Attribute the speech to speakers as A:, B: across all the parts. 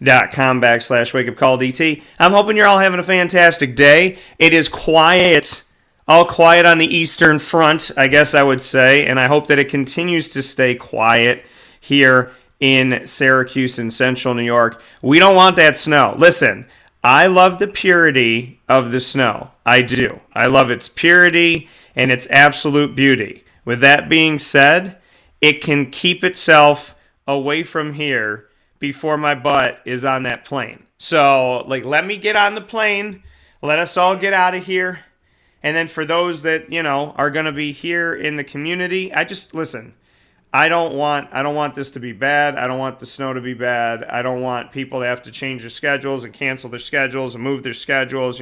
A: com/wake up call DT. I'm hoping you're all having a fantastic day. It is quiet, all quiet on the Eastern Front, I guess I would say, and I hope that it continues to stay quiet here in Syracuse and Central New York. We don't want that snow. Listen, I love the purity of the snow. I do. I love its purity and its absolute beauty. With that being said, it can keep itself away from here before my butt is on that plane. So, let me get on the plane. Let us all get out of here. And then for those that, are going to be here in the community, listen, I don't want this to be bad. I don't want the snow to be bad. I don't want people to have to change their schedules and cancel their schedules and move their schedules.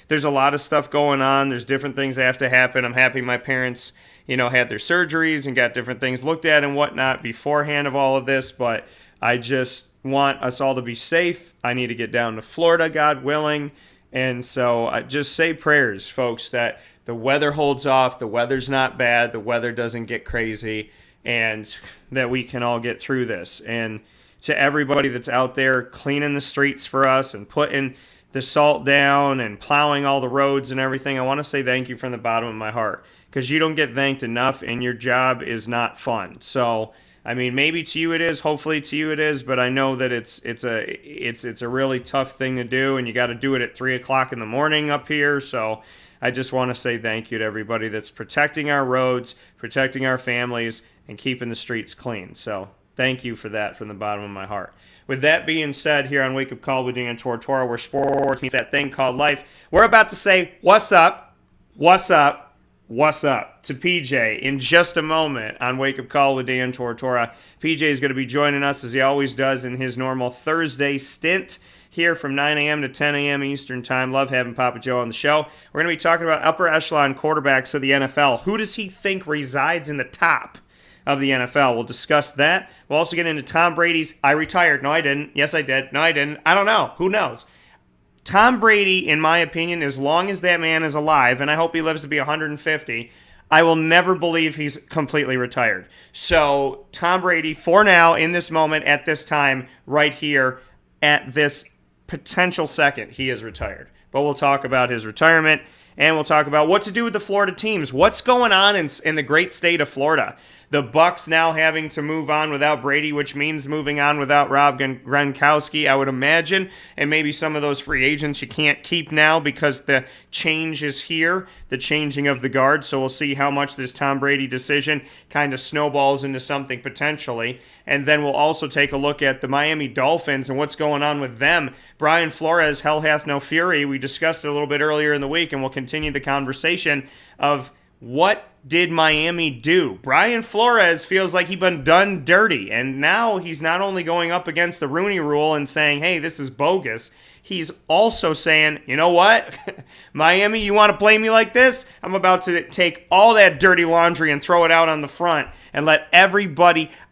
A: There's a lot of stuff going on. There's different things that have to happen. I'm happy my parents, had their surgeries and got different things looked at and whatnot beforehand of all of this, but I just want us all to be safe. I need to get down to Florida, God willing. And so I just say prayers, folks, that the weather holds off, the weather's not bad, the weather doesn't get crazy, and that we can all get through this. And to everybody that's out there cleaning the streets for us and putting the salt down and plowing all the roads and everything, I want to say thank you from the bottom of my heart, because you don't get thanked enough and your job is not fun. So maybe to you it is, hopefully to you it is, but I know that it's a really tough thing to do, and you got to do it at 3 o'clock in the morning up here. So I just want to say thank you to everybody that's protecting our roads, protecting our families, and keeping the streets clean. So thank you for that from the bottom of my heart. With that being said, here on Wake Up Call with Dan Tortora, where sports meets that thing called life, we're about to say what's up, what's up, what's up to PJ in just a moment on Wake Up Call with Dan Tortora. PJ is going to be joining us as he always does in his normal Thursday stint here from 9 a.m. to 10 a.m. Eastern Time. Love having Papa Joe on the show. We're going to be talking about upper echelon quarterbacks of the NFL. Who does he think resides in the top of the NFL? We'll discuss that. We'll also get into Tom Brady's I retired. No, I didn't. Yes, I did. No, I didn't. I don't know. Who knows? Tom Brady, in my opinion, as long as that man is alive, and I hope he lives to be 150, I will never believe he's completely retired. So Tom Brady, for now, in this moment, at this time, right here, at this potential second, he is retired. But we'll talk about his retirement, and we'll talk about what to do with the Florida teams. What's going on in the great state of Florida? The Bucs now having to move on without Brady, which means moving on without Rob Gronkowski, I would imagine, and maybe some of those free agents you can't keep now because the change is here, the changing of the guard. So we'll see how much this Tom Brady decision kind of snowballs into something potentially. And then we'll also take a look at the Miami Dolphins and what's going on with them. Brian Flores, hell hath no fury. We discussed it a little bit earlier in the week, and we'll continue the conversation of what did Miami do? Brian Flores feels like he's been done dirty, and now he's not only going up against the Rooney Rule and saying, hey, this is bogus, he's also saying, you know what? Miami, you want to play me like this? I'm about to take all that dirty laundry and throw it out on the front and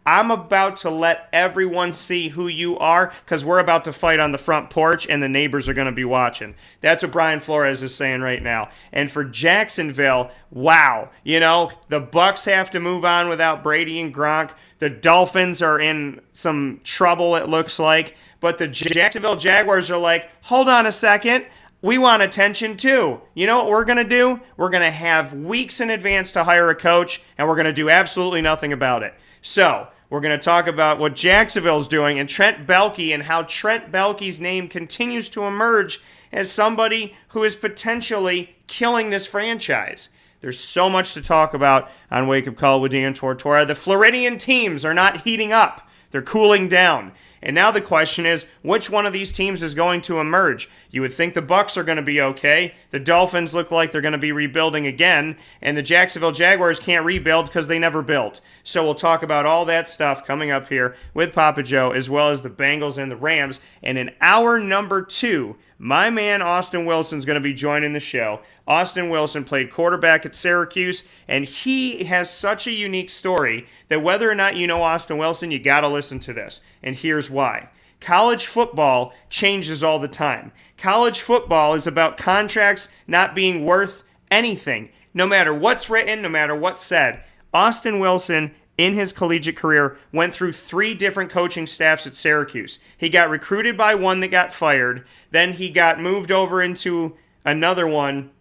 A: I'm about to let everyone see who you are, because we're about to fight on the front porch and the neighbors are going to be watching. That's what Brian Flores is saying right now. And for Jacksonville, wow, the Bucs have to move on without Brady and Gronk. The Dolphins are in some trouble, it looks like. But the Jacksonville Jaguars are like, hold on a second. We want attention too. You know what we're going to do? We're going to have weeks in advance to hire a coach, and we're going to do absolutely nothing about it. So we're going to talk about what Jacksonville's doing and Trent Baalke, and how Trent Baalke's name continues to emerge as somebody who is potentially killing this franchise. There's so much to talk about on Wake Up Call with Dan Tortora. The Floridian teams are not heating up. They're cooling down. And now the question is, which one of these teams is going to emerge? You would think the Bucs are going to be okay. The Dolphins look like they're going to be rebuilding again. And the Jacksonville Jaguars can't rebuild because they never built. So we'll talk about all that stuff coming up here with Papa Joe, as well as the Bengals and the Rams. And in hour number 2, my man Austin Wilson's going to be joining the show. Austin Wilson played quarterback at Syracuse, and he has such a unique story that whether or not you know Austin Wilson, you got to listen to this. And here's why. College football changes all the time. College football is about contracts not being worth anything, no matter what's written, no matter what's said. Austin Wilson in his collegiate career went through 3 different coaching staffs at Syracuse. He got recruited by one that got fired. Then he got moved over into another one.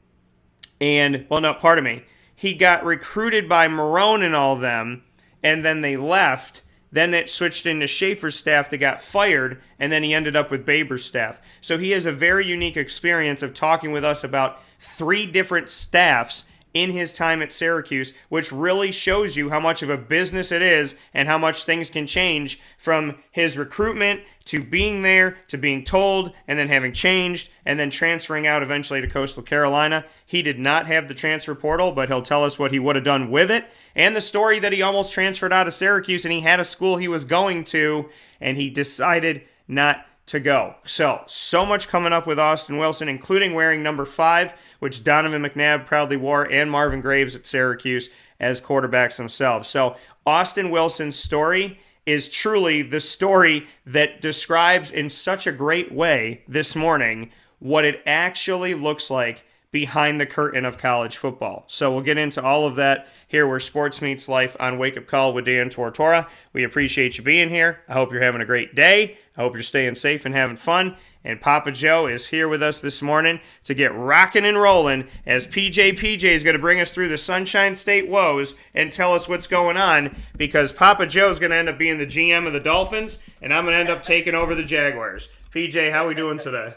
A: And, well, no, pardon me. He got recruited by Marone and all of them, and then they left. Then it switched into Schaefer's staff that got fired, and then he ended up with Baber's staff. So he has a very unique experience of talking with us about 3 different staffs in his time at Syracuse, which really shows you how much of a business it is and how much things can change from his recruitment to being there to being told and then having changed and then transferring out eventually to Coastal Carolina. He did not have the transfer portal, but he'll tell us what he would have done with it and the story that he almost transferred out of Syracuse and he had a school he was going to and he decided not to go. So much coming up with Austin Wilson, including wearing number 5, which Donovan McNabb proudly wore, and Marvin Graves at Syracuse as quarterbacks themselves. So Austin Wilson's story is truly the story that describes in such a great way this morning what it actually looks like behind the curtain of college football. So we'll get into all of that here where sports meets life on Wake Up Call with Dan Tortora. We appreciate you being here. I hope you're having a great day. I hope you're staying safe and having fun. And Papa Joe is here with us this morning to get rocking and rolling as PJ is going to bring us through the Sunshine State woes and tell us what's going on because Papa Joe is going to end up being the GM of the Dolphins and I'm going to end up taking over the Jaguars. PJ, how are we doing today?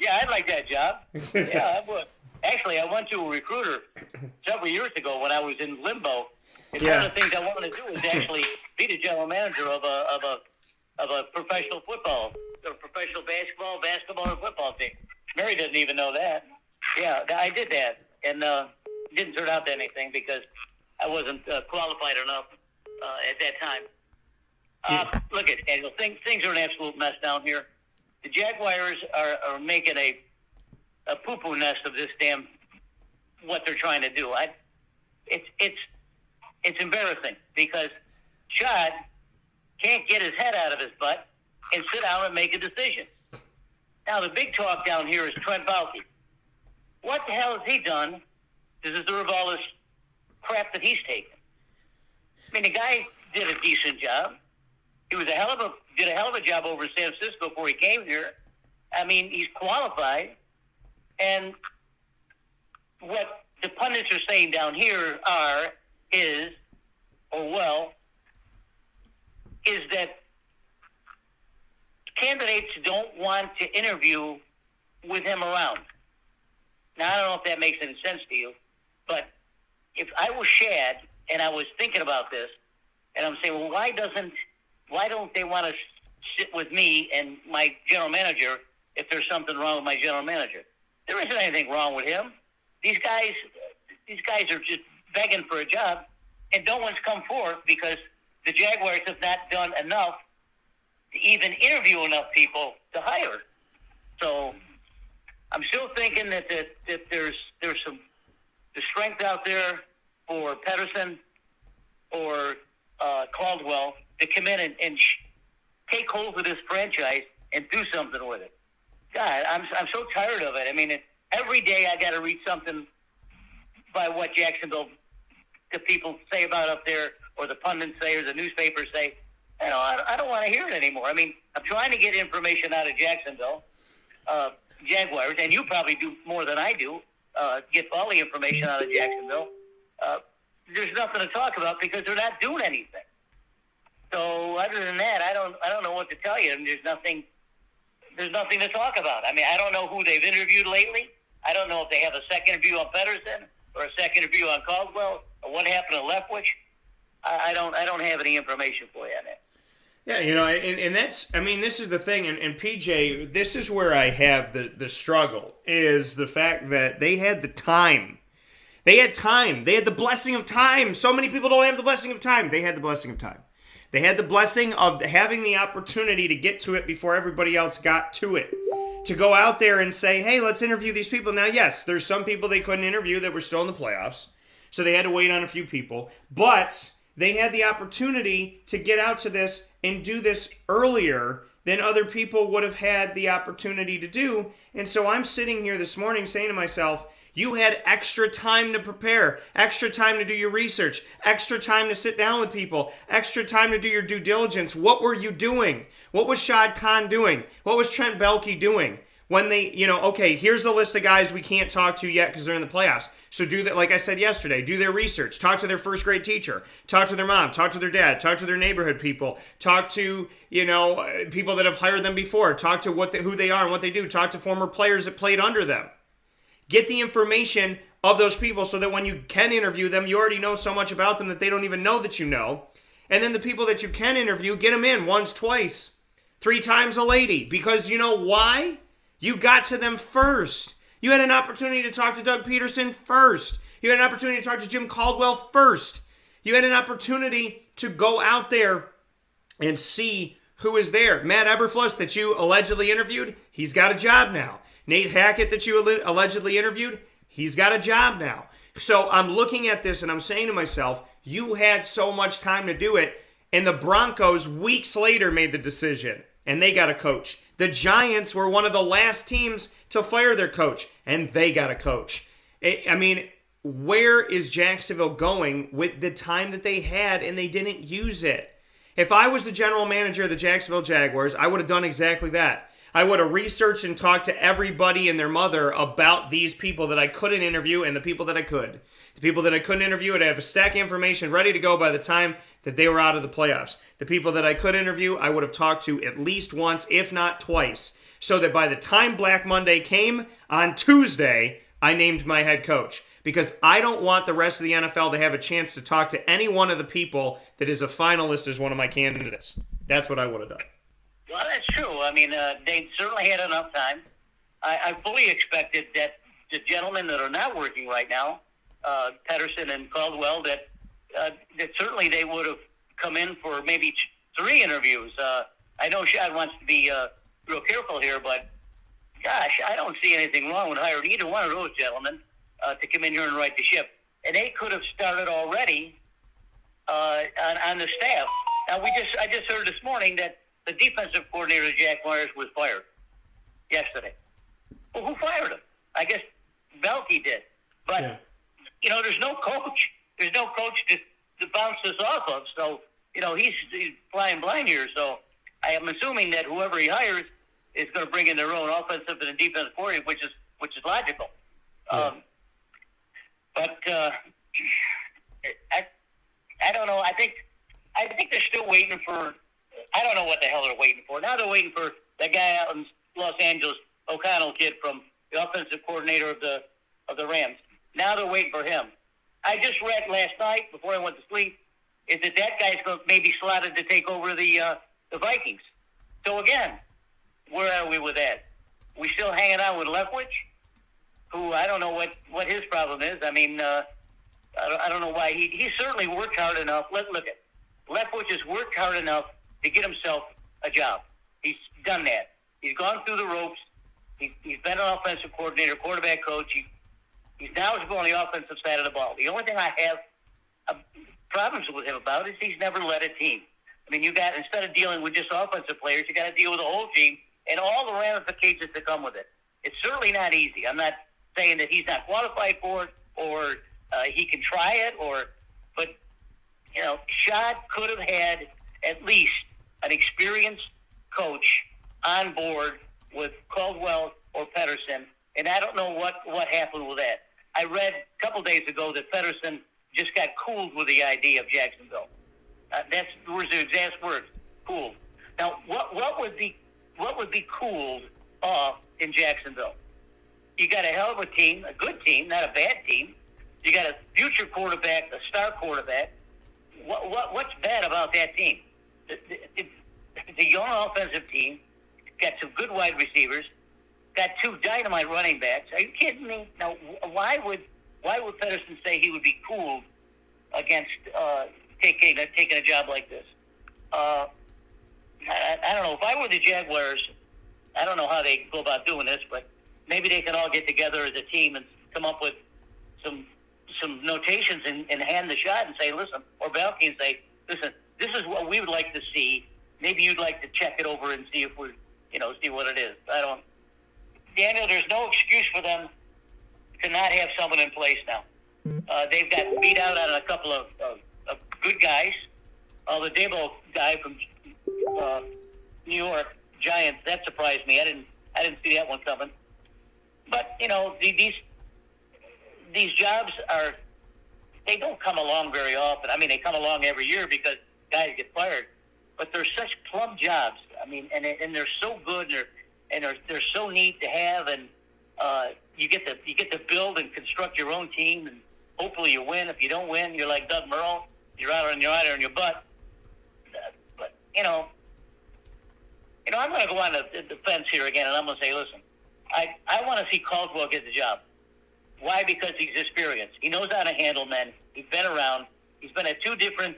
B: Yeah, I'd like that job. Yeah, I would. Actually, I went to a recruiter several years ago when I was in limbo. And one of the things I wanted to do is actually be the general manager of a professional football, or professional basketball, and football team. Mary doesn't even know that. Yeah, I did that, and it didn't turn out to anything because I wasn't qualified enough at that time. Look at Daniel. Things are an absolute mess down here. The Jaguars are making a poo-poo nest of this damn what they're trying to do. It's embarrassing because Chad can't get his head out of his butt and sit down and make a decision. Now the big talk down here is Trent Baalke. What the hell has he done to deserve all this crap that he's taken? I mean, the guy did a decent job. He was did a hell of a job over in San Francisco before he came here. I mean, he's qualified. And what the pundits are saying down here is that candidates don't want to interview with him around. Now, I don't know if that makes any sense to you, but if I was Shad and I was thinking about this, and I'm saying, well, why don't they want to sit with me and my general manager if there's something wrong with my general manager? There isn't anything wrong with him. These guys are just begging for a job, and no one's come forth because the Jaguars have not done enough to even interview enough people to hire. So I'm still thinking that there's some the strength out there for Pedersen or Caldwell to come in and take hold of this franchise and do something with it. God, I'm so tired of it. I mean, every day I got to read something by what Jacksonville, the people say about up there, or the pundits say, or the newspapers say. You know, I don't want to hear it anymore. I mean, I'm trying to get information out of Jacksonville Jaguars, and you probably do more than I do. Get all the information out of Jacksonville. There's nothing to talk about because they're not doing anything. So other than that, I don't know what to tell you. I mean, there's nothing to talk about. I mean, I don't know who they've interviewed lately. I don't know if they have a second interview on Pedersen or a second interview on Caldwell or what happened to Leftwich. I don't have any information for you on that.
A: Yeah, you know, and that's, I mean, this is the thing, and PJ, this is where I have the struggle, is the fact that they had the time. They had time. They had the blessing of time. So many people don't have the blessing of time. They had the blessing of time. They had the blessing of having the opportunity to get to it before everybody else got to it. To go out there and say, hey, let's interview these people. Now, yes, there's some people they couldn't interview that were still in the playoffs, so they had to wait on a few people. But they had the opportunity to get out to this and do this earlier than other people would have had the opportunity to do. And so I'm sitting here this morning saying to myself, You had extra time to prepare, extra time to do your research, extra time to sit down with people, extra time to do your due diligence. What were you doing? What was Shad Khan doing? What was Trent Baalke doing? When they, okay, here's the list of guys we can't talk to yet because they're in the playoffs. So do that, like I said yesterday, do their research. Talk to their first grade teacher. Talk to their mom. Talk to their dad. Talk to their neighborhood people. Talk to, people that have hired them before. Talk to who they are and what they do. Talk to former players that played under them. Get the information of those people so that when you can interview them, you already know so much about them that they don't even know that you know. And then the people that you can interview, get them in once, twice, 3 times a lady. Because you know why? You got to them first. You had an opportunity to talk to Doug Peterson first. You had an opportunity to talk to Jim Caldwell first. You had an opportunity to go out there and see who is there. Matt Eberflus that you allegedly interviewed, he's got a job now. Nate Hackett that you allegedly interviewed, he's got a job now. So I'm looking at this and I'm saying to myself, you had so much time to do it, and the Broncos weeks later made the decision, and they got a coach. The Giants were one of the last teams to fire their coach, and they got a coach. Where is Jacksonville going with the time that they had and they didn't use it? If I was the general manager of the Jacksonville Jaguars, I would have done exactly that. I would have researched and talked to everybody and their mother about these people that I couldn't interview and the people that I could. The people that I couldn't interview, I'd have a stack of information ready to go by the time that they were out of the playoffs. The people that I could interview, I would have talked to at least once, if not twice, so that by the time Black Monday came on Tuesday, I named my head coach. Because I don't want the rest of the NFL to have a chance to talk to any one of the people that is a finalist as one of my candidates. That's what I would have done.
B: Well, that's true. They certainly had enough time. I fully expected that the gentlemen that are not working right now, Pedersen and Caldwell, that certainly they would have come in for maybe 3 interviews. I know Shad wants to be real careful here, but gosh, I don't see anything wrong with hiring either one of those gentlemen to come in here and right the ship. And they could have started already on the staff. Now, I just heard this morning that the defensive coordinator of the Jaguars was fired yesterday. Well, who fired him? I guess Baalke did. But, there's no coach. There's no coach to bounce this off of. So, he's flying blind here. So I am assuming that whoever he hires is going to bring in their own offensive and defensive coordinator, which is logical. Yeah. I don't know. I think they're still waiting for. I don't know what the hell they're waiting for. Now they're waiting for that guy out in Los Angeles, O'Connell kid from the offensive coordinator of the Rams. Now they're waiting for him. I just read last night before I went to sleep is that guy's going to maybe slotted to take over the Vikings. So again, where are we with that? We still hanging out with Leftwich, who I don't know what his problem is. I don't know why he certainly worked hard enough. Look at Leftwich has worked hard enough to get himself a job. He's done that. He's gone through the ropes. He's been an offensive coordinator, quarterback coach. He's knowledgeable on the offensive side of the ball. The only thing I have problems with him about is he's never led a team. Instead of dealing with just offensive players, you got to deal with the whole team and all the ramifications that come with it. It's certainly not easy. I'm not saying that he's not qualified for it or he can try it, but Shad could have had at least an experienced coach on board with Caldwell or Pedersen, and I don't know what happened with that. I read a couple days ago that Pedersen just got cooled with the idea of Jacksonville. That's were the exact words, cooled. Now, what would be cooled off in Jacksonville? You got a hell of a team, a good team, not a bad team. You got a future quarterback, a star quarterback. What's bad about that team? The young offensive team got some good wide receivers, got 2 dynamite running backs. Are you kidding me? Now, why would Pedersen say he would be cooled against taking a job like this? I don't know. If I were the Jaguars, I don't know how they go about doing this, but maybe they can all get together as a team and come up with some notations and hand the shot and say, listen, or Baalke and say, listen, this is what we would like to see. Maybe you'd like to check it over and see if see what it is. Daniel, there's no excuse for them to not have someone in place now. They've got beat out on a couple of good guys. The Dabo guy from New York Giants, that surprised me. I didn't see that one coming. But these jobs they don't come along very often. I mean, they come along every year because guys get fired. But they're such plum jobs. I mean, and they're so good, and they're so neat to have, and you get to build and construct your own team, and hopefully you win. If you don't win, you're like Doug Merle. You're out on your butt. But I'm going to go on the fence here again, and I'm going to say, listen, I want to see Caldwell get the job. Why? Because he's experienced. He knows how to handle men. He's been around. He's been at two different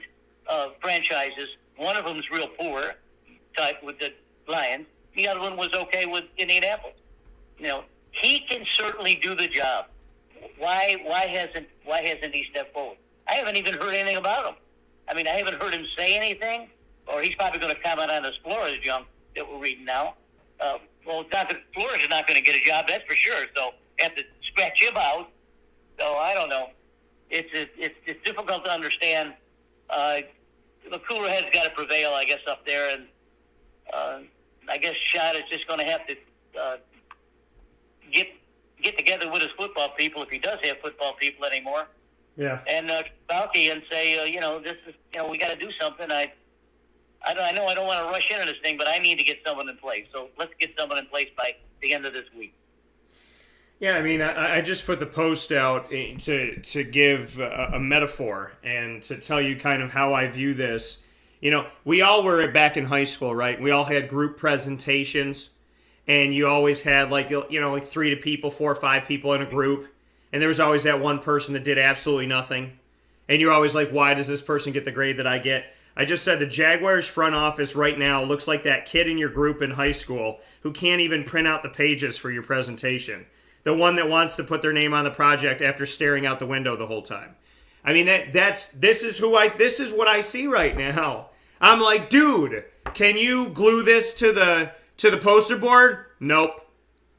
B: franchises. One of them's real poor, type with the Lions. The other one was okay with Indianapolis. He can certainly do the job. Why hasn't he stepped forward? I haven't even heard anything about him. I mean, I haven't heard him say anything, or he's probably going to comment on this Flores junk that we're reading now. Well, Flores is not going to get a job, that's for sure. So have to scratch him out. So I don't know. It's difficult to understand. The cooler head's got to prevail, I guess, up there, and I guess Schott is just going to have to get together with his football people, if he does have football people anymore.
A: Yeah.
B: And Balky and say, this is, we got to do something. I know I don't want to rush into this thing, but I need to get someone in place. So let's get someone in place by the end of this week.
A: Yeah, I mean, I just put the post out to give a metaphor and to tell you kind of how I view this. We all were back in high school, right? We all had group presentations, and you always had like 3 people, 4 or 5 people in a group, and there was always that one person that did absolutely nothing, and you're always like, why does this person get the grade that I get? I just said the Jaguars front office right now looks like that kid in your group in high school who can't even print out the pages for your presentation. The one that wants to put their name on the project after staring out the window the whole time. I mean, this is what I see right now. I'm like, dude, can you glue this to the poster board? Nope.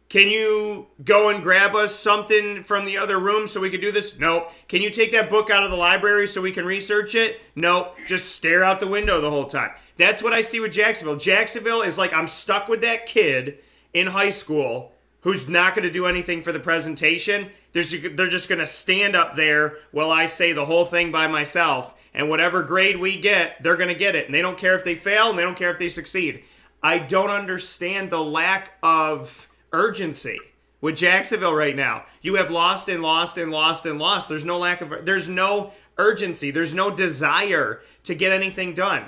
A: Can you go and grab us something from the other room so we could do this? Nope. Can you take that book out of the library so we can research it? Nope. Just stare out the window the whole time. That's what I see with Jacksonville. Jacksonville is like, I'm stuck with that kid in high school who's not going to do anything for the presentation. They're just going to stand up there while I say the whole thing by myself, and whatever grade we get, they're going to get it. And they don't care if they fail, and they don't care if they succeed. I don't understand the lack of urgency with Jacksonville right now. You have lost and lost and lost and lost. There's no urgency. There's no desire to get anything done.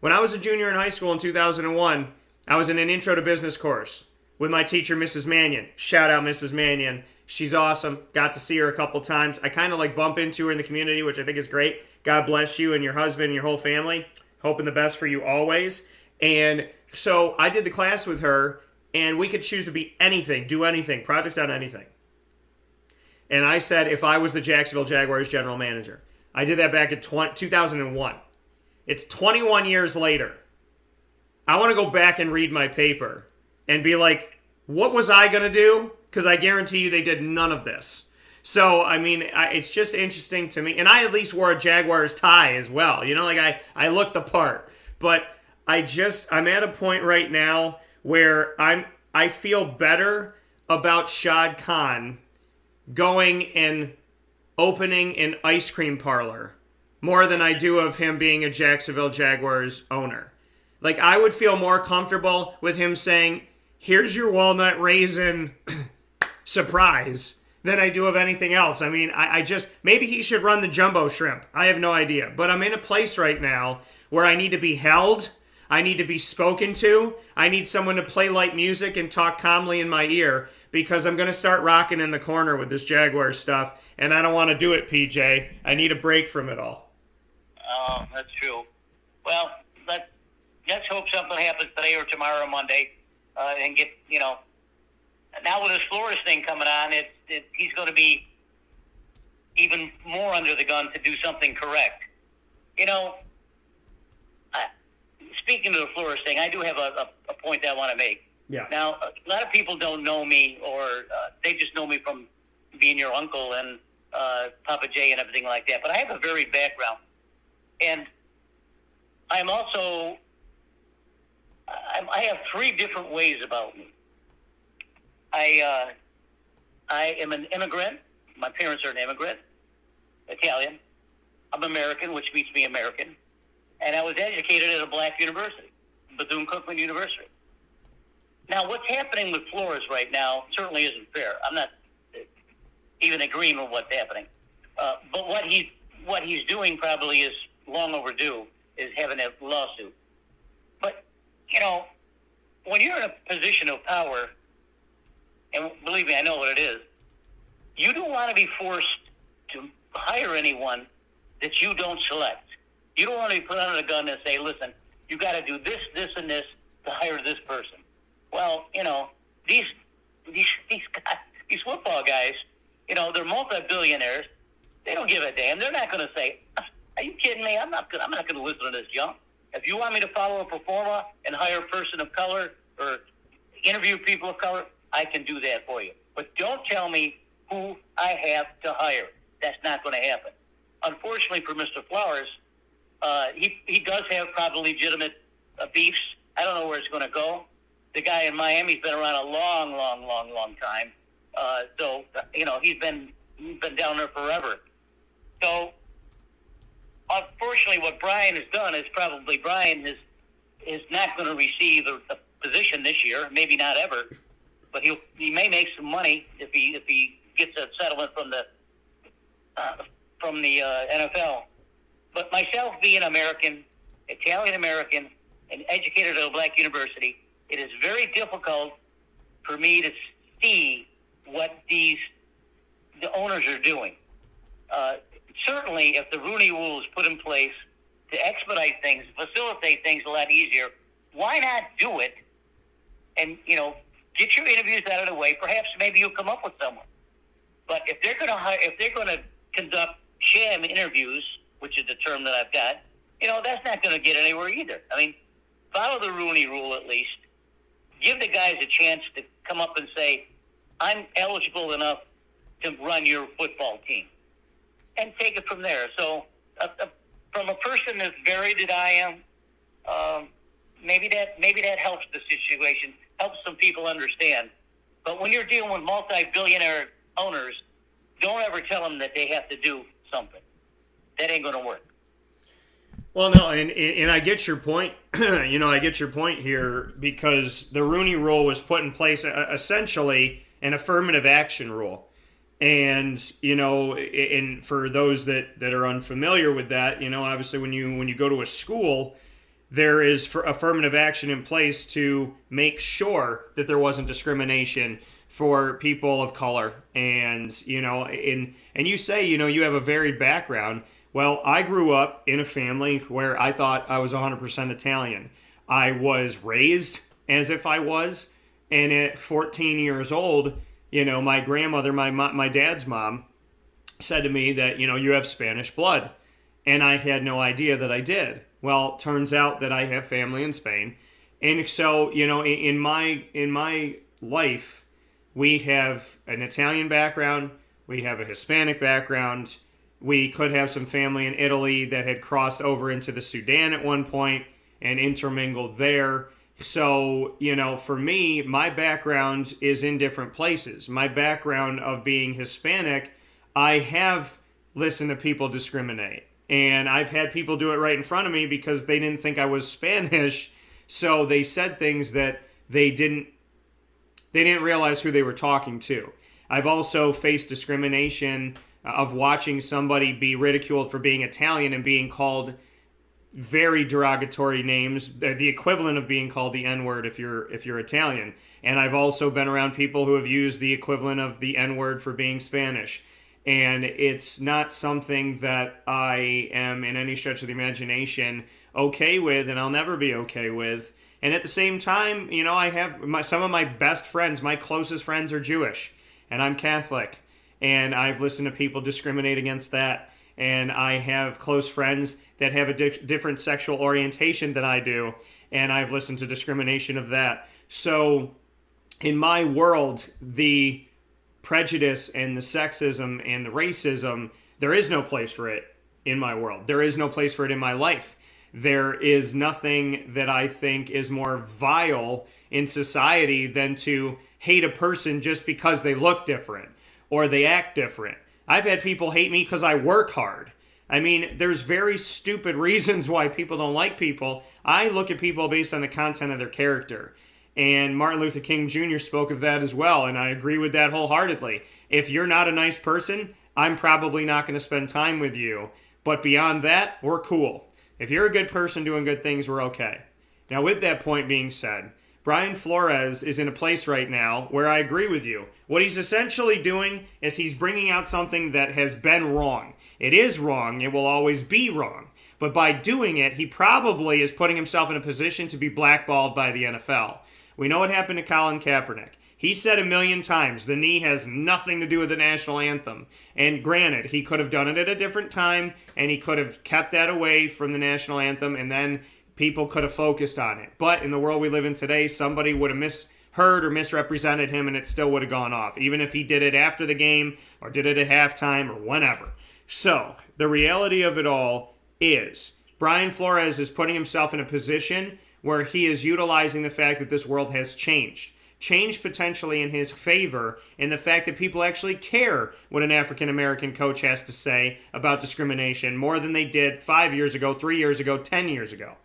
A: When I was a junior in high school in 2001, I was in an intro to business course with my teacher, Mrs. Mannion. Shout out Mrs. Mannion. She's awesome. Got to see her a couple times. I kind of bump into her in the community, which I think is great. God bless you and your husband and your whole family. Hoping the best for you always. And so I did the class with her, and we could choose to be anything, do anything, project on anything. And I said, if I was the Jacksonville Jaguars general manager, I did that back in 2001. It's 21 years later. I want to go back and read my paper and be like, what was I going to do? Because I guarantee you they did none of this. So, I mean, it's just interesting to me. And I at least wore a Jaguars tie as well. I looked the part. But I'm at a point right now where I feel better about Shad Khan going and opening an ice cream parlor more than I do of him being a Jacksonville Jaguars owner. I would feel more comfortable with him saying, here's your walnut raisin surprise, than I do of anything else. I mean, maybe he should run the jumbo shrimp. I have no idea. But I'm in a place right now where I need to be held. I need to be spoken to. I need someone to play light music and talk calmly in my ear, because I'm going to start rocking in the corner with this Jaguar stuff, and I don't want to do it, PJ. I need a break from it all.
B: Oh, that's true. Well, let's hope something happens today or tomorrow or Monday, and get, now with this Flores thing coming on, he's going to be even more under the gun to do something correct. Speaking of the Flores thing, I do have a point that I want to make.
A: Yeah.
B: Now, a lot of people don't know me, or they just know me from being your uncle and Papa J and everything like that. But I have a varied background, and I'm also I have three different ways about me. I am an immigrant. My parents are an immigrant, Italian. I'm American, which makes me American. And I was educated at a black university, Bethune-Cookman University. Now, what's happening with Flores right now certainly isn't fair. I'm not even agreeing with what's happening. But what he's doing probably is long overdue, is having a lawsuit. But, when you're in a position of power, and believe me, I know what it is, you don't want to be forced to hire anyone that you don't select. You don't want to be put under the gun and say, listen, you got to do this, this, and this to hire this person. Well, these guys, these football guys, they're multi-billionaires. They don't give a damn. They're not going to say, are you kidding me? I'm not going to listen to this junk. If you want me to follow a performer and hire a person of color or interview people of color, I can do that for you. But don't tell me who I have to hire. That's not going to happen. Unfortunately for Mr. Flowers, he does have probably legitimate beefs. I don't know where it's going to go. The guy in Miami's been around a long, long, long, long time. So he's been down there forever. So unfortunately, what Brian has done is probably Brian is not going to receive a position this year, maybe not ever. But he may make some money if he gets a settlement from the NFL. But myself being American, Italian American, and educated at a black university, it is very difficult for me to see what the owners are doing. Certainly, if the Rooney Rule is put in place to expedite things, facilitate things a lot easier, why not do it? And get your interviews out of the way. Perhaps maybe you'll come up with someone. But if they're going to conduct sham interviews, which is the term that I've got, that's not going to get anywhere either. I mean, follow the Rooney Rule at least. Give the guys a chance to come up and say, I'm eligible enough to run your football team, and take it from there. So from a person as varied as I am, maybe that helps the situation, helps some people understand. But when you're dealing with multi-billionaire owners, don't ever tell them that they have to do something. That ain't going to work.
A: Well, no, and I get your point. I get your point here because the Rooney Rule was put in place essentially an affirmative action rule. And, and for those that are unfamiliar with that, obviously when you go to a school, there is affirmative action in place to make sure that there wasn't discrimination for people of color. And, and you say, you have a varied background. Well, I grew up in a family where I thought I was 100% Italian. I was raised as if I was. And at 14 years old, my grandmother, my dad's mom, said to me that, you have Spanish blood. And I had no idea that I did. Well, it turns out that I have family in Spain. And so, in my life, we have an Italian background, we have a Hispanic background, we could have some family in Italy that had crossed over into the Sudan at one point and intermingled there. So, for me, my background is in different places. My background of being Hispanic, I have listened to people discriminate. And I've had people do it right in front of me because they didn't think I was Spanish. So they said things that they didn't realize who they were talking to. I've also faced discrimination of watching somebody be ridiculed for being Italian and being called very derogatory names, the equivalent of being called the N-word if you're Italian. And I've also been around people who have used the equivalent of the N-word for being Spanish. And it's not something that I am in any stretch of the imagination okay with, and I'll never be okay with. And at the same time, I have some of my best friends, my closest friends are Jewish, and I'm Catholic. And I've listened to people discriminate against that. And I have close friends that have a different sexual orientation than I do, and I've listened to discrimination of that. So in my world, the prejudice and the sexism and the racism, there is no place for it in my world. There is no place for it in my life. There is nothing that I think is more vile in society than to hate a person just because they look different or they act different. I've had people hate me because I work hard. I mean, there's very stupid reasons why people don't like people. I look at people based on the content of their character. And Martin Luther King Jr. spoke of that as well, and I agree with that wholeheartedly. If you're not a nice person, I'm probably not going to spend time with you. But beyond that, we're cool. If you're a good person doing good things, we're okay. Now, with that point being said, Brian Flores is in a place right now where I agree with you. What he's essentially doing is he's bringing out something that has been wrong. It is wrong. It will always be wrong. But by doing it, he probably is putting himself in a position to be blackballed by the NFL. We know what happened to Colin Kaepernick. He said 1,000,000 times the knee has nothing to do with the national anthem. And granted, he could have done it at a different time, and he could have kept that away from the national anthem, and then people could have focused on it. But in the world we live in today, somebody would have misheard or misrepresented him, and it still would have gone off, even if he did it after the game or did it at halftime or whenever. So, the reality of it all is Brian Flores is putting himself in a position where he is utilizing the fact that this world has changed potentially in his favor, in the fact that people actually care what an African-American coach has to say about discrimination more than they did 5 years ago, 3 years ago, 10 years ago.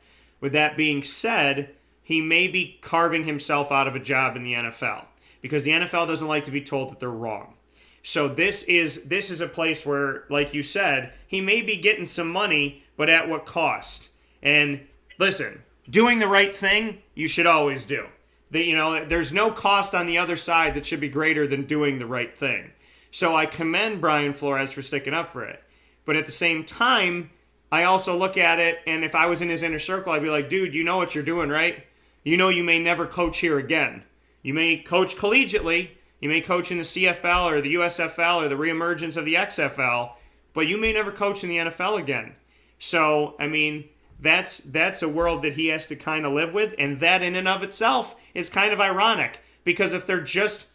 A: With that being said, he may be carving himself out of a job in the NFL because the NFL doesn't like to be told that they're wrong. So this is a place where, like you said, he may be getting some money, but at what cost? And listen, doing the right thing, you should always do. There's no cost on the other side that should be greater than doing the right thing. So I commend Brian Flores for sticking up for it. But at the same time, I also look at it, and if I was in his inner circle, I'd be like, dude, you know what you're doing, right? You know you may never coach here again. You may coach collegiately, you may coach in the CFL or the USFL or the reemergence of the XFL, but you may never coach in the NFL again. So, I mean, that's a world that he has to kind of live with, and that in and of itself is kind of ironic, because if they're just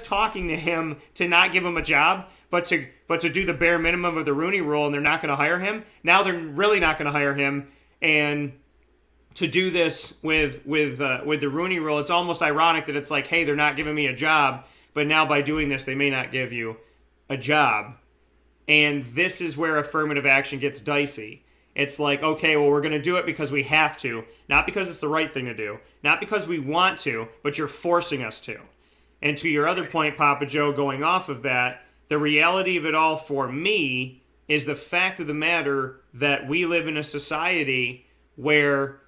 A: talking to him to not give him a job, but to do the bare minimum of the Rooney Rule, and they're not going to hire him, now they're really not going to hire him, and to do this with the Rooney Rule, it's almost ironic that it's like, hey, they're not giving me a job, but now by doing this, they may not give you a job. And this is where affirmative action gets dicey. It's like, okay, well, we're going to do it because we have to, not because it's the right thing to do, not because we want to, but you're forcing us to. And to your other point, Papa Joe, going off of that, the reality of it all for me is the fact of the matter that we live in a society where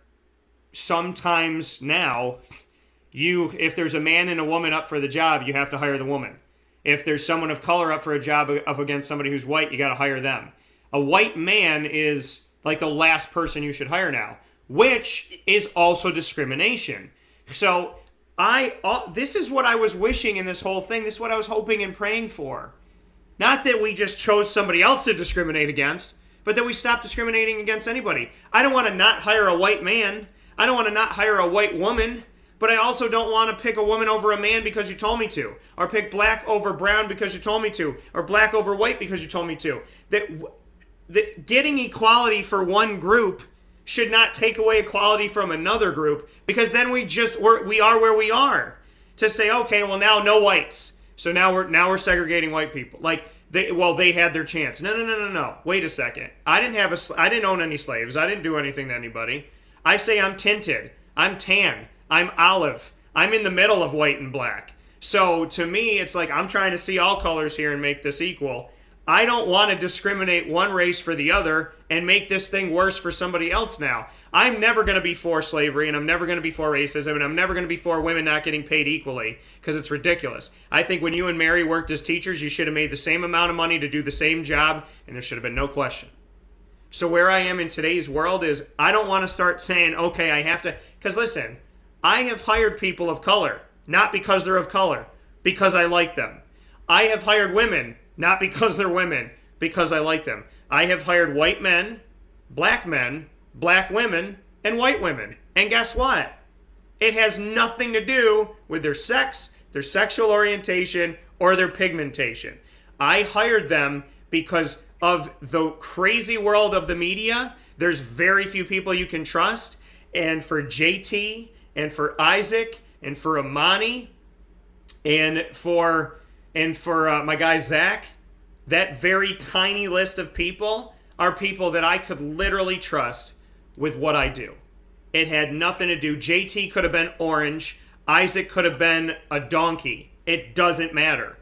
A: sometimes now, if there's a man and a woman up for the job, you have to hire the woman. If there's someone of color up for a job up against somebody who's white, you got to hire them. A white man is like the last person you should hire now, which is also discrimination. So this is what I was wishing in this whole thing. This is what I was hoping and praying for. Not that we just chose somebody else to discriminate against, but that we stop discriminating against anybody. I don't want to not hire a white man. I don't want to not hire a white woman, but I also don't want to pick a woman over a man because you told me to, or pick black over brown because you told me to, or black over white because you told me to. That getting equality for one group should not take away equality from another group, because then we are where we are. To say, okay, well, now no whites, so now we're segregating white people. Like they had their chance. No. Wait a second. I didn't own any slaves. I didn't do anything to anybody. I say I'm tinted. I'm tan. I'm olive. I'm in the middle of white and black. So to me, it's like I'm trying to see all colors here and make this equal. I don't want to discriminate one race for the other and make this thing worse for somebody else now. I'm never going to be for slavery, and I'm never going to be for racism, and I'm never going to be for women not getting paid equally, because it's ridiculous. I think when you and Mary worked as teachers, you should have made the same amount of money to do the same job, and there should have been no question. So where I am in today's world is I don't want to start saying, okay, I have to, because listen, I have hired people of color, not because they're of color, because I like them. I have hired women, not because they're women, because I like them. I have hired white men, black women, and white women. And guess what? It has nothing to do with their sex, their sexual orientation, or their pigmentation. I hired them because of the crazy world of the media. There's very few people you can trust. And for JT, and for Isaac, and for Amani, and for my guy Zach, that very tiny list of people are people that I could literally trust with what I do. It had nothing to do. JT could have been orange. Isaac could have been a donkey. It doesn't matter.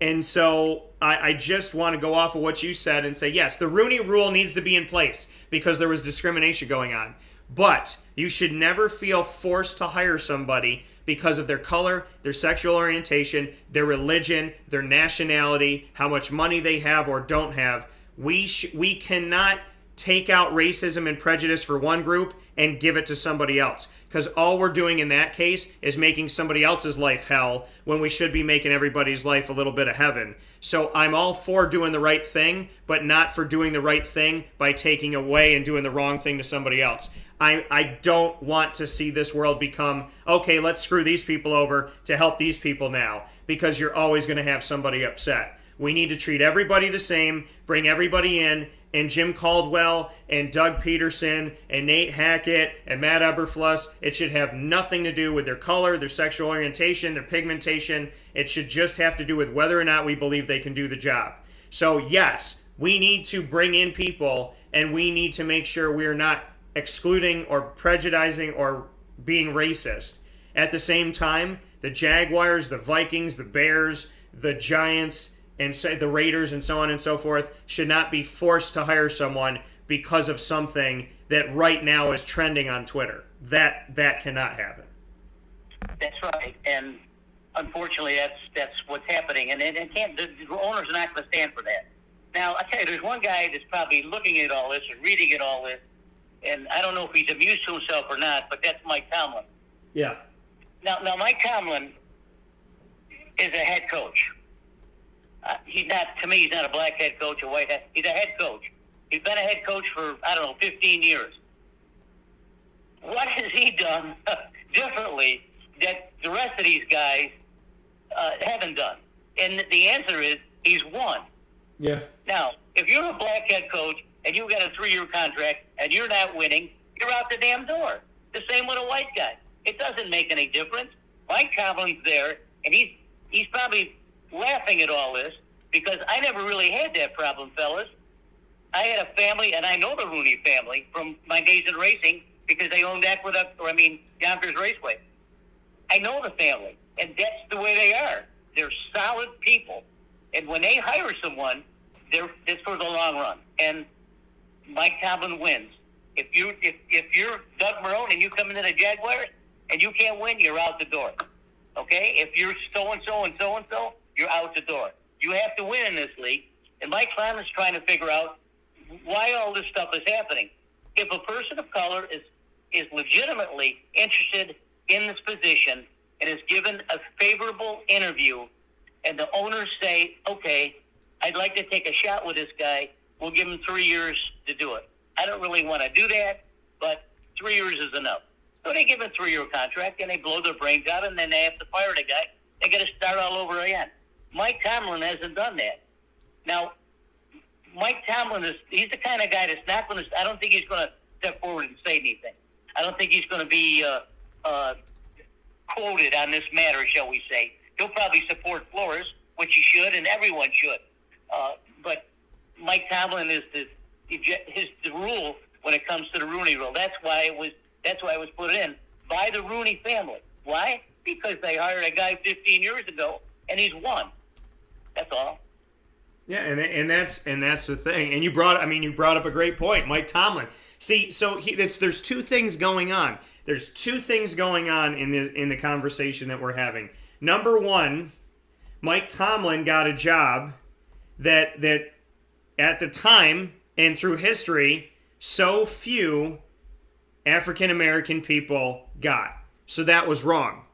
A: And so I just want to go off of what you said and say, yes, the Rooney Rule needs to be in place because there was discrimination going on. But you should never feel forced to hire somebody because of their color, their sexual orientation, their religion, their nationality, how much money they have or don't have. We cannot take out racism and prejudice for one group and give it to somebody else. Because all we're doing in that case is making somebody else's life hell when we should be making everybody's life a little bit of heaven. So I'm all for doing the right thing, but not for doing the right thing by taking away and doing the wrong thing to somebody else. I don't want to see this world become, okay, let's screw these people over to help these people now, because you're always going to have somebody upset. We need to treat everybody the same, bring everybody in, and Jim Caldwell and Doug Peterson and Nate Hackett and Matt Eberfluss, it should have nothing to do with their color, their sexual orientation, their pigmentation. It should just have to do with whether or not we believe they can do the job. So yes, we need to bring in people, and we need to make sure we're not excluding or prejudicing or being racist. At the same time, the Jaguars, the Vikings, the Bears, the Giants, and the Raiders and so on and so forth should not be forced to hire someone because of something that right now is trending on Twitter. That cannot happen.
B: That's right, and unfortunately, that's what's happening, and the owners are not going to stand for that. Now, I tell you, there's one guy that's probably looking at all this and reading at all this, and I don't know if he's amused to himself or not, but that's Mike Tomlin.
A: Yeah.
B: Now Mike Tomlin is a head coach. He's not, to me, he's not a black head coach, a white head. He's a head coach. He's been a head coach for, 15 years. What has he done differently that the rest of these guys haven't done? And the answer is he's won.
A: Yeah.
B: Now, if you're a black head coach and you've got a 3-year contract and you're not winning, you're out the damn door. The same with a white guy. It doesn't make any difference. Mike Tomlin's there, and he's probably laughing at all this because I never really had that problem, fellas. I had a family, and I know the Rooney family from my days in racing because they owned Yonkers Raceway. I know the family, and that's the way they are. They're solid people, and when they hire someone, it's for the long run. And Mike Tomlin wins. If you're Doug Marrone and you come into the Jaguars and you can't win, you're out the door. Okay? If you're so-and-so and so-and-so, you're out the door. You have to win in this league. And Mike Tomlin's trying to figure out why all this stuff is happening. If a person of color is legitimately interested in this position and is given a favorable interview and the owners say, okay, I'd like to take a shot with this guy, we'll give him 3 years to do it. I don't really want to do that, but 3 years is enough. So they give a 3-year contract, and they blow their brains out, and then they have to fire the guy. They got to start all over again. Mike Tomlin hasn't done that. Now, Mike Tomlin he's the kind of guy that's not going to – I don't think he's going to step forward and say anything. I don't think he's going to be quoted on this matter, shall we say. He'll probably support Flores, which he should, and everyone should. But Mike Tomlin is the rule when it comes to the Rooney Rule. That's why it was put in by the Rooney family. Why? Because they hired a guy 15 years ago, and he's won. That's all.
A: Yeah, and that's the thing. And you brought up a great point, Mike Tomlin. See, so there's two things going on. There's two things going on in the conversation that we're having. Number one, Mike Tomlin got a job that at the time and through history, so few African American people got. So that was wrong.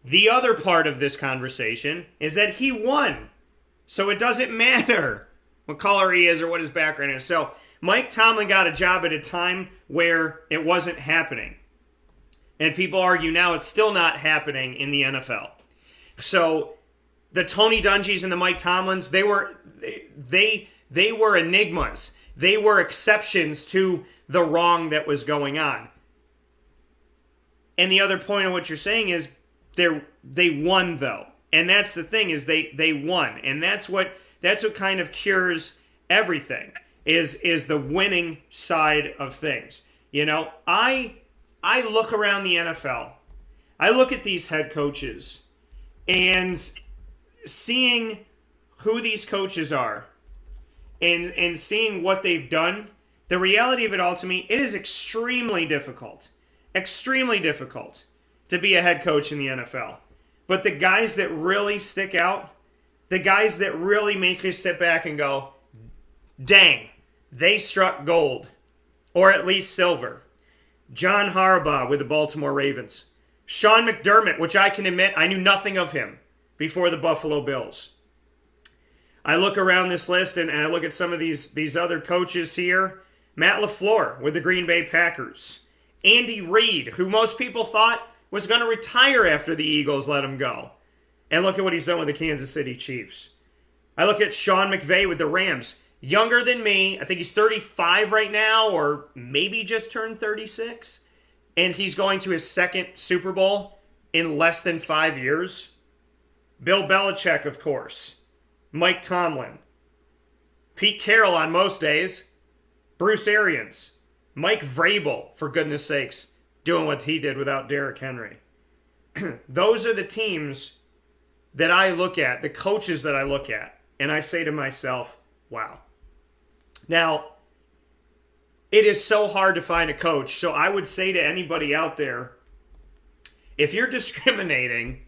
A: The other part of this conversation is that he won. So it doesn't matter what color he is or what his background is. So Mike Tomlin got a job at a time where it wasn't happening. And people argue now it's still not happening in the NFL. So the Tony Dungys and the Mike Tomlins, they were enigmas. They were exceptions to the wrong that was going on. And the other point of what you're saying is they won though. And that's the thing, is they won. And that's what kind of cures everything, is the winning side of things. You know, I look around the NFL. I look at these head coaches and seeing who these coaches are and seeing what they've done. The reality of it all, to me, it is extremely difficult to be a head coach in the NFL. But the guys that really stick out, the guys that really make you sit back and go, dang, they struck gold, or at least silver. John Harbaugh with the Baltimore Ravens. Sean McDermott, which I can admit I knew nothing of him before the Buffalo Bills. I look around this list and I look at some of these other coaches here. Matt LaFleur with the Green Bay Packers. Andy Reid, who most people thought was going to retire after the Eagles let him go. And look at what he's done with the Kansas City Chiefs. I look at Sean McVay with the Rams. Younger than me. I think he's 35 right now, or maybe just turned 36. And he's going to his second Super Bowl in less than 5 years. Bill Belichick, of course. Mike Tomlin. Pete Carroll on most days. Bruce Arians. Mike Vrabel, for goodness sakes, doing what he did without Derrick Henry. Those are the teams that I look at, the coaches that I look at, and I say to myself, wow. Now, it is so hard to find a coach, so I would say to anybody out there, if you're discriminating,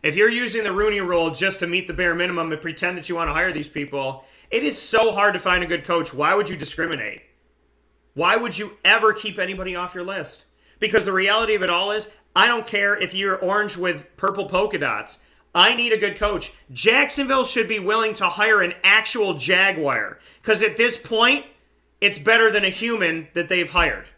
A: if you're using the Rooney Rule just to meet the bare minimum and pretend that you want to hire these people, it is so hard to find a good coach. Why would you discriminate? Why would you ever keep anybody off your list? Because the reality of it all is, I don't care if you're orange with purple polka dots. I need a good coach. Jacksonville should be willing to hire an actual Jaguar. Because at this point, it's better than a human that they've hired.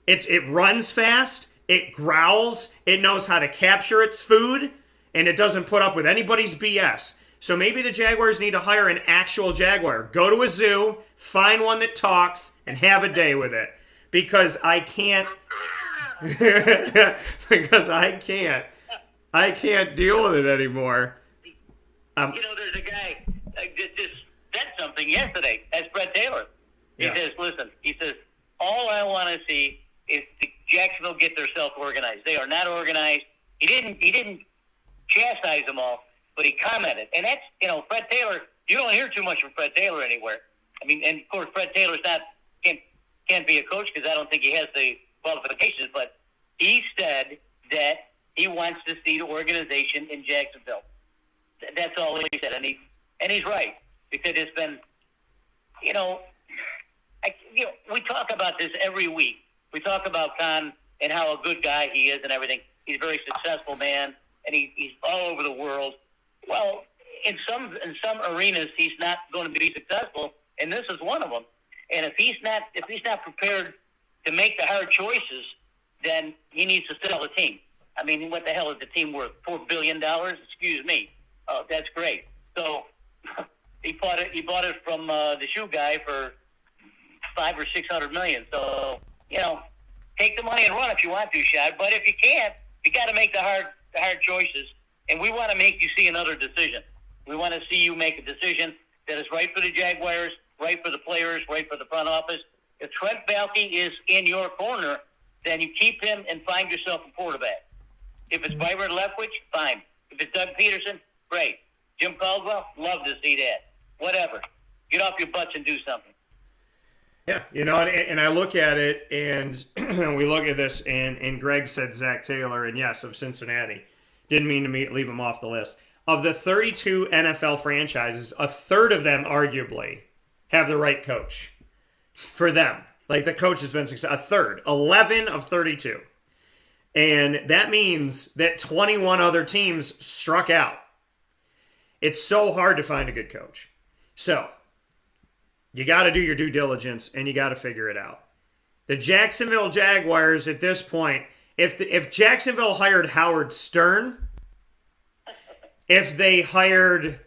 A: It runs fast, it growls, it knows how to capture its food, and it doesn't put up with anybody's BS. So maybe the Jaguars need to hire an actual Jaguar. Go to a zoo, find one that talks, and have a day with it. Because I can't... because I can't deal with it anymore.
B: There's a guy just said something yesterday. That's Brett Taylor. He says, listen, all I want to see is Jacksonville get themselves organized. They are not organized. He didn't chastise them all, but he commented. And that's, Fred Taylor, you don't hear too much from Fred Taylor anywhere. I mean, and of course, Fred Taylor's can't be a coach because I don't think he has the qualifications, but he said that he wants to see the organization in Jacksonville. That's all he said, and he's right. He said it's been, we talk about this every week. We talk about Khan and how a good guy he is and everything. He's a very successful man, and he's all over the world. Well, in some arenas, he's not going to be successful, and this is one of them. And if he's not prepared to make the hard choices, then he needs to sell the team. I mean, what the hell is the team worth? $4 billion? Excuse me. That's great. So he bought it from the shoe guy for $500 or $600 million. So take the money and run if you want to, Shad. But if you can't, you got to make the hard choices. And we want to make you see another decision. We want to see you make a decision that is right for the Jaguars, right for the players, right for the front office. If Trent Baalke is in your corner, then you keep him and find yourself a quarterback. If it's Byron Leftwich, fine. If it's Doug Peterson, great. Jim Caldwell, love to see that. Whatever. Get off your butts and do something.
A: Yeah, and I look at it, and we look at this, and Greg said Zach Taylor, and yes, of Cincinnati. Didn't mean to leave him off the list. Of the 32 NFL franchises, a third of them, arguably, have the right coach. For them. Like, the coach has been successful. A third. 11 of 32. And that means that 21 other teams struck out. It's so hard to find a good coach. So, you got to do your due diligence, and you got to figure it out. The Jacksonville Jaguars, at this point, if Jacksonville hired Howard Stern, if they hired,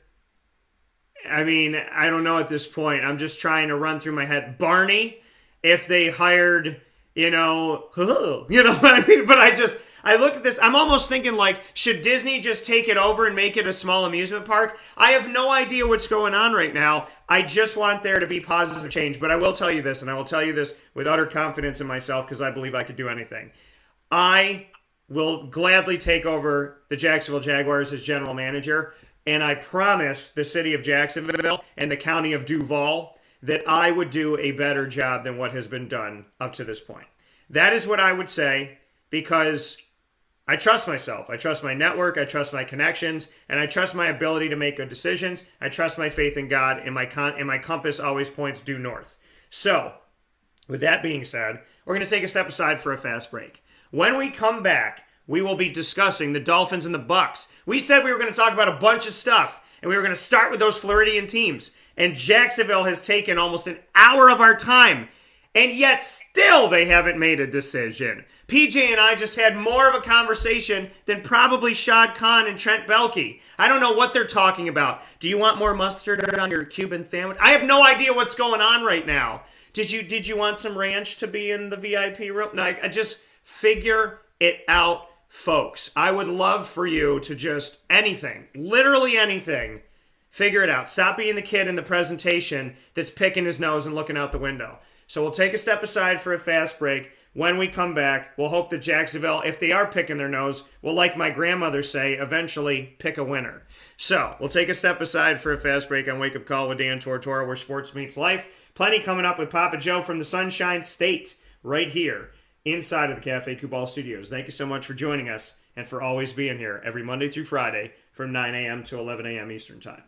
A: I mean, I don't know at this point. I'm just trying to run through my head. Barney, if they hired, you know what I mean? But I look at this, I'm almost thinking like, should Disney just take it over and make it a small amusement park? I have no idea what's going on right now. I just want there to be positive change. But I will tell you this, and I will tell you this with utter confidence in myself because I believe I could do anything. I will gladly take over the Jacksonville Jaguars as general manager, and I promise the city of Jacksonville and the county of Duval that I would do a better job than what has been done up to this point. That is what I would say, because I trust myself. I trust my network. I trust my connections, and I trust my ability to make good decisions. I trust my faith in God, and my compass always points due north. So, with that being said, we're going to take a step aside for a fast break. When we come back, we will be discussing the Dolphins and the Bucs. We said we were going to talk about a bunch of stuff, and we were going to start with those Floridian teams. And Jacksonville has taken almost an hour of our time, and yet still they haven't made a decision. PJ and I just had more of a conversation than probably Shad Khan and Trent Baalke. I don't know what they're talking about. Do you want more mustard on your Cuban sandwich? I have no idea what's going on right now. Did you want some ranch to be in the VIP room? No, I just figure it out, folks. I would love for you to just anything, literally anything, figure it out. Stop being the kid in the presentation that's picking his nose and looking out the window. So we'll take a step aside for a fast break. When we come back, we'll hope that Jacksonville, if they are picking their nose, will, like my grandmother say, eventually pick a winner. So we'll take a step aside for a fast break on Wake Up Call with Dan Tortora, where sports meets life. Plenty coming up with Papa Joe from the Sunshine State right here inside of the Cafe Kubal Studios. Thank you so much for joining us and for always being here every Monday through Friday from 9 a.m. to 11 a.m. Eastern Time.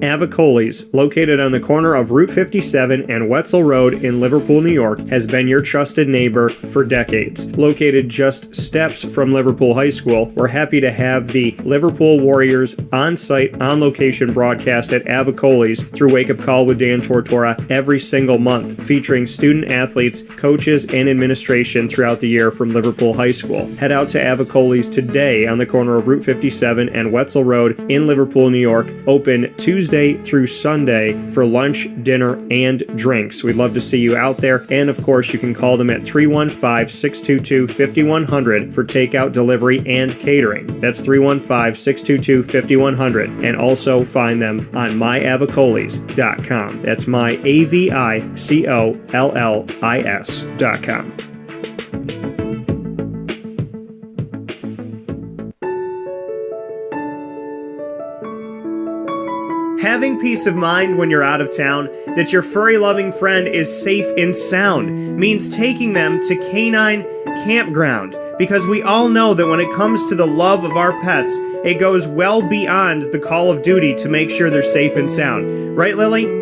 A: Avicoli's, located on the corner of Route 57 and Wetzel Road in Liverpool, New York, has been your trusted neighbor for decades. Located just steps from Liverpool High School, we're happy to have the Liverpool Warriors on-site, on-location broadcast at Avicoli's through Wake Up Call with Dan Tortora every single month, featuring student athletes, coaches, and administration throughout the year from Liverpool High School. Head out to Avicoli's today on the corner of Route 57 and Wetzel Road in Liverpool, New York, open Tuesday through Sunday for lunch, dinner, and drinks. We'd love to see you out there. And of course, you can call them at 315-622-5100 for takeout, delivery, and catering. That's 315-622-5100. And also find them on myavicolis.com. That's myavicollis.com. Having peace of mind when you're out of town that your furry-loving friend is safe and sound means taking them to Canine Campground, because we all know that when it comes to the love of our pets, it goes well beyond the call of duty to make sure they're safe and sound. Right, Lily?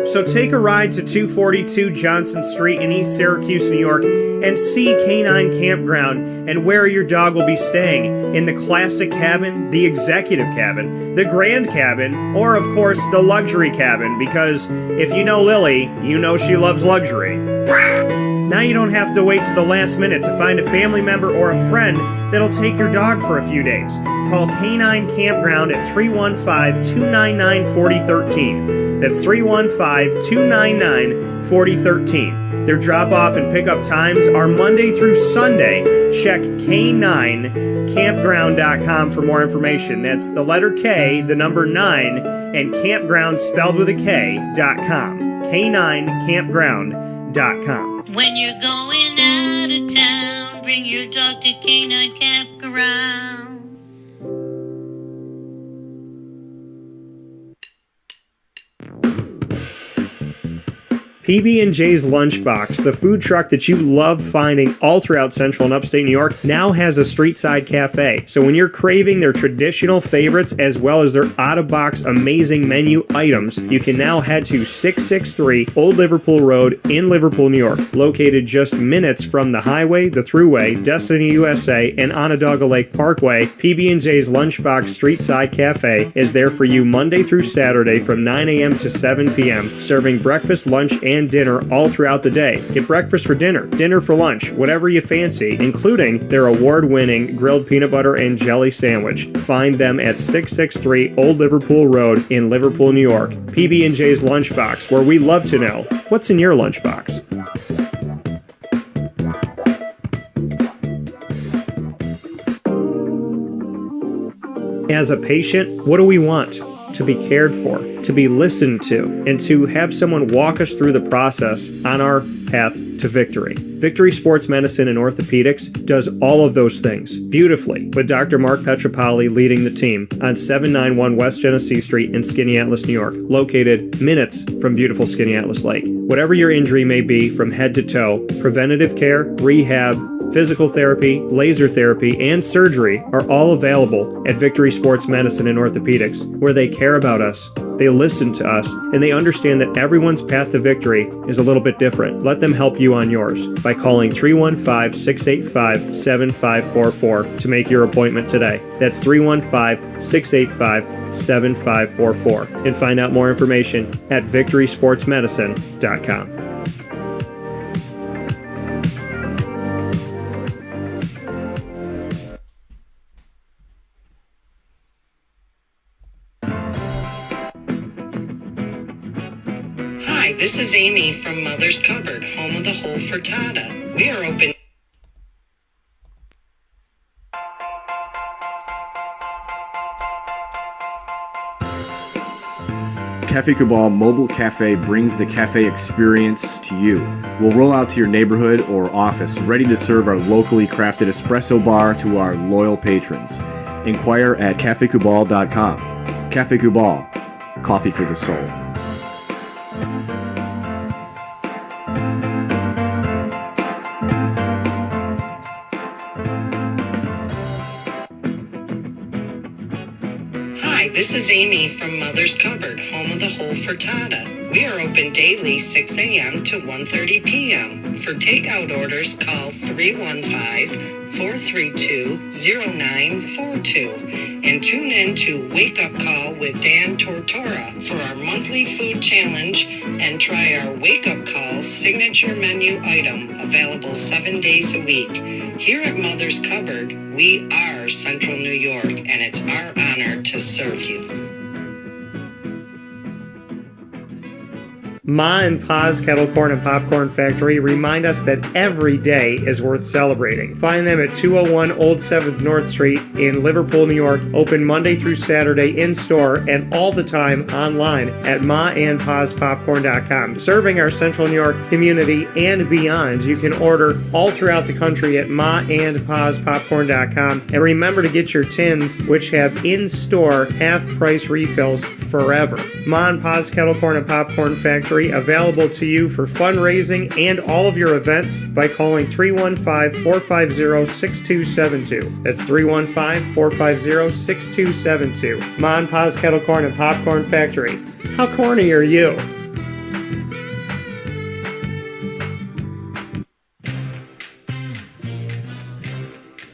A: So take a ride to 242 Johnson Street in East Syracuse, New York, and see Canine Campground and where your dog will be staying, in the classic cabin, the executive cabin, the grand cabin, or of course the luxury cabin, because if you know Lily, you know she loves luxury. Now you don't have to wait to the last minute to find a family member or a friend that'll take your dog for a few days. Call Canine Campground at 315-299-4013. That's 315-299-4013. Their drop-off and pickup times are Monday through Sunday. Check K9campground.com for more information. That's the letter K, the number 9, and campground spelled with a K.com. K9campground.com.
C: When you're going out of town, bring your dog to Canine Campground.
A: PB&J's Lunchbox, the food truck that you love finding all throughout Central and Upstate New York, now has a street-side cafe. So when you're craving their traditional favorites as well as their out-of-box amazing menu items, you can now head to 663 Old Liverpool Road in Liverpool, New York, located just minutes from the highway, the Thruway, Destiny USA, and Onondaga Lake Parkway. PB&J's Lunchbox Street-Side Cafe is there for you Monday through Saturday from 9 a.m. to 7 p.m., serving breakfast, lunch, and dinner all throughout the day. Get breakfast for dinner, dinner for lunch, whatever you fancy, including their award-winning grilled peanut butter and jelly sandwich. Find them at 663 Old Liverpool Road in Liverpool, New York. PB&J's Lunchbox, where we love to know what's in your lunchbox. As a patient, what do we want? To be cared for, to be listened to, and to have someone walk us through the process on our path to victory. Victory Sports Medicine and Orthopedics does all of those things beautifully, with Dr. Mark Petropoli leading the team on 791 West Genesee Street in Skaneateles, New York, located minutes from beautiful Skaneateles Lake. Whatever your injury may be from head to toe, preventative care, rehab, physical therapy, laser therapy, and surgery are all available at Victory Sports Medicine and Orthopedics, where they care about us, they listen to us, and they understand that everyone's path to victory is a little bit different. Let them help you on yours by calling 315-685-7544 to make your appointment today. That's 315-685-7544. And find out more information at victorysportsmedicine.com.
D: Hi, this is Amy from Mother's Cupboard, home of the whole frittata. We are open.
E: Cafe Cabal Mobile Cafe brings the cafe experience to you. We'll roll out to your neighborhood or office, ready to serve our locally crafted espresso bar to our loyal patrons. Inquire at cafecubal.com. Cafe Cabal, coffee for the soul.
D: Hi, this is Amy from Mother's Cupboard, home of the whole frittata. We are open daily 6 a.m. to 1:30 p.m. For takeout orders, call 315-432-0942 and tune in to Wake Up Call with Dan Tortora for our monthly food challenge and try our Wake Up Call signature menu item available 7 days a week. Here at Mother's Cupboard, we are Central New York, and it's our honor to serve you.
A: Ma and Pa's Kettle Corn and Popcorn Factory remind us that every day is worth celebrating. Find them at 201 Old 7th North Street in Liverpool, New York, open Monday through Saturday in-store and all the time online at maandpaspopcorn.com. Serving our Central New York community and beyond, you can order all throughout the country at maandpaspopcorn.com. And remember to get your tins, which have in-store half-price refills forever. Ma and Pa's Kettle Corn and Popcorn Factory, available to you for fundraising and all of your events by calling 315-450-6272. That's 315-450-6272. Ma and Pa's Kettle Corn and Popcorn Factory. How corny are you?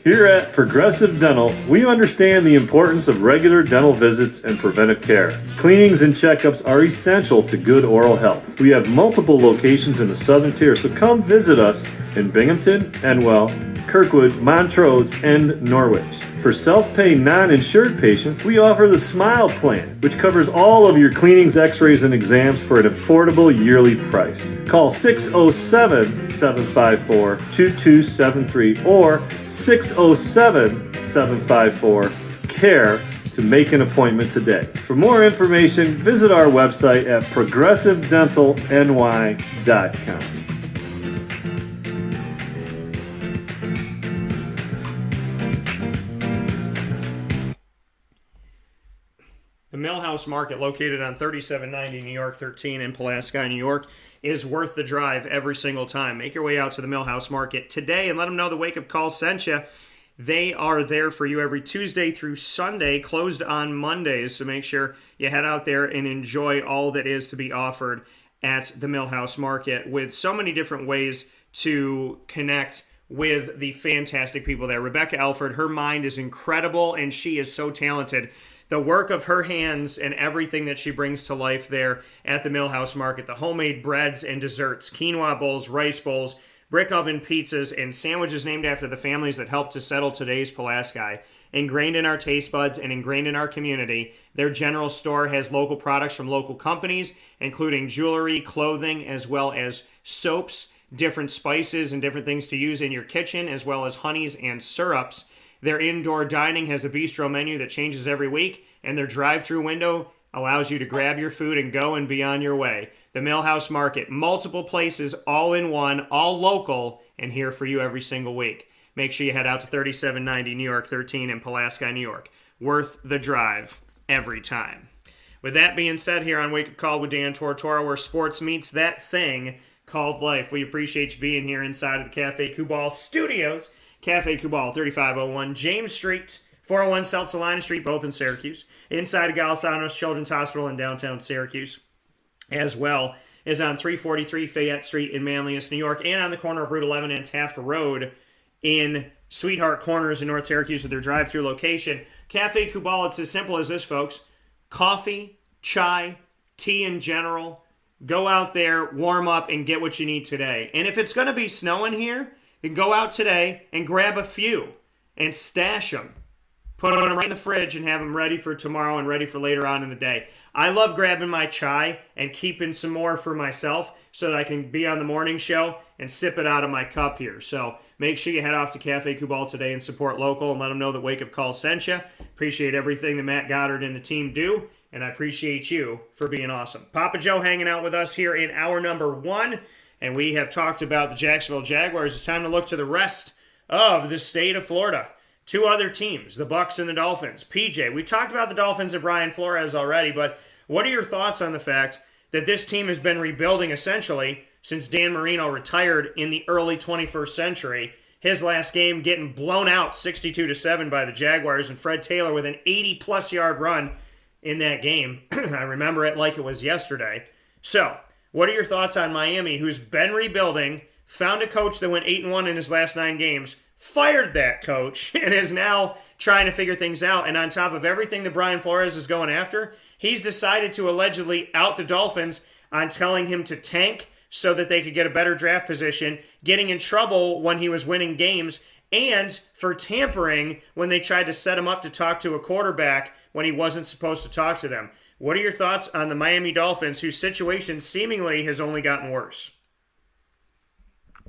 F: Here at Progressive Dental, we understand the importance of regular dental visits and preventive care. Cleanings and checkups are essential to good oral health. We have multiple locations in the Southern Tier, so come visit us in Binghamton, Enwell, Kirkwood, Montrose, and Norwich. For self-pay non-insured patients, we offer the Smile Plan, which covers all of your cleanings, x-rays, and exams for an affordable yearly price. Call 607-754-2273 or 607-754-CARE to make an appointment today. For more information, visit our website at progressivedentalny.com.
A: The Millhouse Market, located on 3790 New York 13 in Pulaski, New York, is worth the drive every single time. Make your way out to the Millhouse Market today and let them know the Wake Up Call sent you. They are there for you every Tuesday through Sunday, closed on Mondays, so make sure you head out there and enjoy all that is to be offered at the Millhouse Market, with so many different ways to connect with the fantastic people there. Rebecca Alford, her mind is incredible, and she is so talented. The work of her hands and everything that she brings to life there at the Millhouse Market, the homemade breads and desserts, quinoa bowls, rice bowls, brick oven pizzas, and sandwiches named after the families that helped to settle today's Pulaski. Ingrained in our taste buds and ingrained in our community, their general store has local products from local companies, including jewelry, clothing, as well as soaps, different spices, and different things to use in your kitchen, as well as honeys and syrups. Their indoor dining has a bistro menu that changes every week, and their drive-through window allows you to grab your food and go and be on your way. The Millhouse Market, multiple places, all in one, all local, and here for you every single week. Make sure you head out to 3790 New York 13 in Pulaski, New York. Worth the drive every time. With that being said, here on Wake Up Call with Dan Tortora, where sports meets that thing called life, we appreciate you being here inside of the Cafe Kubal Studios. Cafe Kubal, 3501 James Street, 401 South Salina Street, both in Syracuse. Inside of Galisanos Children's Hospital in downtown Syracuse, as well as on 343 Fayette Street in Manlius, New York, and on the corner of Route 11 and Taft Road in Sweetheart Corners in North Syracuse with their drive-through location. Cafe Kubal, it's as simple as this, folks. Coffee, chai, tea in general. Go out there, warm up, and get what you need today. And if it's going to be snowing here, then go out today and grab a few and stash them. Put them right in the fridge and have them ready for tomorrow and ready for later on in the day. I love grabbing my chai and keeping some more for myself so that I can be on the morning show and sip it out of my cup here. So make sure you head off to Cafe Kubal today and support local and let them know that Wake Up Call sent you. Appreciate everything that Matt Goddard and the team do, and I appreciate you for being awesome. Papa Joe hanging out with us here in hour number 1, and we have talked about the Jacksonville Jaguars. It's time to look to the rest of the state of Florida. 2 other teams, the Bucs and the Dolphins. PJ, we talked about the Dolphins and Brian Flores already, but what are your thoughts on the fact that this team has been rebuilding essentially since Dan Marino retired in the early 21st century? His last game getting blown out 62-7 by the Jaguars, and Fred Taylor with an 80-plus yard run in that game. I remember it like it was yesterday. So, what are your thoughts on Miami, who's been rebuilding, found a coach that went 8-1 in his last 9 games, fired that coach, and is now trying to figure things out. And on top of everything that Brian Flores is going after, he's decided to allegedly out the Dolphins on telling him to tank so that they could get a better draft position, getting in trouble when he was winning games, and for tampering when they tried to set him up to talk to a quarterback when he wasn't supposed to talk to them. What are your thoughts on the Miami Dolphins, whose situation seemingly has only gotten worse?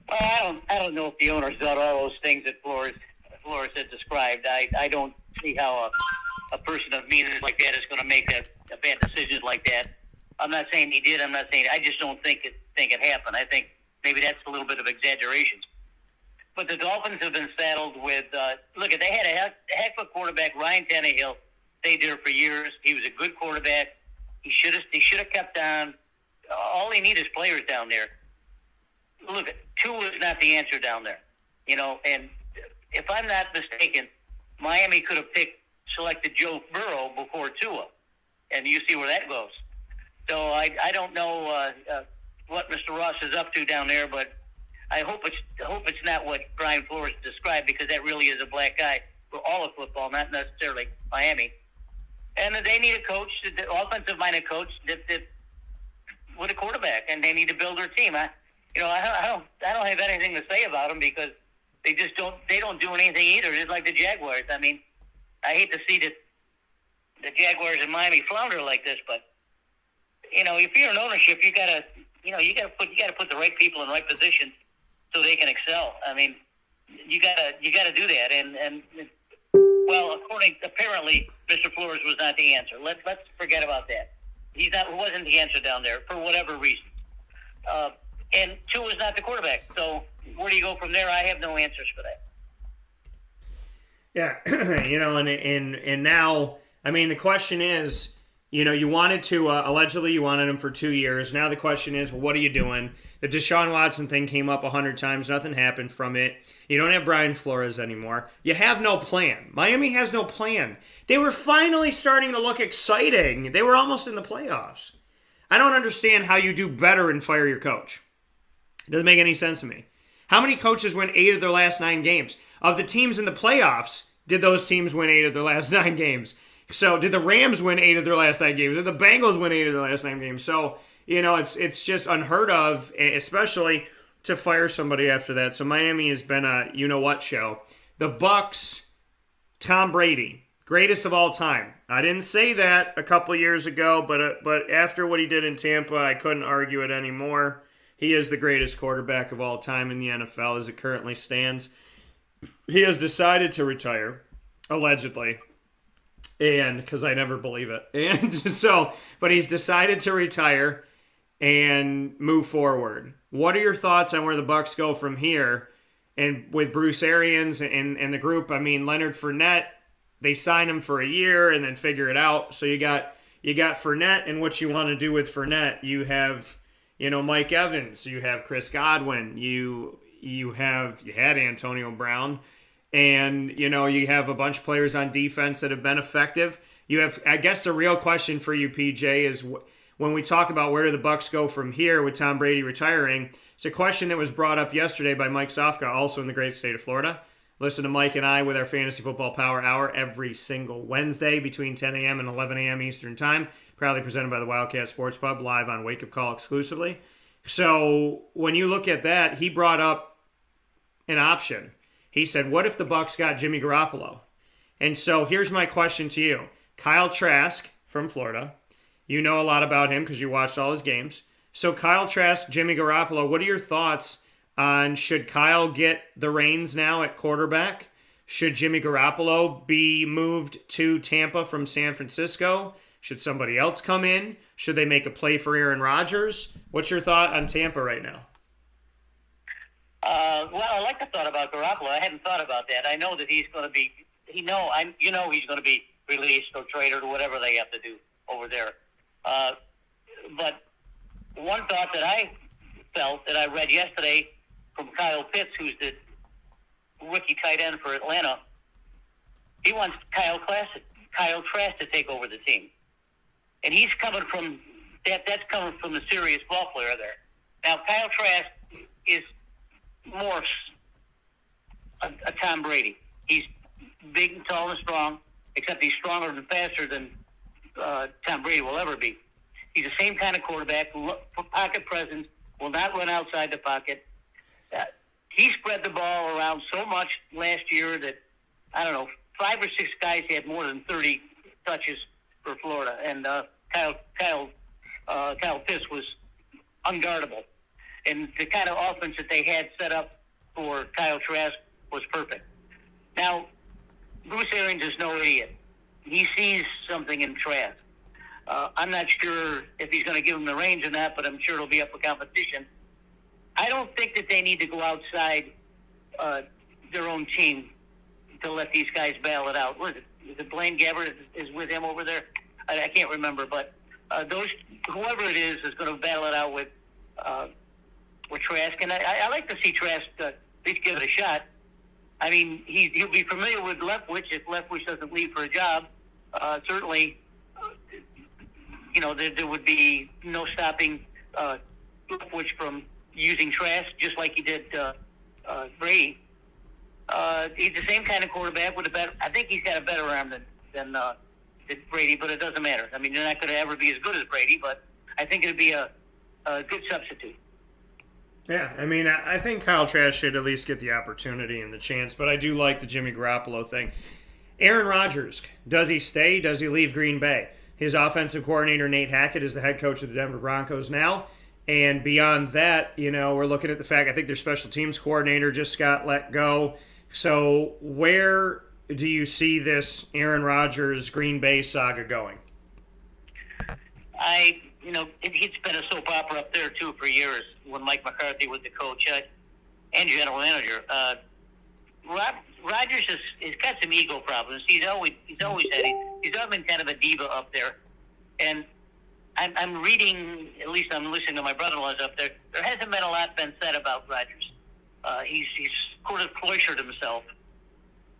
B: Well, I don't know if the owner's done all those things that Flores had described. I don't see how a person of meanness like that is going to make a bad decision like that. I'm not saying he did. I'm not saying. I just don't think it happened. I think maybe that's a little bit of exaggeration. But the Dolphins have been saddled with. Look, they had a heck of a quarterback, Ryan Tannehill. Stayed there for years. He was a good quarterback. He should have kept on. All he needs is players down there. Look, Tua is not the answer down there, and if I'm not mistaken, Miami could have selected Joe Burrow before Tua, and you see where that goes. So I don't know what Mr. Ross is up to down there, but I hope it's not what Brian Flores described, because that really is a black guy for all of football, not necessarily Miami. And they need a coach, the offensive-minded coach that with a quarterback, and they need to build their team. I don't have anything to say about them, because they just don't do anything either. It's like the Jaguars. I mean, I hate to see the Jaguars in Miami flounder like this, but if you're in ownership, you gotta put the right people in the right positions so they can excel. I mean, you gotta do that. And well, apparently, Mr. Flores was not the answer. Let's forget about that. He wasn't the answer down there for whatever reason. And Tua is not the quarterback. So where do you go from there? I have no answers for that.
A: Yeah, and now, I mean, the question is, You wanted to, allegedly you wanted him for 2 years. Now the question is, well, what are you doing? The Deshaun Watson thing came up 100 times. Nothing happened from it. You don't have Brian Flores anymore. You have no plan. Miami has no plan. They were finally starting to look exciting. They were almost in the playoffs. I don't understand how you do better and fire your coach. It doesn't make any sense to me. How many coaches win 8 of their last 9 games? Of the teams in the playoffs, did those teams win 8 of their last 9 games? So did the Rams win 8 of their last 9 games? Did the Bengals win 8 of their last 9 games? So, it's just unheard of, especially to fire somebody after that. So Miami has been a you-know-what show. The Bucs, Tom Brady, greatest of all time. I didn't say that a couple years ago, but after what he did in Tampa, I couldn't argue it anymore. He is the greatest quarterback of all time in the NFL as it currently stands. He has decided to retire, allegedly. And because I never believe it. And so, but he's decided to retire and move forward. What are your thoughts on where the Bucs go from here? And with Bruce Arians and the group, I mean, Leonard Fournette, they sign him for a year and then figure it out. So you got Fournette and what you want to do with Fournette. You have, Mike Evans. You have Chris Godwin. You had Antonio Brown. And, you have a bunch of players on defense that have been effective. You have, I guess the real question for you, PJ, is when we talk about where do the Bucs go from here with Tom Brady retiring, it's a question that was brought up yesterday by Mike Sofka, also in the great state of Florida. Listen to Mike and I with our Fantasy Football Power Hour every single Wednesday between 10 a.m. and 11 a.m. Eastern Time, proudly presented by the Wildcat Sports Pub, live on Wake Up Call exclusively. So when you look at that, he brought up an option. He said, what if the Bucs got Jimmy Garoppolo? And so here's my question to you. Kyle Trask from Florida. You know a lot about him because you watched all his games. So Kyle Trask, Jimmy Garoppolo, what are your thoughts on should Kyle get the reins now at quarterback? Should Jimmy Garoppolo be moved to Tampa from San Francisco? Should somebody else come in? Should they make a play for Aaron Rodgers? What's your thought on Tampa right now?
B: Well, I like the thought about Garoppolo. I hadn't thought about that. I know that he's going to be, he's going to be released or traded or whatever they have to do over there. But one thought that I felt that I read yesterday from Kyle Pitts, who's the rookie tight end for Atlanta, he wants Kyle Trask to take over the team, and he's coming from that. That's coming from the serious ball player there. Now, Kyle Trask is more a Tom Brady. He's big and tall and strong, except he's stronger and faster than Tom Brady will ever be. He's the same kind of quarterback, pocket presence, will not run outside the pocket. He spread the ball around so much last year that, 5 or 6 guys had more than 30 touches for Florida, and Kyle Pitts was unguardable. And the kind of offense that they had set up for Kyle Trask was perfect. Now, Bruce Arians is no idiot. He sees something in Trask. I'm not sure if he's going to give him the reins or not, but I'm sure it'll be up for competition. I don't think that they need to go outside their own team to let these guys battle it out. What is it? Is it Blaine Gabbert is with him over there? I can't remember, but whoever it is going to battle it out with Trask, and I like to see Trask at least give it a shot. I mean, he'll be familiar with Leftwich if Leftwich doesn't leave for a job. Certainly, there would be no stopping Leftwich from using Trask just like he did Brady. He's the same kind of quarterback with a better. I think he's got a better arm than Brady, but it doesn't matter. I mean, they're not going to ever be as good as Brady, but I think it'd be a good substitute.
A: Yeah, I mean, I think Kyle Trask should at least get the opportunity and the chance, but I do like the Jimmy Garoppolo thing. Aaron Rodgers, does he stay? Does he leave Green Bay? His offensive coordinator, Nate Hackett, is the head coach of the Denver Broncos now. And beyond that, we're looking at the fact, I think their special teams coordinator just got let go. So where do you see this Aaron Rodgers Green Bay saga going?
B: It's been a soap opera up there, too, for years when Mike McCarthy was the coach and general manager. Rodgers has got some ego problems. He's always been kind of a diva up there. And I'm reading, at least I'm listening to my brother-in-law's up there. There hasn't been a lot been said about Rodgers. He's sort of cloistered himself,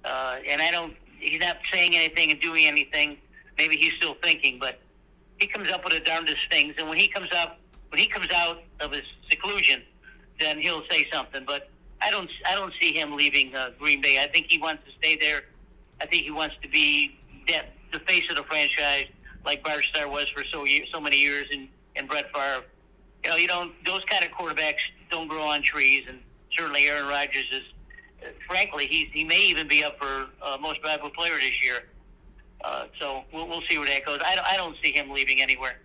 B: and he's not saying anything and doing anything. Maybe he's still thinking, but he comes up with the darndest things. And when he comes out of his seclusion, then he'll say something. But I don't see him leaving Green Bay. I think he wants to stay there. I think he wants to be the face of the franchise, like Bart Starr was for so many years, and Brett Favre. Those kind of quarterbacks don't grow on trees, and certainly Aaron Rodgers is. Frankly, he may even be up for most valuable player this year. So we'll see where that goes. I don't see him leaving anywhere.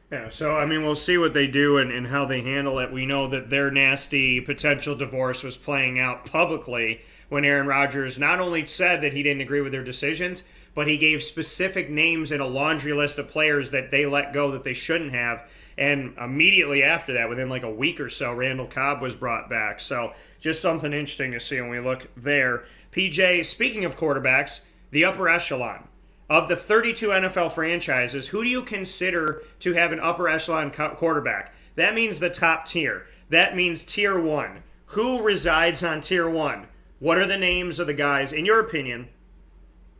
A: Yeah, so, we'll see what they do and how they handle it. We know that their nasty potential divorce was playing out publicly when Aaron Rodgers not only said that he didn't agree with their decisions, but he gave specific names in a laundry list of players that they let go that they shouldn't have. And immediately after that, within like a week or so, Randall Cobb was brought back. So just something interesting to see when we look there. PJ, speaking of quarterbacks, the upper echelon. Of the 32 NFL franchises, who do you consider to have an upper echelon quarterback? That means the top tier. That means tier 1. Who resides on tier 1? What are the names of the guys, in your opinion,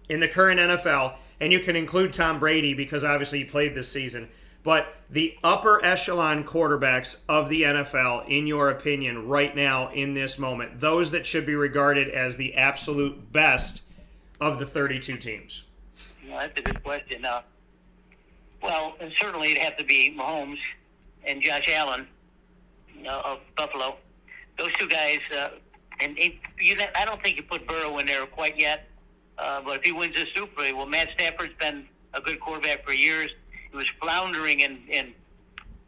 A: in the current NFL? And you can include Tom Brady because obviously he played this season. But the upper echelon quarterbacks of the NFL, in your opinion, right now in this moment, those that should be regarded as the absolute best of the 32 teams.
B: Well, that's a good question. Well, certainly it'd have to be Mahomes and Josh Allen of Buffalo. Those two guys, I don't think you put Burrow in there quite yet. But if he wins the Super Bowl, Matt Stafford's been a good quarterback for years. He was floundering in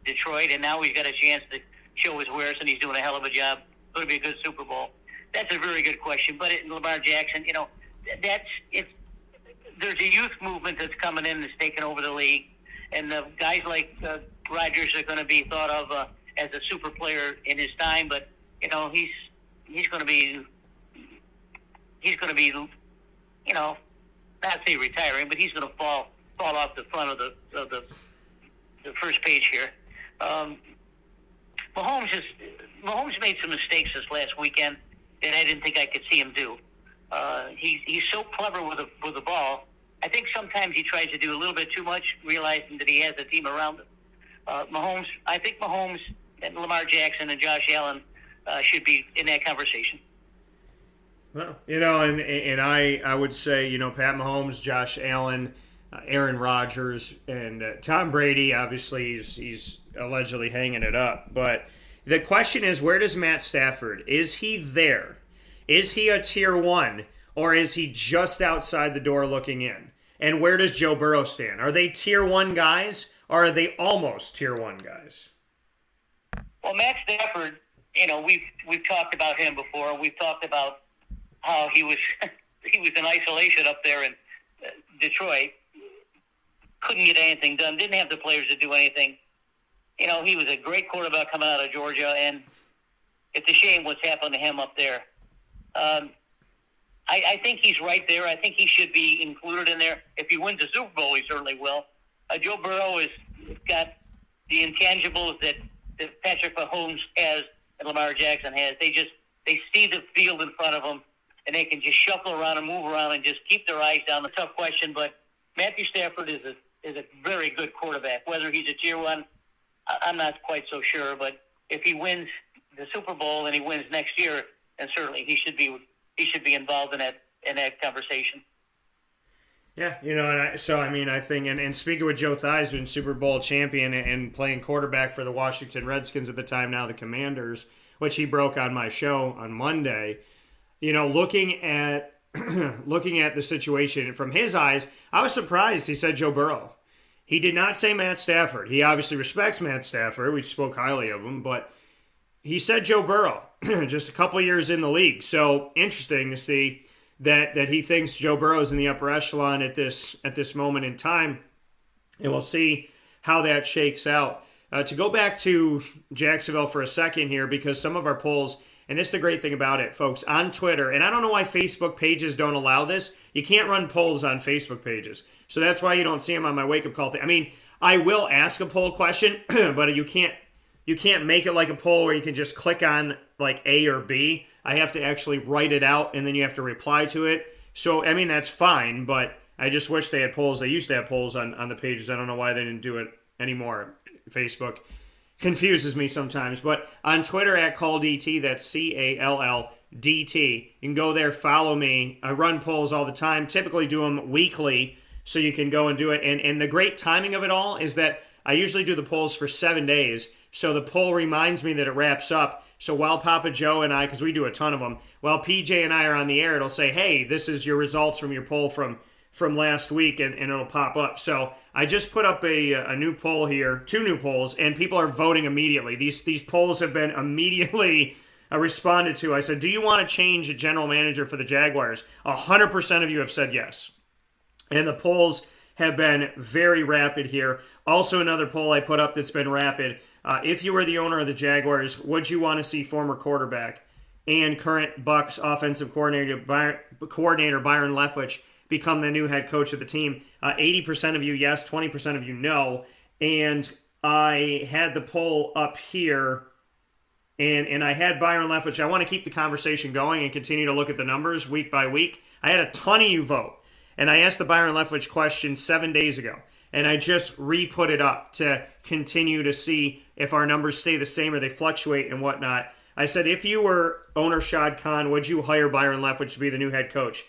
B: Detroit, and now he's got a chance to show his wares, and he's doing a hell of a job. It's going to be a good Super Bowl. That's a very good question. But Lamar Jackson, there's a youth movement that's coming in that's taking over the league, and the guys like Rodgers are going to be thought of as a super player in his time. But he's going to be not say retiring, but he's going to fall off the front of the first page here. Mahomes made some mistakes this last weekend that I didn't think I could see him do. He's so clever with the ball. I think sometimes he tries to do a little bit too much, realizing that he has a team around him. I think Mahomes and Lamar Jackson and Josh Allen should be in that conversation.
A: Well, and I would say, Pat Mahomes, Josh Allen, Aaron Rodgers, and Tom Brady, obviously he's allegedly hanging it up. But the question is, where does Matt Stafford? Is he there? Is he a tier 1, or is he just outside the door looking in? And where does Joe Burrow stand? Are they tier 1 guys, or are they almost tier 1 guys?
B: Well, Matt Stafford, we've talked about him before. We've talked about how he was in isolation up there in Detroit. Couldn't get anything done. Didn't have the players to do anything. He was a great quarterback coming out of Georgia, and it's a shame what's happened to him up there. I think he's right there. I think he should be included in there. If he wins the Super Bowl, he certainly will. Joe Burrow has got the intangibles that Patrick Mahomes has and Lamar Jackson has. They see the field in front of them, and they can just shuffle around and move around and just keep their eyes down. A tough question, but Matthew Stafford is a very good quarterback. Whether he's a tier 1, I'm not quite so sure. But if he wins the Super Bowl and he wins next year, then certainly he should be involved in that conversation.
A: Yeah, I think, and speaking with Joe Theismann, Super Bowl champion and playing quarterback for the Washington Redskins at the time, now the Commanders, which he broke on my show on Monday. Looking at the situation from his eyes, I was surprised he said Joe Burrow. He did not say Matt Stafford. He obviously respects Matt Stafford. We spoke highly of him, but he said Joe Burrow just a couple of years in the league. So interesting to see that he thinks Joe Burrow's in the upper echelon at this moment in time, and we'll see how that shakes out. To go back to Jacksonville for a second here, because some of our polls And this is the great thing about it, folks, on Twitter, and I don't know why Facebook pages don't allow this. You can't run polls on Facebook pages. So that's why you don't see them on my wake-up call thing. I mean, I will ask a poll question, but you can't make it like a poll where you can just click on like A or B. I have to actually write it out, and then you have to reply to it. So, I mean, that's fine, but I just wish they had polls. They used to have polls on the pages. I don't know why they didn't do it anymore. Facebook confuses me sometimes. But on Twitter at CallDT, that's CALLDT. You can go there, follow me. I run polls all the time, typically do them weekly, so you can go and do it. And the great timing of it all is that I usually do the polls for 7 days. So the poll reminds me that it wraps up. So while Papa Joe and I, because we do a ton of them, while PJ and I are on the air, it'll say, hey, this is your results from your poll from last week, and it'll pop up. So I just put up a new poll here, 2 new polls, and people are voting immediately. These polls have been immediately responded to. I said, do you want to change a general manager for the Jaguars? 100% of you have said yes. And the polls have been very rapid here. Also, another poll I put up that's been rapid. If you were the owner of the Jaguars, would you want to see former quarterback and current Bucs offensive coordinator Byron Leftwich become the new head coach of the team? 80% of you yes, 20% of you no. And I had the poll up here, and I had Byron Leftwich. I want to keep the conversation going and continue to look at the numbers week by week. I had a ton of you vote, and I asked the Byron Leftwich question 7 days ago, and I just re-put it up to continue to see if our numbers stay the same or they fluctuate and whatnot. I said, if you were owner Shad Khan, would you hire Byron Leftwich to be the new head coach?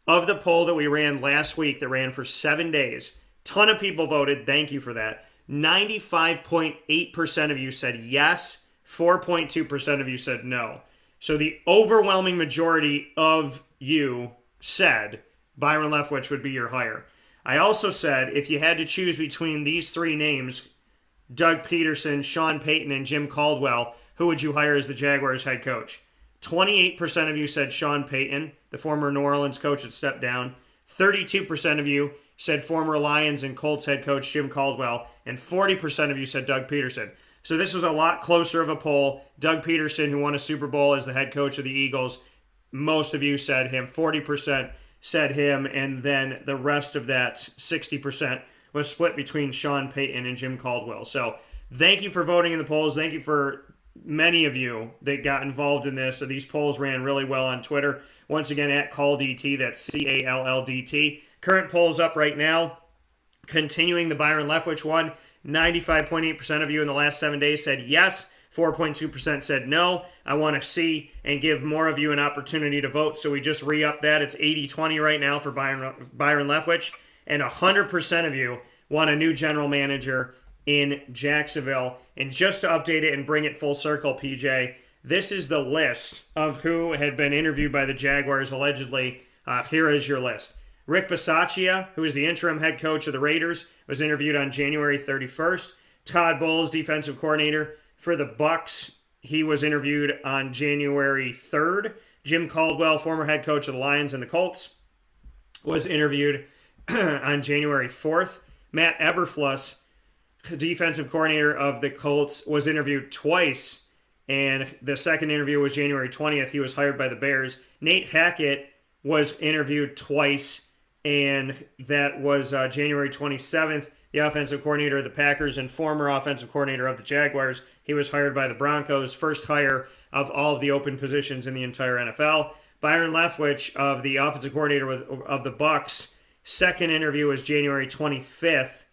A: Of the poll that we ran last week that ran for 7 days, ton of people voted. Thank you for that. 95.8% of you said yes. 4.2% of you said no. So the overwhelming majority of you said Byron Leftwich would be your hire. I also said if you had to choose between these 3 names, Doug Peterson, Sean Payton, and Jim Caldwell, who would you hire as the Jaguars head coach? 28% of you said Sean Payton, the former New Orleans coach that stepped down. 32% of you said former Lions and Colts head coach Jim Caldwell. And 40% of you said Doug Peterson. So this was a lot closer of a poll. Doug Peterson, who won a Super Bowl as the head coach of the Eagles, most of you said him. 40% said him. And then the rest of that, 60%, was split between Sean Payton and Jim Caldwell. So thank you for voting in the polls. Thank you for many of you that got involved in this. So these polls ran really well on Twitter. Once again, at CallDT, that's CALLDT. Current polls up right now. Continuing the Byron Leftwich one, 95.8% of you in the last 7 days said yes. 4.2% said no. I want to see and give more of you an opportunity to vote. So we just re-upped that. It's 80-20 right now for Byron Leftwich. And 100% of you want a new general manager in Jacksonville. And just to update it and bring it full circle, PJ, this is the list of who had been interviewed by the Jaguars allegedly. Here is your list. Rick Bisaccia, who is the interim head coach of the Raiders, was interviewed on January 31st. Todd Bowles, defensive coordinator for the Bucs, he was interviewed on January 3rd. Jim Caldwell, former head coach of the Lions and the Colts, was interviewed on January 4th. Matt Eberflus, defensive coordinator of the Colts, was interviewed twice, and the second interview was January 20th. He was hired by the Bears. Nate Hackett was interviewed twice, and that was January 27th. The offensive coordinator of the Packers and former offensive coordinator of the Jaguars. He was hired by the Broncos, first hire of all of the open positions in the entire NFL. Byron Leftwich, of the offensive coordinator of the Bucs, second interview was January 25th,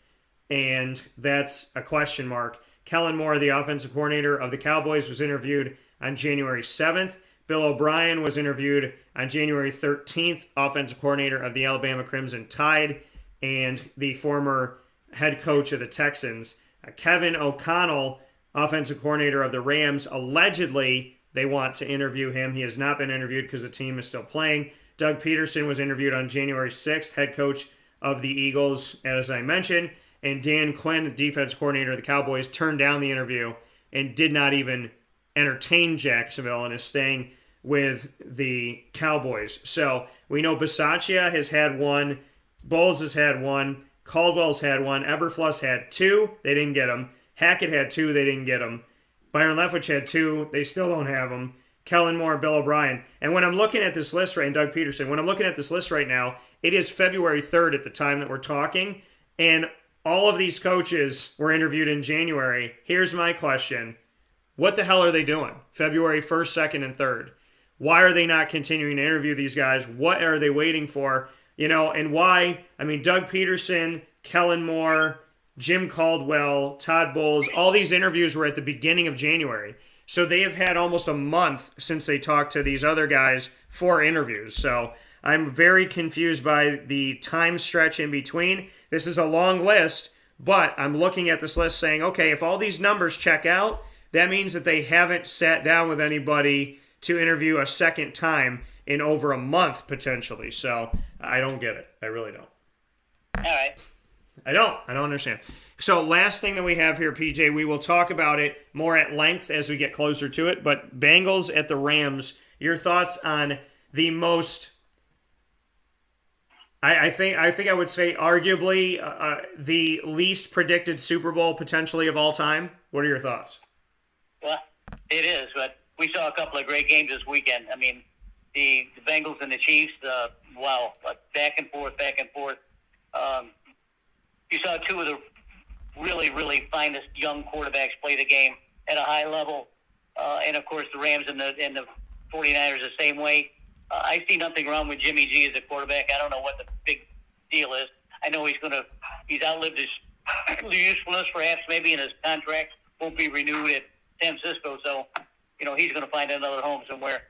A: and that's a question mark. Kellen Moore, the offensive coordinator of the Cowboys, was interviewed on January 7th. Bill O'Brien was interviewed on January 13th, offensive coordinator of the Alabama Crimson Tide and the former head coach of the Texans. Kevin O'Connell, offensive coordinator of the Rams, allegedly they want to interview him. He has not been interviewed because the team is still playing. Doug Peterson was interviewed on January 6th, head coach of the Eagles, as I mentioned. And Dan Quinn, defense coordinator of the Cowboys, turned down the interview and did not even entertain Jacksonville and is staying with the Cowboys. So we know Bisaccia has had one, Bowles has had one, Caldwell's had one, Eberflus had two, they didn't get him. Hackett had two, they didn't get him. Byron Leftwich had two, they still don't have him. Kellen Moore, Bill O'Brien. And when I'm looking at this list right, and Doug Peterson, when I'm looking at this list right now, it is February 3rd at the time that we're talking, and all of these coaches were interviewed in January. Here's my question. What the hell are they doing? February 1st, 2nd, and 3rd. Why are they not continuing to interview these guys? What are they waiting for? And why? I mean, Doug Peterson, Kellen Moore, Jim Caldwell, Todd Bowles, all these interviews were at the beginning of January. So they have had almost a month since they talked to these other guys for interviews. So I'm very confused by the time stretch in between. This is a long list, but I'm looking at this list saying, okay, if all these numbers check out, that means that they haven't sat down with anybody to interview a second time in over a month, potentially. So I don't get it. I really don't.
B: All right.
A: I don't understand. So last thing that we have here, PJ, we will talk about it more at length as we get closer to it. But Bengals at the Rams, your thoughts on the most, I think I would say arguably the least predicted Super Bowl potentially of all time. What are your thoughts?
B: Well, it is, but we saw a couple of great games this weekend. I mean, the Bengals and the Chiefs, wow, back and forth. You saw two of the really, really finest young quarterbacks play the game at a high level. And, of course, the Rams and the 49ers the same way. I see nothing wrong with Jimmy G as a quarterback. I don't know what the big deal is. I know he's outlived his usefulness, perhaps maybe, and his contract won't be renewed at San Francisco. So, he's going to find another home somewhere.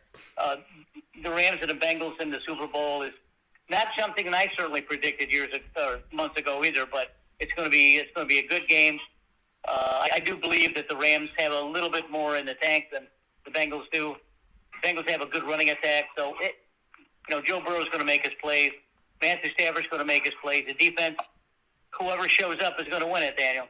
B: The Rams and the Bengals in the Super Bowl is not something that I certainly predicted months ago either, but it's going to be a good game. I do believe that the Rams have a little bit more in the tank than the Bengals do. The Bengals have a good running attack, so Joe Burrow's going to make his plays. Matthew Stafford's going to make his plays. The defense, whoever shows up is going to win it, Daniel.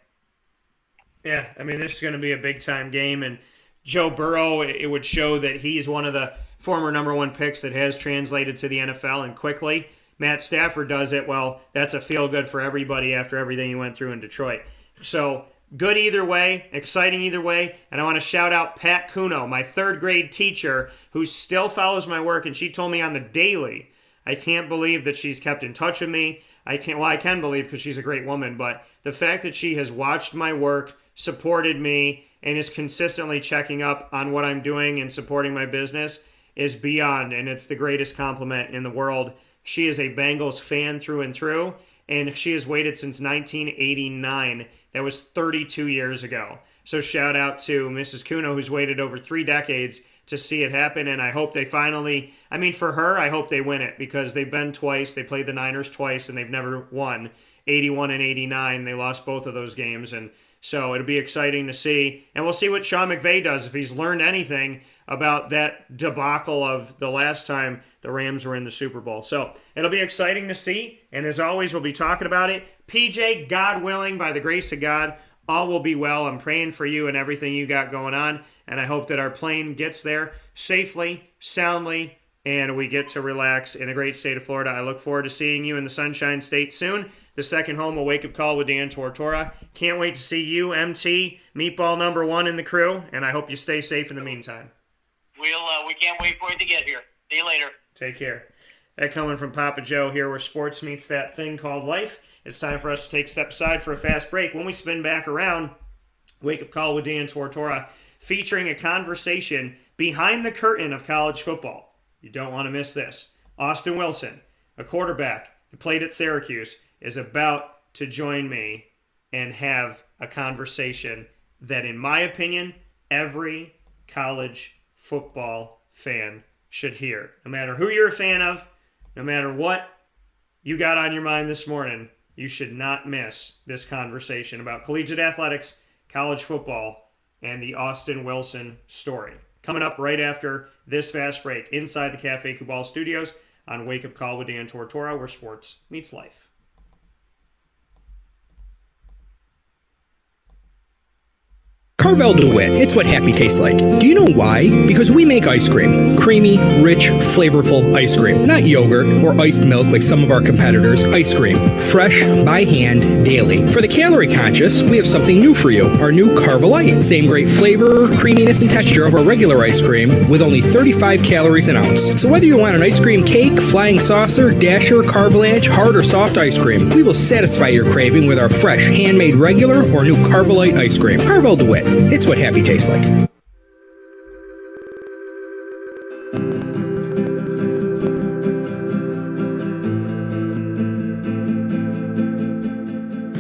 A: Yeah, I mean, this is going to be a big-time game, and Joe Burrow, it would show that he's one of the former number one picks that has translated to the NFL and quickly. Matt Stafford does it. Well, that's a feel-good for everybody after everything he went through in Detroit. So good either way, exciting either way. And I want to shout out Pat Cuno, my third-grade teacher, who still follows my work, and she told me on the daily, I can't believe that she's kept in touch with me. I can believe because she's a great woman, but the fact that she has watched my work, supported me, and is consistently checking up on what I'm doing and supporting my business is beyond, and it's the greatest compliment in the world. She is a Bengals fan through and through, and she has waited since 1989. That was 32 years ago. So shout out to Mrs. Cuno, who's waited over 3 decades to see it happen, and I hope they finally, for her, I hope they win it, because they've been twice. They played the Niners twice, and they've never won. 81 and 89, they lost both of those games, and so it'll be exciting to see. And we'll see what Sean McVay does, if he's learned anything about that debacle of the last time the Rams were in the Super Bowl. So it'll be exciting to see. And as always, we'll be talking about it. PJ, God willing, by the grace of God, all will be well. I'm praying for you and everything you got going on. And I hope that our plane gets there safely, soundly, and we get to relax in a great state of Florida. I look forward to seeing you in the Sunshine State soon. The second home, a wake-up call with Dan Tortora. Can't wait to see you, MT, Meatball number 1 in the crew, and I hope you stay safe in the meantime.
B: We can't wait for it to get here. See you later.
A: Take care. That coming from Papa Joe here, where sports meets that thing called life. It's time for us to take a step aside for a fast break. When we spin back around, wake-up call with Dan Tortora, featuring a conversation behind the curtain of college football. You don't want to miss this. Austin Wilson, a quarterback who played at Syracuse, is about to join me and have a conversation that, in my opinion, every college football fan should hear. No matter who you're a fan of, no matter what you got on your mind this morning, you should not miss this conversation about collegiate athletics, college football, and the Austin Wilson story. Coming up right after this fast break inside the Cafe Kubal Studios on Wake Up Call with Dan Tortora, where sports meets life.
G: Carvel DeWitt, it's what happy tastes like. Do you know why? Because we make ice cream. Creamy, rich, flavorful ice cream. Not yogurt or iced milk like some of our competitors. Ice cream. Fresh, by hand, daily. For the calorie conscious, we have something new for you. Our new Carvelite. Same great flavor, creaminess, and texture of our regular ice cream with only 35 calories an ounce. So whether you want an ice cream cake, flying saucer, dasher, carvalanche, hard or soft ice cream, we will satisfy your craving with our fresh, handmade regular or new Carvelite ice cream. Carvel DeWitt. It's what happy tastes like.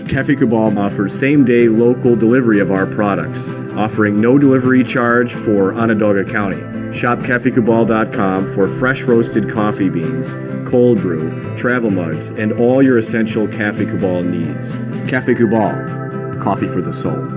E: Cafe Cabal offers same-day local delivery of our products, offering no delivery charge for Onondaga County. Shop cafecabal.com for fresh roasted coffee beans, cold brew, travel mugs, and all your essential Cafe Cabal needs. Cafe Cabal, coffee for the soul.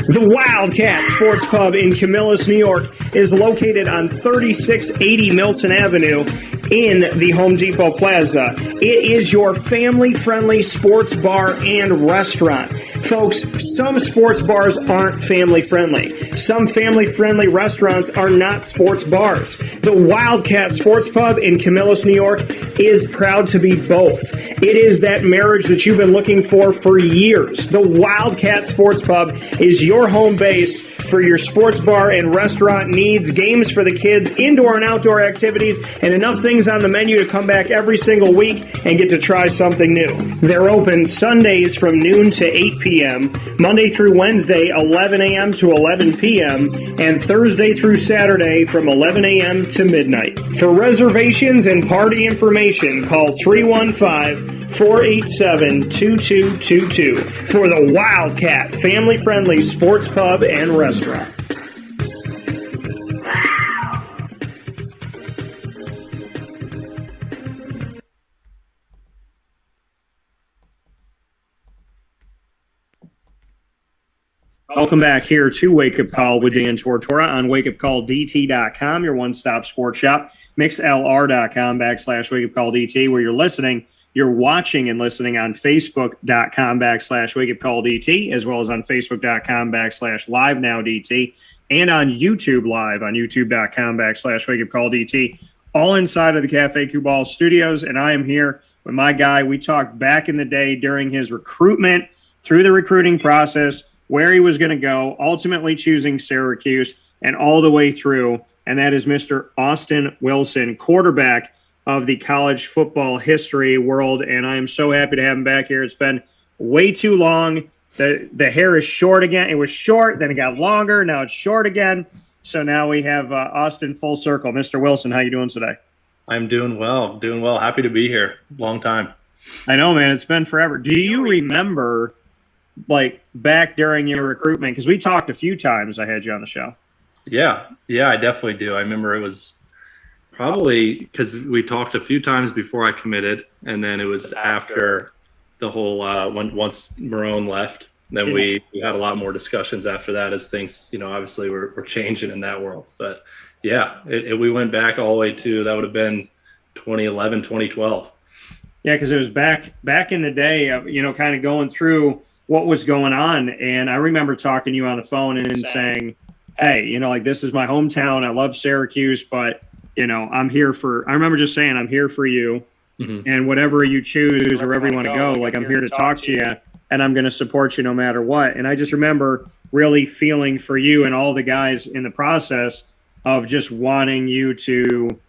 A: The Wildcat Sports Pub in Camillus, New York is located on 3680 Milton Avenue in the Home Depot Plaza. It is your family-friendly sports bar and restaurant. Folks, some sports bars aren't family-friendly. Some family-friendly restaurants are not sports bars. The Wildcat Sports Pub in Camillus, New York is proud to be both. It is that marriage that you've been looking for years. The Wildcat Sports Pub is your home base for your sports bar and restaurant needs, games for the kids, indoor and outdoor activities, and enough things on the menu to come back every single week and get to try something new. They're open Sundays from noon to 8 p.m., Monday through Wednesday, 11 a.m. to 11 p.m., and Thursday through Saturday from 11 a.m. to midnight. For reservations and party information, call 315-487-2222 for the Wildcat family-friendly sports pub and restaurant. Welcome back here to Wake Up Call with Dan Tortora on wakeupcalldt.com, your one-stop sports shop, mixlr.com/wakeupcalldt, where you're watching and listening on facebook.com/wakeupcalldt, as well as on facebook.com/livenowdt, and on YouTube Live on youtube.com/wakeupcalldt, all inside of the Cafe Cabal studios. And I am here with my guy. We talked back in the day during his recruitment, through the recruiting process, where he was going to go, ultimately choosing Syracuse, and all the way through. And that is Mr. Austin Wilson, quarterback of the college football history world. And I am so happy to have him back here. It's been way too long. The hair is short again. It was short, then it got longer. Now it's short again. So now we have Austin full circle. Mr. Wilson, how you doing today?
H: I'm doing well. Happy to be here. Long time.
A: I know, man. It's been forever. Do you remember, like, back during your recruitment? Because we talked a few times. I had you on the show.
H: Yeah, I definitely do. I remember it was probably because we talked a few times before I committed, and then it was after the whole once Marone left. Then we had a lot more discussions after that as things, obviously were changing in that world. But yeah, we went back all the way to, that would have been 2011, 2012.
A: Yeah, because it was back in the day, kind of going through what was going on. And I remember talking to you on the phone and saying, hey, this is my hometown. I love Syracuse, but, I'm here for – I remember just saying I'm here for you. Mm-hmm. And whatever you choose or wherever you want to go, I'm here to talk to you, and I'm going to support you no matter what. And I just remember really feeling for you and all the guys in the process of just wanting you to,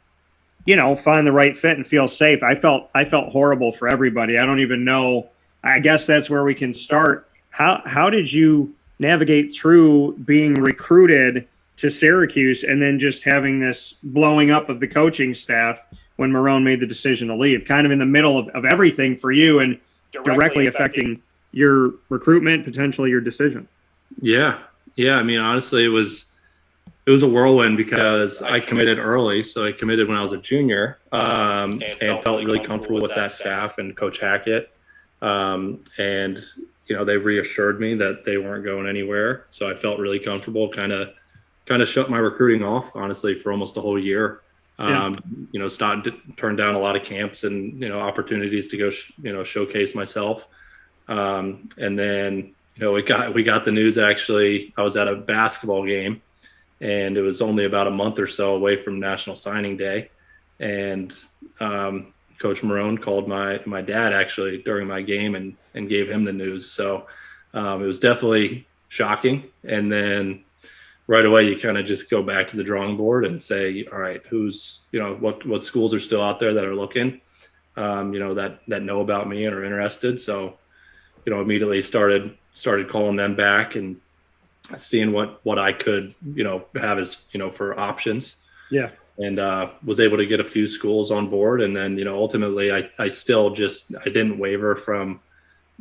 A: find the right fit and feel safe. I felt horrible for everybody. I don't even know. I guess that's where we can start. How did you navigate through being recruited to Syracuse and then just having this blowing up of the coaching staff when Marone made the decision to leave, kind of in the middle of everything for you and directly affecting your recruitment, potentially your decision?
H: Yeah. I mean, honestly, it was a whirlwind because I committed early. So I committed when I was a junior and felt really comfortable with that staff and Coach Hackett. And they reassured me that they weren't going anywhere. So I felt really comfortable kind of kind of shut my recruiting off, honestly, for almost a whole year.
A: Yeah.
H: Started to turn down a lot of camps and, opportunities to go, showcase myself. And then, we got the news. Actually, I was at a basketball game, and it was only about a month or so away from National Signing Day. And Coach Marone called my dad actually during my game and gave him the news. So it was definitely shocking. And then right away, you kind of just go back to the drawing board and say, all right, what schools are still out there that are looking, that know about me and are interested. So, immediately started calling them back and seeing what I could, have as, for options.
A: Yeah.
H: And was able to get a few schools on board. And then, ultimately I still I didn't waver from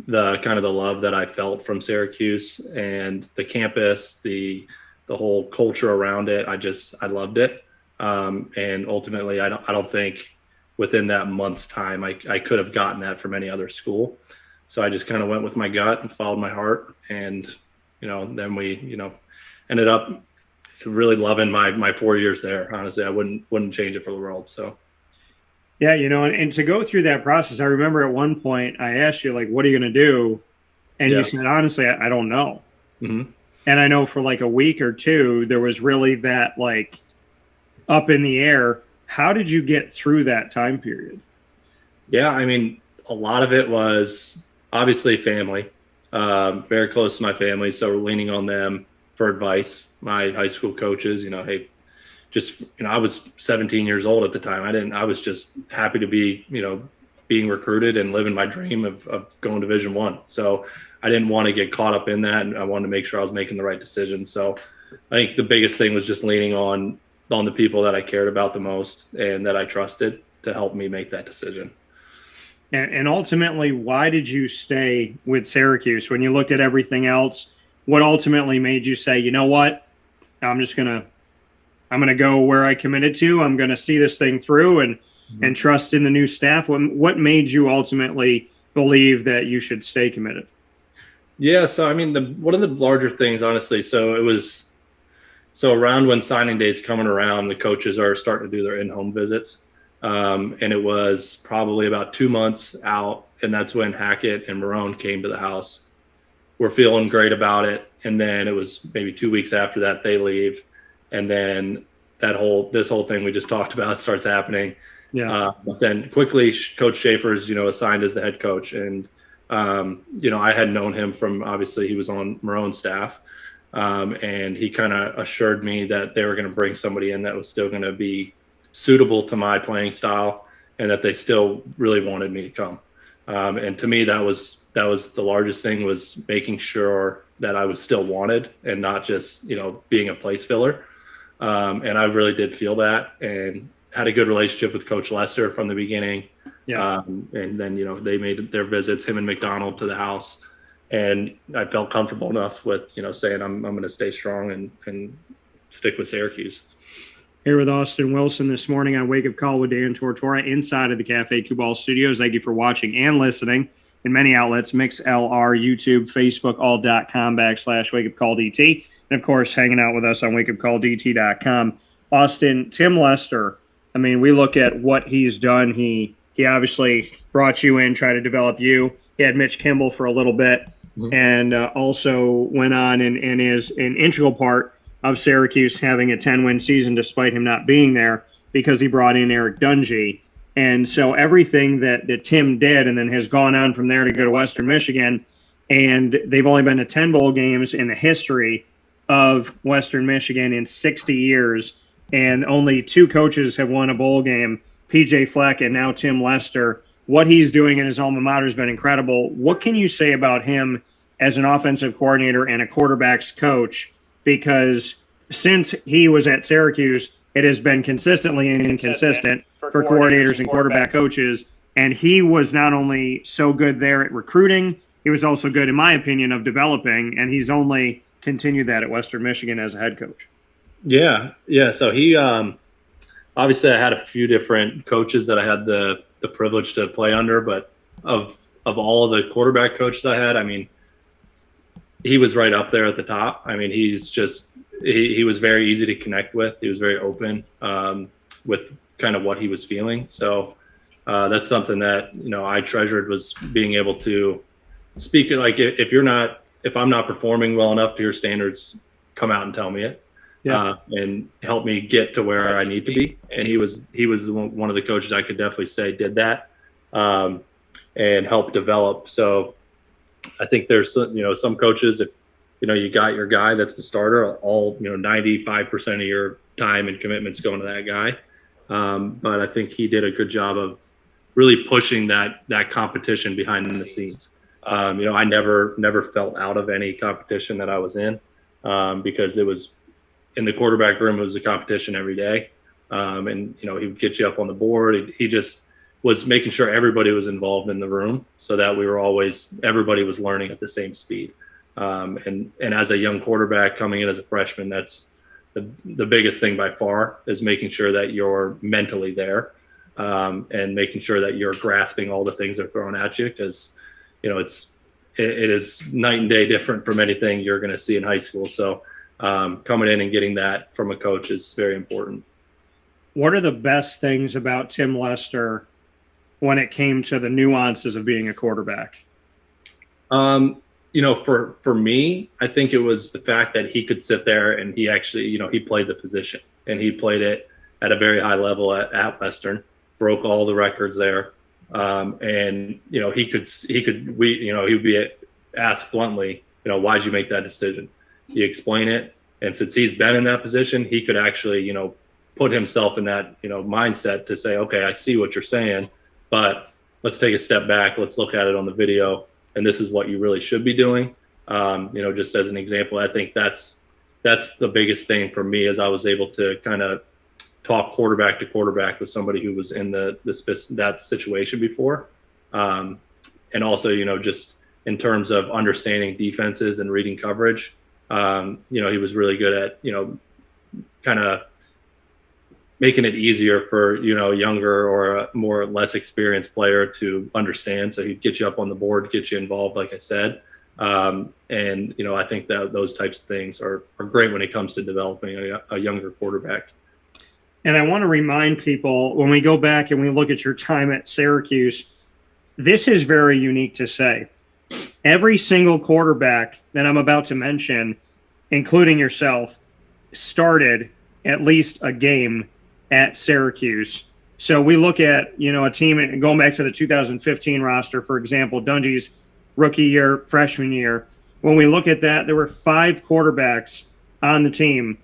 H: the kind of the love that I felt from Syracuse and the campus, the whole culture around it. I loved it. And ultimately I don't think within that month's time, I could have gotten that from any other school. So I just kind of went with my gut and followed my heart. And, then we, ended up really loving my 4 years there. Honestly, I wouldn't change it for the world. So.
A: Yeah. And to go through that process, I remember at one point I asked you, like, what are you going to do? And you said, honestly, I don't know.
H: Mm-hmm.
A: And I know for like a week or two, there was really that like up in the air. How did you get through that time period?
H: Yeah. I mean, a lot of it was obviously family, very close to my family. So leaning on them for advice, my high school coaches, hey, just, I was 17 years old at the time. I was just happy to be, being recruited and living my dream of going to Division I. So I didn't want to get caught up in that. And I wanted to make sure I was making the right decision. So I think the biggest thing was just leaning on the people that I cared about the most and that I trusted to help me make that decision.
A: And ultimately, why did you stay with Syracuse when you looked at everything else? What ultimately made you say, you know what, I'm gonna go where I committed to. I'm gonna see this thing through and trust in the new staff. What made you ultimately believe that you should stay committed?
H: Yeah, so I mean, one of the larger things, honestly, so around when signing day is coming around, the coaches are starting to do their in-home visits. And it was probably about 2 months out, and that's when Hackett and Marone came to the house. We're feeling great about it, and then it was maybe 2 weeks after that they leave, and then this whole thing we just talked about starts happening.
A: Yeah.
H: But then quickly, Coach Schaefer is assigned as the head coach, and I had known him from, obviously he was on Marone's staff, and he kind of assured me that they were going to bring somebody in that was still going to be suitable to my playing style, and that they still really wanted me to come. And to me, that was the largest thing, was making sure that I was still wanted and not just, being a place filler. And I really did feel that, and had a good relationship with Coach Lester from the beginning.
A: Yeah.
H: And then, they made their visits, him and McDonald, to the house. And I felt comfortable enough with, saying I'm going to stay strong and stick with Syracuse.
A: Here with Austin Wilson this morning on Wake Up Call with Dan Tortora inside of the Cafe Cubal Studios. Thank you for watching and listening in many outlets, MixLR, YouTube, Facebook, all.com/WakeUpCallDT. And, of course, hanging out with us on WakeUpCallDT.com. Austin, Tim Lester, I mean, we look at what he's done. He obviously brought you in, tried to develop you. He had Mitch Kimball for a little bit, and also went on and is an integral part of Syracuse having a 10-win season despite him not being there, because he brought in Eric Dungy. And so everything that Tim did, and then has gone on from there to go to Western Michigan, and they've only been to 10 bowl games in the history of Western Michigan in 60 years, and only 2 coaches have won a bowl game, PJ Fleck and now Tim Lester. What he's doing in his alma mater has been incredible. What can you say about him as an offensive coordinator and a quarterback's coach? Because since he was at Syracuse, it has been consistently inconsistent for coordinators and quarterback coaches. And he was not only so good there at recruiting, he was also good, in my opinion, of developing. And he's only continued that at Western Michigan as a head coach.
H: Yeah. So he obviously, I had a few different coaches that I had the privilege to play under, but of all of the quarterback coaches I had, I mean, he was right up there at the top. I mean, he was very easy to connect with. He was very open with kind of what he was feeling. So that's something that, I treasured, was being able to speak. Like, if I'm not performing well enough to your standards, come out and tell me it.
A: Yeah.
H: And help me get to where I need to be. And he was one of the coaches I could definitely say did that, and helped develop. So I think there's, some coaches, if, you got your guy that's the starter, all, 95% of your time and commitments going to that guy. But I think he did a good job of really pushing that competition behind the scenes. I never felt out of any competition that I was in, because it was in the quarterback room. It was a competition every day. And, he would get you up on the board. He just was making sure everybody was involved in the room, so that everybody was learning at the same speed. And as a young quarterback coming in as a freshman, that's the biggest thing by far, is making sure that you're mentally there, and making sure that you're grasping all the things they're throwing at you. Because, it is night and day different from anything you're going to see in high school. So coming in and getting that from a coach is very important.
A: What are the best things about Tim Lester when it came to the nuances of being a quarterback?
H: For me, I think it was the fact that he could sit there and he actually, he played the position, and he played it at a very high level at Western, broke all the records there. And, he would be asked bluntly, why'd you make that decision? You explain it. And since he's been in that position, he could actually, put himself in that, mindset to say, okay, I see what you're saying, but let's take a step back. Let's look at it on the video. And this is what you really should be doing. Just as an example, I think that's the biggest thing for me, is I was able to kind of talk quarterback to quarterback with somebody who was in that situation before. And also, just in terms of understanding defenses and reading coverage, he was really good at, kind of making it easier for, a younger or a more less experienced player to understand. So he'd get you up on the board, get you involved, like I said. And, I think that those types of things are great when it comes to developing a younger quarterback.
A: And I want to remind people, when we go back and we look at your time at Syracuse, this is very unique to say. Every single quarterback that I'm about to mention, including yourself, started at least a game at Syracuse. So we look at, a team, going back to the 2015 roster, for example, Dungy's rookie year, freshman year. When we look at that, there were 5 quarterbacks on the team.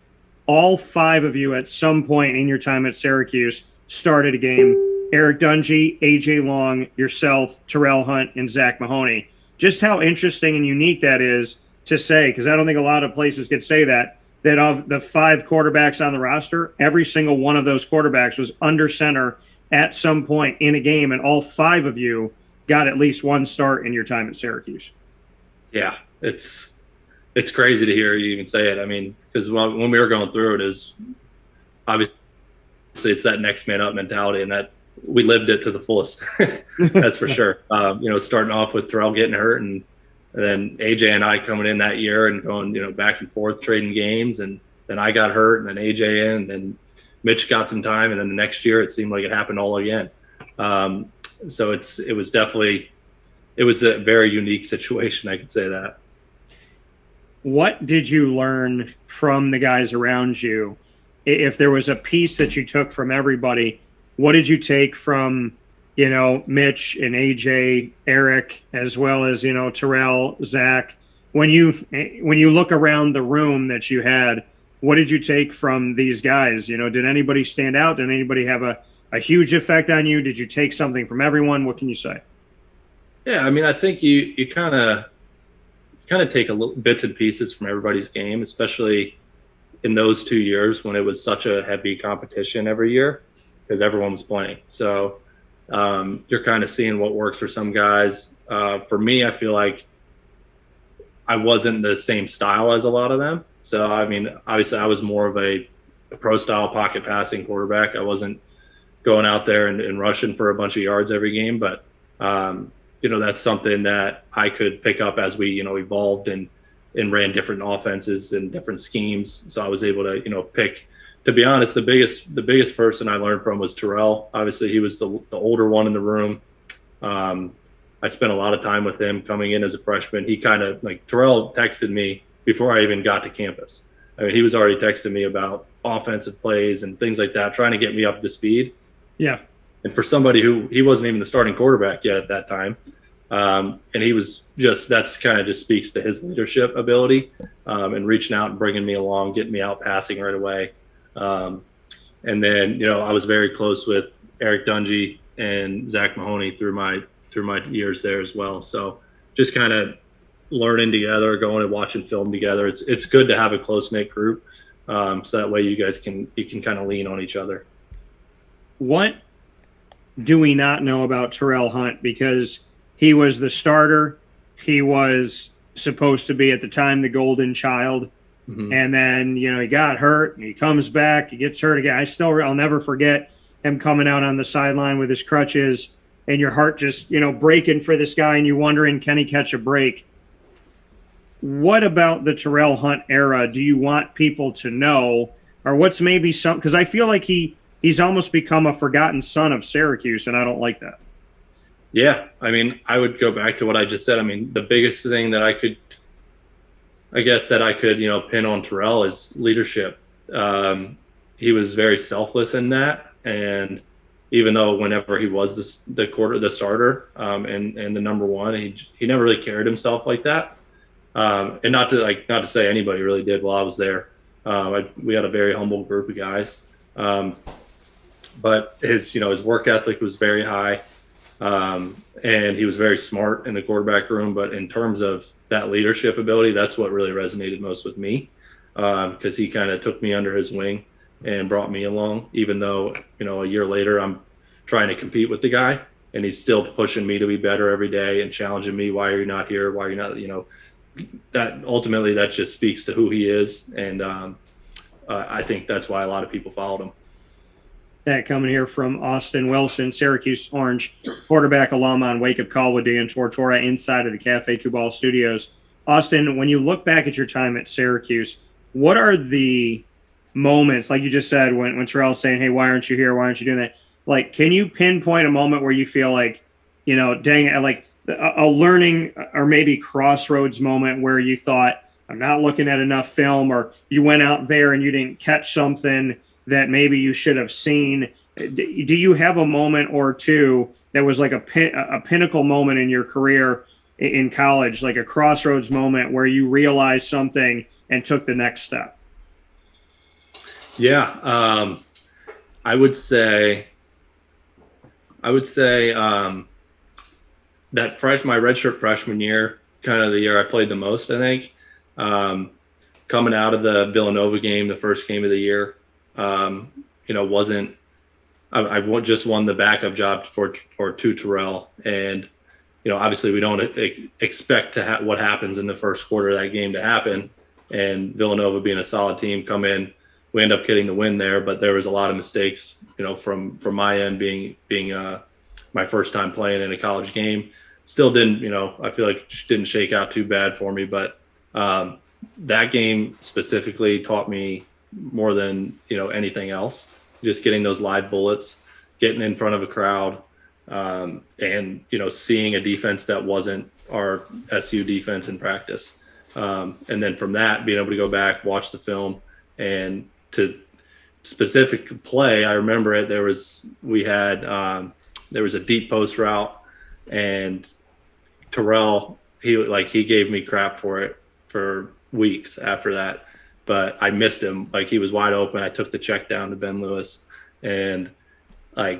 A: All 5 of you at some point in your time at Syracuse started a game. Eric Dungy, A.J. Long, yourself, Terrell Hunt, and Zach Mahoney. Just how interesting and unique that is to say, because I don't think a lot of places could say that of the 5 quarterbacks on the roster, every single one of those quarterbacks was under center at some point in a game, and all 5 of you got at least one start in your time at Syracuse.
H: Yeah, it's crazy to hear you even say it. I mean, because when we were going through it, is obviously it's that next man up mentality, and that we lived it to the fullest. That's for sure. Starting off with Terrell getting hurt, and then AJ and I coming in that year and going, back and forth trading games, and then I got hurt, and then AJ in, and then Mitch got some time, and then the next year it seemed like it happened all again. So it was a very unique situation. I could say that.
A: What did you learn from the guys around you? If there was a piece that you took from everybody, what did you take from, Mitch and AJ, Eric, as well as, Terrell, Zach? When you look around the room that you had, what did you take from these guys? Did anybody stand out? Did anybody have a huge effect on you? Did you take something from everyone? What can you say?
H: Yeah, I mean, I think you kind of take a little bits and pieces from everybody's game, especially in those 2 years when it was such a heavy competition every year, because everyone was playing. So you're kind of seeing what works for some guys. For me, I feel like I wasn't the same style as a lot of them. So, I mean, obviously I was more of a pro style pocket passing quarterback. I wasn't going out there and rushing for a bunch of yards every game, but that's something that I could pick up as we, evolved and and ran different offenses and different schemes. So I was able to, pick. To be honest, the biggest person I learned from was Terrell. Obviously, he was the older one in the room. I spent a lot of time with him coming in as a freshman. He kind of Terrell texted me before I even got to campus. I mean, he was already texting me about offensive plays and things like that, trying to get me up to speed.
A: Yeah.
H: And for somebody he wasn't even the starting quarterback yet at that time. And he was that's kind of just speaks to his leadership ability, and reaching out and bringing me along, getting me out passing right away. And then, I was very close with Eric Dungy and Zach Mahoney through my years there as well. So just kind of learning together, going and watching film together. It's good to have a close knit group. So that way you can kind of lean on each other.
A: What do we not know about Terrell Hunt? Because he was the starter. He was supposed to be at the time the golden child. Mm-hmm. And then, he got hurt and he comes back, he gets hurt again. I'll never forget him coming out on the sideline with his crutches and your heart just, breaking for this guy and you wondering, can he catch a break? What about the Terrell Hunt era do you want people to know, or what's maybe because I feel like he's almost become a forgotten son of Syracuse, and I don't like that.
H: Yeah. I mean, I would go back to what I just said. I mean, the biggest thing that I could pin on Terrell is leadership. He was very selfless in that. And even though whenever he was the starter, and the number one, he never really carried himself like that. And not to say anybody really did while I was there. We had a very humble group of guys. But his work ethic was very high. And he was very smart in the quarterback room, but in terms of that leadership ability, that's what really resonated most with me, because he kind of took me under his wing and brought me along, even though, a year later I'm trying to compete with the guy and he's still pushing me to be better every day and challenging me. Why are you not here? Why are you not, that ultimately that just speaks to who he is. And I think that's why a lot of people followed him.
A: That coming here from Austin Wilson, Syracuse Orange, quarterback alum on Wake Up Call with Dan Tortora inside of the Cafe Cubal studios. Austin, when you look back at your time at Syracuse, what are the moments, like you just said, when Terrell's saying, hey, why aren't you here? Why aren't you doing that? Like, can you pinpoint a moment where you feel like, dang it, like a learning or maybe crossroads moment where you thought, I'm not looking at enough film, or you went out there and you didn't catch something that maybe you should have seen? Do you have a moment or two that was like a pinnacle moment in your career in college, like a crossroads moment where you realized something and took the next step?
H: Yeah. I would say that my redshirt freshman year, kind of the year I played the most, I think, coming out of the Villanova game, the first game of the year, I just won the backup job to Terrell. And, obviously we don't expect what happens in the first quarter of that game to happen. And Villanova being a solid team come in, we end up getting the win there, but there was a lot of mistakes, from my end being my first time playing in a college game. Still didn't, I feel like it didn't shake out too bad for me, but that game specifically taught me more than anything else, just getting those live bullets, getting in front of a crowd, and seeing a defense that wasn't our SU defense in practice, and then from that being able to go back, watch the film, and to specific play, I remember it, there was a deep post route, and Terrell, he gave me crap for it for weeks after that. But I missed him. Like, he was wide open. I took the check down to Ben Lewis, and to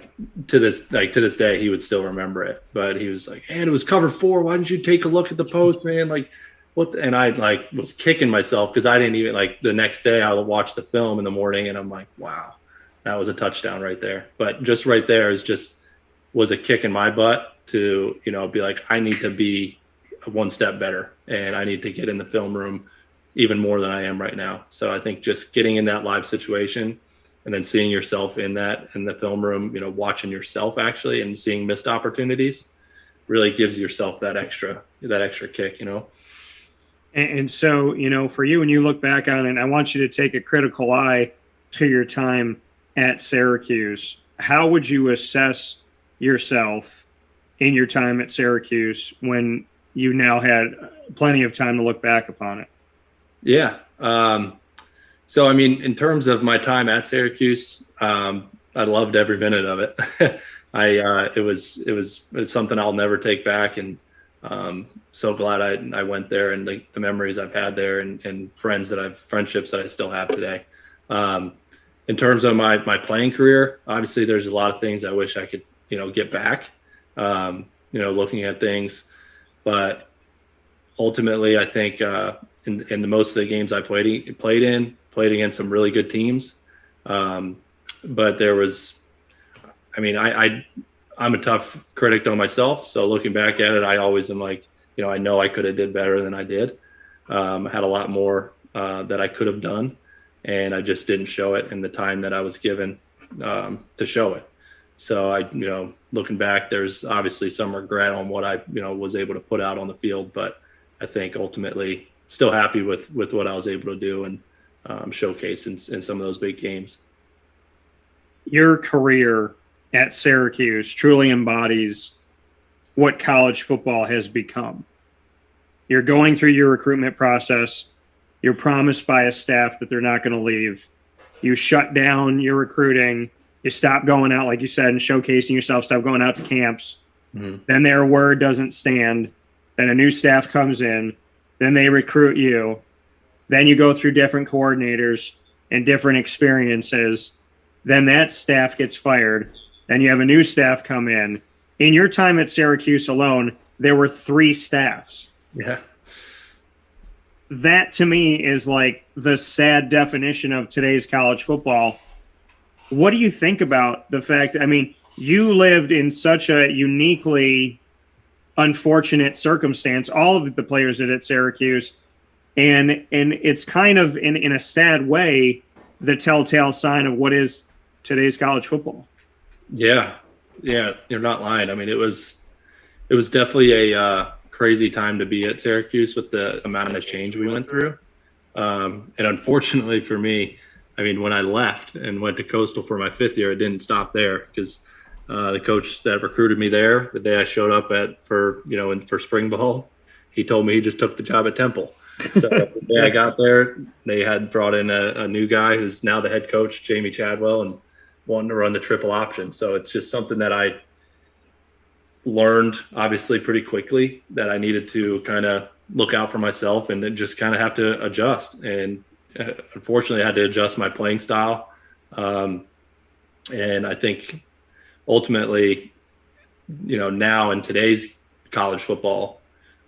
H: this day, he would still remember it. But he was like, "Man, it was cover 4. Why didn't you take a look at the post, man? Like, what?" And I was kicking myself because I didn't even the next day I would watch the film in the morning, and I'm like, "Wow, that was a touchdown right there." But just right there was a kick in my butt to be like, I need to be one step better, and I need to get in the film room even more than I am right now. So I think just getting in that live situation and then seeing yourself in the film room, watching yourself actually and seeing missed opportunities really gives yourself that extra kick,
A: And so, for you, when you look back on it, I want you to take a critical eye to your time at Syracuse. How would you assess yourself in your time at Syracuse when you now had plenty of time to look back upon it?
H: Yeah. So, I mean, in terms of my time at Syracuse, I loved every minute of it. It was something I'll never take back. And so glad I went there, and the memories I've had there, and friendships that I still have today. In terms of my playing career, obviously there's a lot of things I wish I could, get back, looking at things, but ultimately I think, in the most of the games I played against some really good teams. But there was, I'm a tough critic on myself. So looking back at it, I always am like, I know I could have did better than I did. I had a lot more that I could have done, and I just didn't show it in the time that I was given to show it. So looking back, there's obviously some regret on what I, was able to put out on the field, but I think ultimately still happy with what I was able to do and showcase in some of those big games.
A: Your career at Syracuse truly embodies what college football has become. You're going through your recruitment process. You're promised by a staff that they're not going to leave. You shut down your recruiting. You stop going out, like you said, and showcasing yourself, stop going out to camps. Mm-hmm. Then their word doesn't stand. Then a new staff comes in. Then they recruit you. Then you go through different coordinators and different experiences. Then that staff gets fired. Then you have a new staff come in. In your time at Syracuse alone, there were 3 staffs.
H: Yeah.
A: That to me is like the sad definition of today's college football. What do you think about the fact, you lived in such a uniquely unfortunate circumstance, all of the players did at Syracuse, and it's kind of in a sad way the telltale sign of what is today's college football.
H: Yeah, you're not lying. It was definitely a crazy time to be at Syracuse with the amount of change we went through. And unfortunately for me, when I left and went to Coastal for my 5th year, I didn't stop there because the coach that recruited me there, the day I showed up for spring ball, he told me he just took the job at Temple. So the day I got there, they had brought in a new guy who's now the head coach, Jamie Chadwell, and wanting to run the triple option. So it's just something that I learned obviously pretty quickly that I needed to kind of look out for myself and then just kind of have to adjust. And unfortunately I had to adjust my playing style. And I think ultimately, now in today's college football,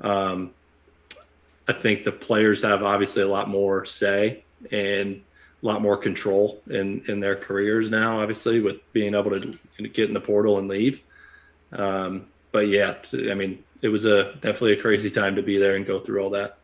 H: I think the players have obviously a lot more say and a lot more control in their careers now, obviously, with being able to get in the portal and leave. But yeah, it was definitely a crazy time to be there and go through all that.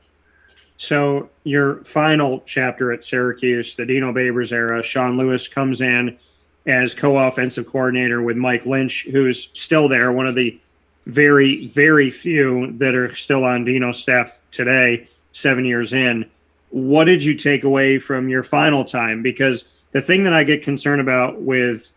A: So your final chapter at Syracuse, the Dino Babers era, Sean Lewis comes in as co-offensive coordinator with Mike Lynch, who's still there, one of the very, very few that are still on Dino's staff today, 7 years in. What did you take away from your final time? Because the thing that I get concerned about with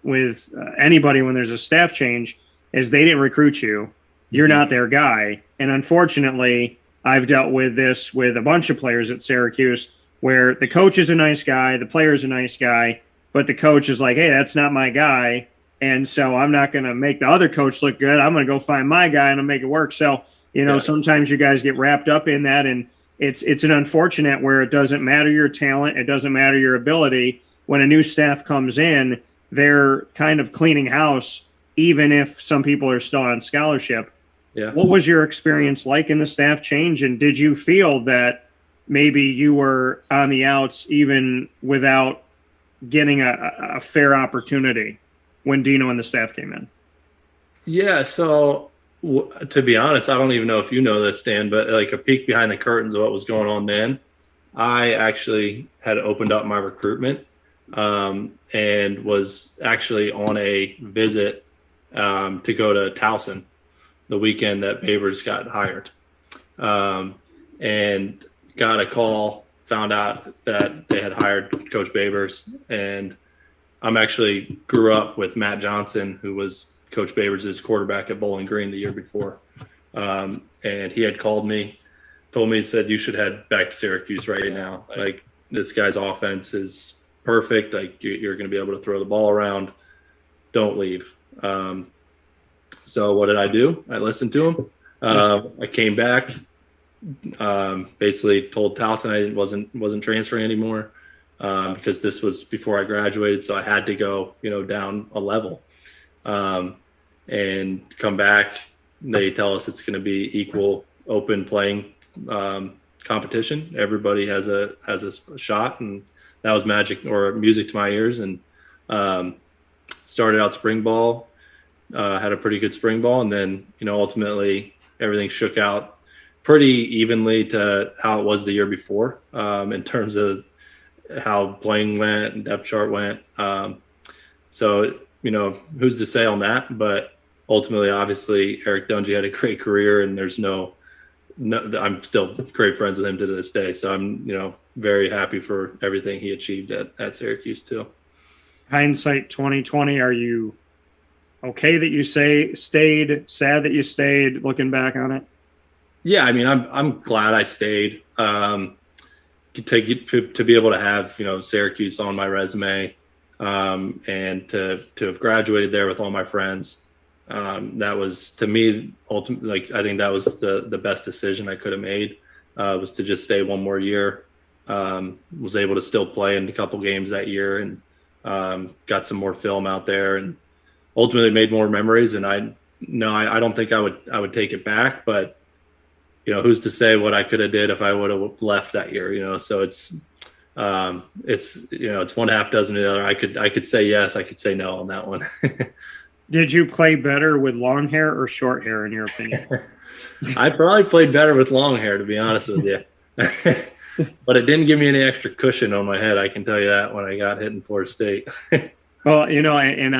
A: anybody when there's a staff change is they didn't recruit you. You're not their guy. And unfortunately, I've dealt with this with a bunch of players at Syracuse where the coach is a nice guy, the player is a nice guy, but the coach is like, hey, that's not my guy. And so I'm not going to make the other coach look good. I'm going to go find my guy and I'll make it work. So, sometimes you guys get wrapped up in that, and it's an unfortunate where it doesn't matter your talent. It doesn't matter your ability. When a new staff comes in, they're kind of cleaning house, even if some people are still on scholarship.
H: Yeah.
A: What was your experience like in the staff change? And did you feel that maybe you were on the outs even without getting a fair opportunity when Dino and the staff came in?
H: Yeah. So to be honest, I don't even know if you know this, Dan, but like a peek behind the curtains of what was going on then, I actually had opened up my recruitment and was actually on a visit to go to Towson the weekend that Babers got hired. And got a call, found out that they had hired Coach Babers, and I'm actually grew up with Matt Johnson, who was Coach Babers' quarterback at Bowling Green the year before. And he had called me, told me, said, you should head back to Syracuse right now. Like, this guy's offense is perfect. Like, you're going to be able to throw the ball around. Don't leave. So what did I do? I listened to him. I came back, basically told Towson I wasn't transferring anymore, because this was before I graduated. So I had to go, down a level, and come back. They tell us it's going to be equal open playing, competition. Everybody has a shot, and that was music to my ears. And, started out spring ball, had a pretty good spring ball. And then, ultimately everything shook out pretty evenly to how it was the year before, in terms of how playing went and depth chart went. So, who's to say on that? But ultimately, obviously, Eric Dungy had a great career, and there's no, I'm still great friends with him to this day. So I'm, very happy for everything he achieved at Syracuse too.
I: Hindsight 2020, are you okay that you stayed, sad that you stayed, looking back on it?
H: Yeah, I mean, I'm glad I stayed. To be able to have, Syracuse on my resume, and to have graduated there with all my friends. That was, to me, ultimately, I think that was the best decision I could have made, was to just stay one more year. Was able to still play in a couple games that year, and got some more film out there, and ultimately made more memories. And I don't think I would take it back, but who's to say what I could have did if I would have left that year, so it's it's one half dozen of the other. I could say yes, I could say no on that one.
I: Did you play better with long hair or short hair, in your opinion?
H: I probably played better with long hair, to be honest with you. But it didn't give me any extra cushion on my head, I can tell you that, when I got hit in Florida State.
I: Well, and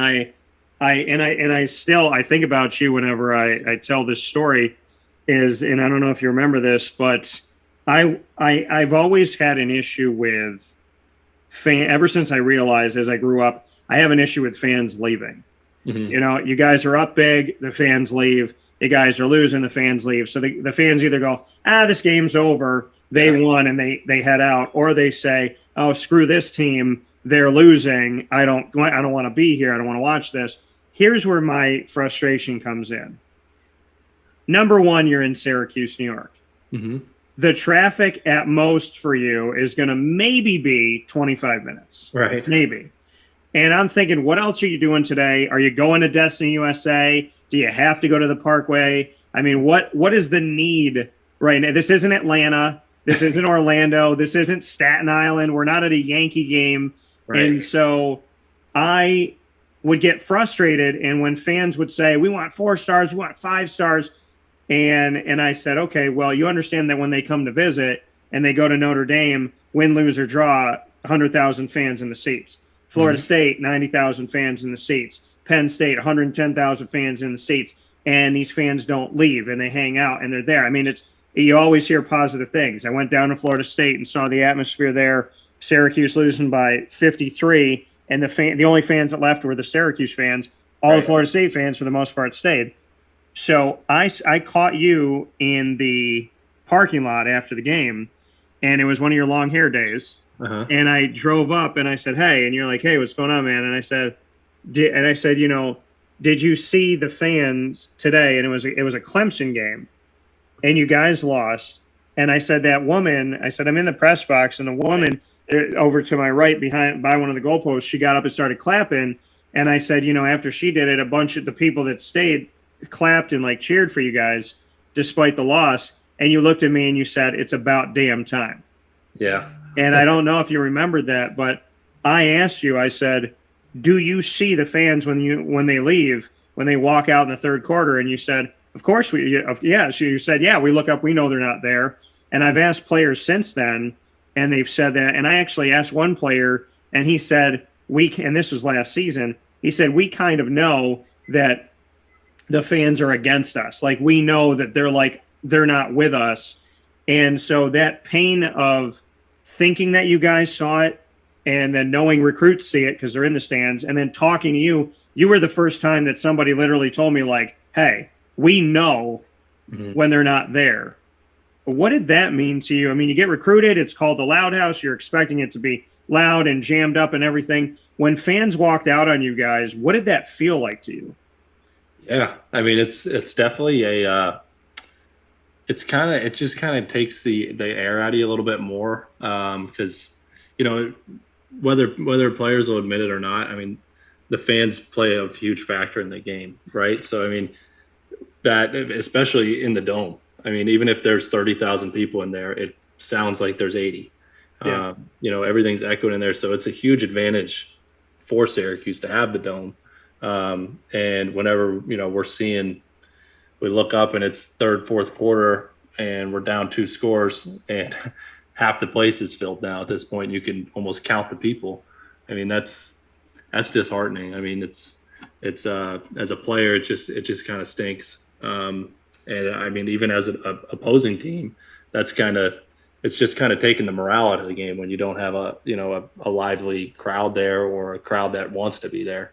I: I still think about you whenever I tell this story, and I don't know if you remember this, but I've always had an issue with ever since I realized as I grew up, I have an issue with fans leaving. Mm-hmm. You guys are up big, the fans leave. You guys are losing, the fans leave. So the fans either go, this game's over, they won, and they head out, or they say, oh, screw this team, they're losing, I don't want to be here, I don't want to watch this. Here's where my frustration comes in. Number one, you're in Syracuse, New York. Mm-hmm. The traffic at most for you is going to maybe be 25 minutes. Right. Maybe. And I'm thinking, what else are you doing today? Are you going to Destiny USA? Do you have to go to the Parkway? I mean, what is the need right now? This isn't Atlanta. This isn't Orlando. This isn't Staten Island. We're not at a Yankee game. Right. And so I would get frustrated. And when fans would say, we want 4 stars, we want 5 stars. And I said, okay, well, you understand that when they come to visit and they go to Notre Dame, win, lose, or draw, 100,000 fans in the seats. Florida State, 90,000 fans in the seats. Penn State, 110,000 fans in the seats. And these fans don't leave, and they hang out, and they're there. I mean, you always hear positive things. I went down to Florida State and saw the atmosphere there. Syracuse losing by 53, and the only fans that left were the Syracuse fans. All the Florida State fans, for the most part, stayed. So I caught you in the parking lot after the game, and it was one of your long hair days. Uh-huh. And I drove up and I said, hey, and you're like, hey, what's going on, man? And I said, did you see the fans today? And it was a Clemson game, and you guys lost. And I said, I'm in the press box, and the woman over to my right by one of the goalposts, she got up and started clapping. And I said, after she did it, a bunch of the people that stayed clapped and cheered for you guys despite the loss. And you looked at me and you said, it's about damn time. Yeah. And I don't know if you remembered that, but I asked you, I said, do you see the fans when they leave, when they walk out in the third quarter? And you said, of course yeah. So you said, yeah, we look up, we know they're not there. And I've asked players since then, and they've said that. And I actually asked one player, and he said, and this was last season, he said, we kind of know that the fans are against us. We know that they're not with us. And so that pain of thinking that you guys saw it and then knowing recruits see it because they're in the stands and then talking to you were the first time that somebody literally told me, like, hey, we know when they're not there. What did that mean to you? I mean, you get recruited, it's called the Loud House. You're expecting it to be loud and jammed up and everything. When fans walked out on you guys, what did that feel like to you?
H: Yeah, I mean, it's definitely it just kind of takes the air out of you a little bit more, because whether players will admit it or not, I mean, the fans play a huge factor in the game, right? So I mean, that especially in the dome. I mean, even if there's 30,000 people in there, it sounds like there's 80.
I: Yeah.
H: Everything's echoing in there, so it's a huge advantage for Syracuse to have the dome. And whenever we look up and it's third, fourth quarter, and we're down 2 scores, and half the place is filled now at this point. You can almost count the people. I mean, that's disheartening. I mean, it's as a player, it just kind of stinks. And I mean, even as an opposing team, it's just kind of taking the morale out of the game when you don't have a lively crowd there or a crowd that wants to be there.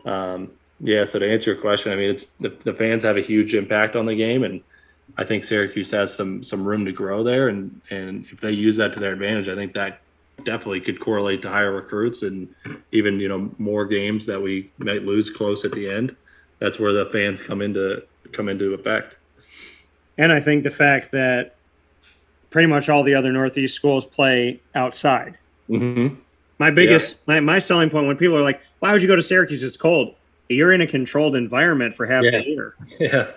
H: So to answer your question, I mean, it's the fans have a huge impact on the game, and I think Syracuse has some room to grow there. And if they use that to their advantage, I think that definitely could correlate to higher recruits and even, more games that we might lose close at the end. That's where the fans come into effect.
I: And I think the fact that pretty much all the other Northeast schools play outside.
H: Mm-hmm.
I: My selling point when people are like, why would you go to Syracuse? It's cold. You're in a controlled environment for half the year.
H: Yeah.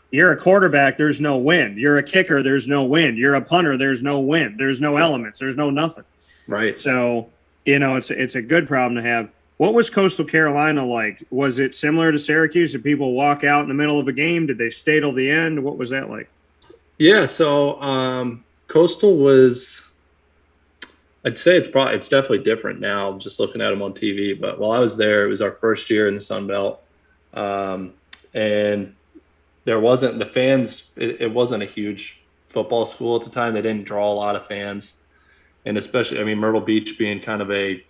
I: You're a quarterback, there's no wind. You're a kicker, there's no wind. You're a punter, there's no wind. There's no elements. There's no nothing.
H: Right.
I: So, it's a good problem to have. What was Coastal Carolina like? Was it similar to Syracuse? Did people walk out in the middle of a game? Did they stay till the end? What was that like?
H: Yeah, so Coastal was, I'd say it's definitely different now, just looking at them on TV. But while I was there, it was our first year in the Sun Belt, and there wasn't the fans. It wasn't a huge football school at the time. They didn't draw a lot of fans, and especially, I mean, Myrtle Beach being kind of a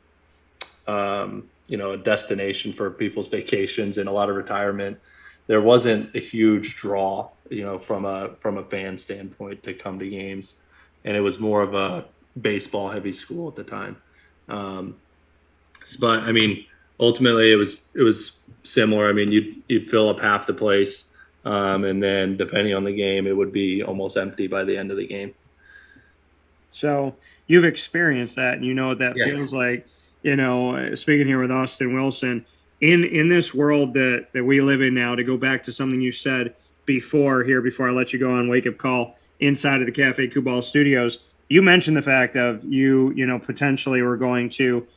H: a destination for people's vacations and a lot of retirement, there wasn't a huge draw, from a fan standpoint to come to games. And it was more of a baseball heavy school at the time. But I mean, ultimately it was similar. I mean, you'd fill up half the place. And then depending on the game, it would be almost empty by the end of the game.
I: So you've experienced that and you know what that feels like. Speaking here with Austin Wilson, in this world that we live in now, to go back to something you said before I let you go on Wake Up Call inside of the Cafe Kubal studios, you mentioned the fact of you potentially were going to,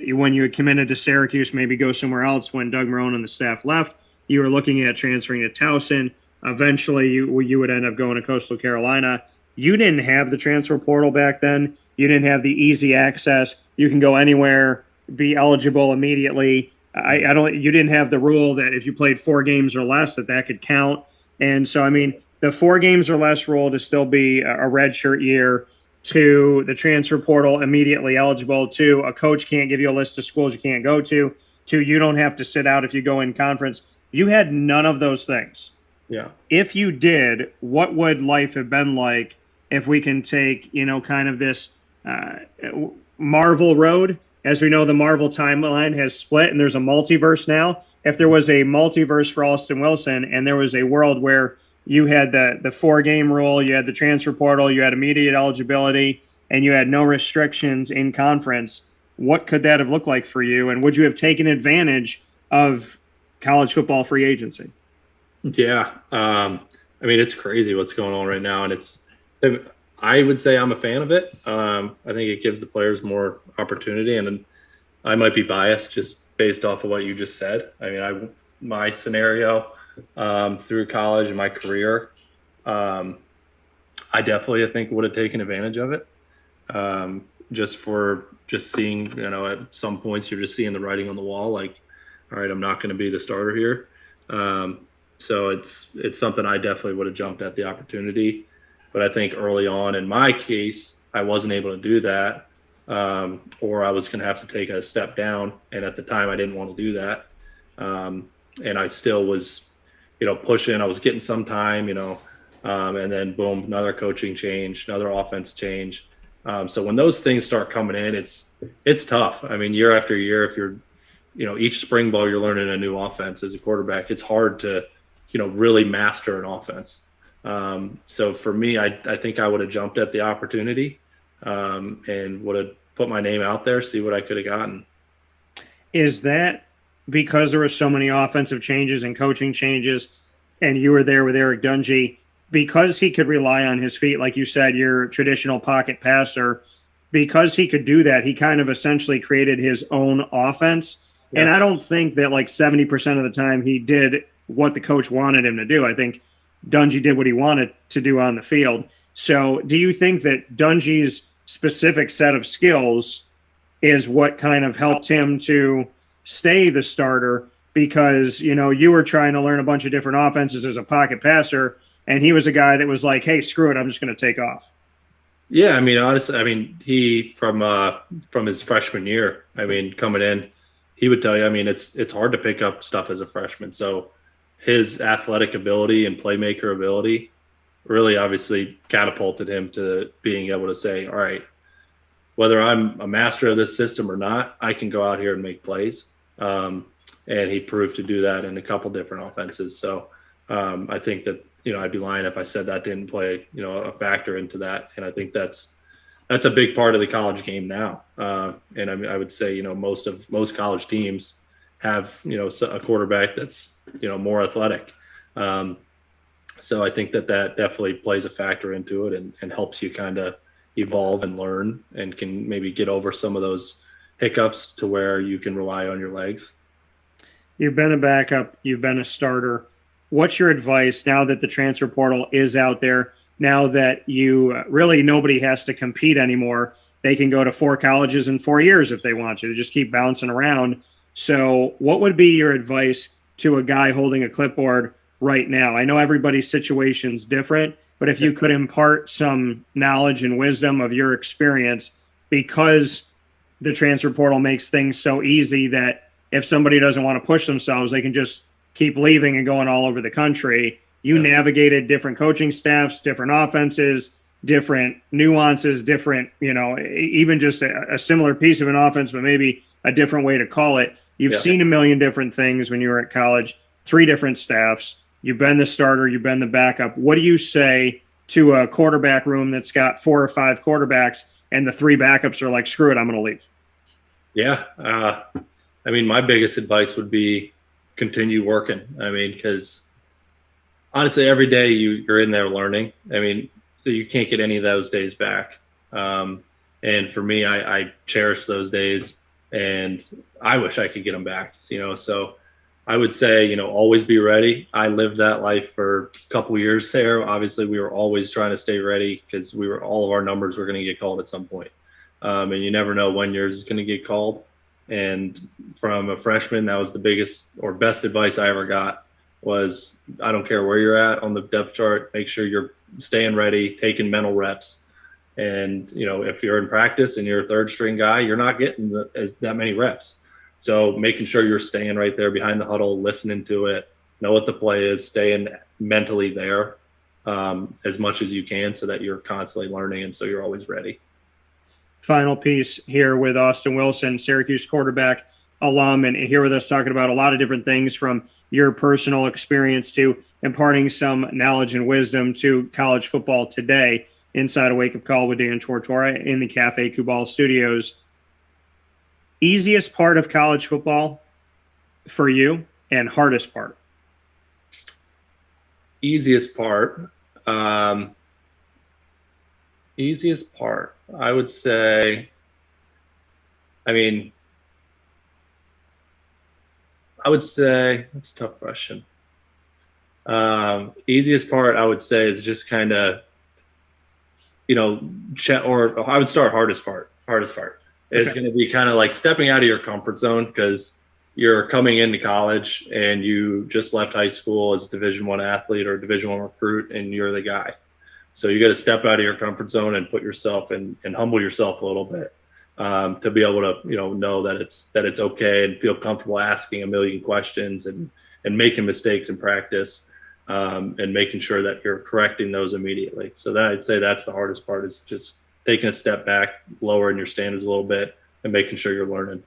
I: when you had committed to Syracuse, maybe go somewhere else. When Doug Marrone and the staff left, you were looking at transferring to Towson. Eventually, you would end up going to Coastal Carolina. You didn't have the transfer portal back then. You didn't have the easy access. You can go anywhere, be eligible immediately. You didn't have the rule that if you played 4 games or less, that could count. And so, I mean, the 4 games or less rule to still be a redshirt year, to the transfer portal immediately eligible, to a coach can't give you a list of schools you can't go to you don't have to sit out if you go in conference. You had none of those things.
H: Yeah.
I: If you did, what would life have been like if we can take, kind of this Marvel road? As we know, the Marvel timeline has split and there's a multiverse now. If there was a multiverse for Austin Wilson and there was a world where you had the 4-game rule, you had the transfer portal, you had immediate eligibility, and you had no restrictions in conference, what could that have looked like for you? And would you have taken advantage of college football free agency?
H: Yeah. I mean, it's crazy what's going on right now. And I would say I'm a fan of it. I think it gives the players more opportunity, and I might be biased just based off of what you just said. I mean, my scenario through college and my career, I definitely, I think, would have taken advantage of it. Just seeing, at some points you're just seeing the writing on the wall, like, all right, I'm not going to be the starter here. So it's something I definitely would have jumped at the opportunity. But I think early on in my case, I wasn't able to do that, or I was going to have to take a step down. And at the time, I didn't want to do that. And I still was, pushing. I was getting some time, and then boom, another coaching change, another offense change. So when those things start coming in, it's tough. I mean, year after year, if you're, each spring ball, you're learning a new offense as a quarterback. It's hard to, really master an offense. So for me, I think I would have jumped at the opportunity, and would have put my name out there, see what I could have gotten.
I: Is that because there were so many offensive changes and coaching changes, and you were there with Eric Dungy, because he could rely on his feet, like you said, your traditional pocket passer, because he could do that, he kind of essentially created his own offense. Yeah. And I don't think that like 70% of the time he did what the coach wanted him to do. I think Dungy did what he wanted to do on the field. So do you think that Dungy's specific set of skills is what kind of helped him to stay the starter? Because, you were trying to learn a bunch of different offenses as a pocket passer, and he was a guy that was like, hey, screw it, I'm just going to take off.
H: Yeah, honestly, he from his freshman year, coming in, he would tell you, it's hard to pick up stuff as a freshman. So his athletic ability and playmaker ability really obviously catapulted him to being able to say, all right, whether I'm a master of this system or not, I can go out here and make plays. And he proved to do that in a couple different offenses. So I think that, I'd be lying if I said that didn't play, a factor into that. And I think that's a big part of the college game now. And I would say, most college teams have, a quarterback that's, more athletic. So I think that definitely plays a factor into it and helps you kind of evolve and learn and can maybe get over some of those hiccups to where you can rely on your legs.
I: You've been a backup, you've been a starter. What's your advice now that the transfer portal is out there, now that nobody has to compete anymore? They can go to 4 colleges in 4 years if they want to. They just keep bouncing around. So what would be your advice to a guy holding a clipboard right now? I know everybody's situation's different, but if you could impart some knowledge and wisdom of your experience, because the transfer portal makes things so easy that if somebody doesn't want to push themselves, they can just keep leaving and going all over the country. You navigated different coaching staffs, different offenses, different nuances, different, even just a similar piece of an offense, but maybe a different way to call it. You've seen a million different things when you were at college, 3 different staffs. You've been the starter, you've been the backup. What do you say to a quarterback room that's got 4 or 5 quarterbacks and the 3 backups are like, screw it, I'm going to leave?
H: Yeah. My biggest advice would be continue working. Because honestly, every day you're in there learning. You can't get any of those days back. And for me, I cherish those days and I wish I could get them back, so I would say, always be ready. I lived that life for a couple years there. Obviously we were always trying to stay ready because all of our numbers were going to get called at some point. And you never know when yours is going to get called. And from a freshman, that was the biggest or best advice I ever got was, I don't care where you're at on the depth chart, make sure you're staying ready, taking mental reps. And, if you're in practice and you're a 3rd string guy, you're not getting that many reps. So making sure you're staying right there behind the huddle, listening to it, know what the play is, staying mentally there as much as you can so that you're constantly learning and so you're always ready.
I: Final piece here with Austin Wilson, Syracuse quarterback, alum, and here with us talking about a lot of different things from your personal experience to imparting some knowledge and wisdom to college football today inside a wake-up call with Dan Tortora in the Cafe Kubal studios. Easiest part of college football for you and hardest part?
H: Easiest part. Easiest part, I would say, I would say that's a tough question. Easiest part, I would say, is just kind of, or I would start hardest part. It's going to be kind of like stepping out of your comfort zone because you're coming into college and you just left high school as a Division I athlete or a Division I recruit and you're the guy. So you got to step out of your comfort zone and put yourself and humble yourself a little bit to be able to, know that it's okay and feel comfortable asking a million questions and making mistakes in practice and making sure that you're correcting those immediately. So that I'd say that's the hardest part, is just taking a step back, lowering your standards a little bit, and making sure you're learning.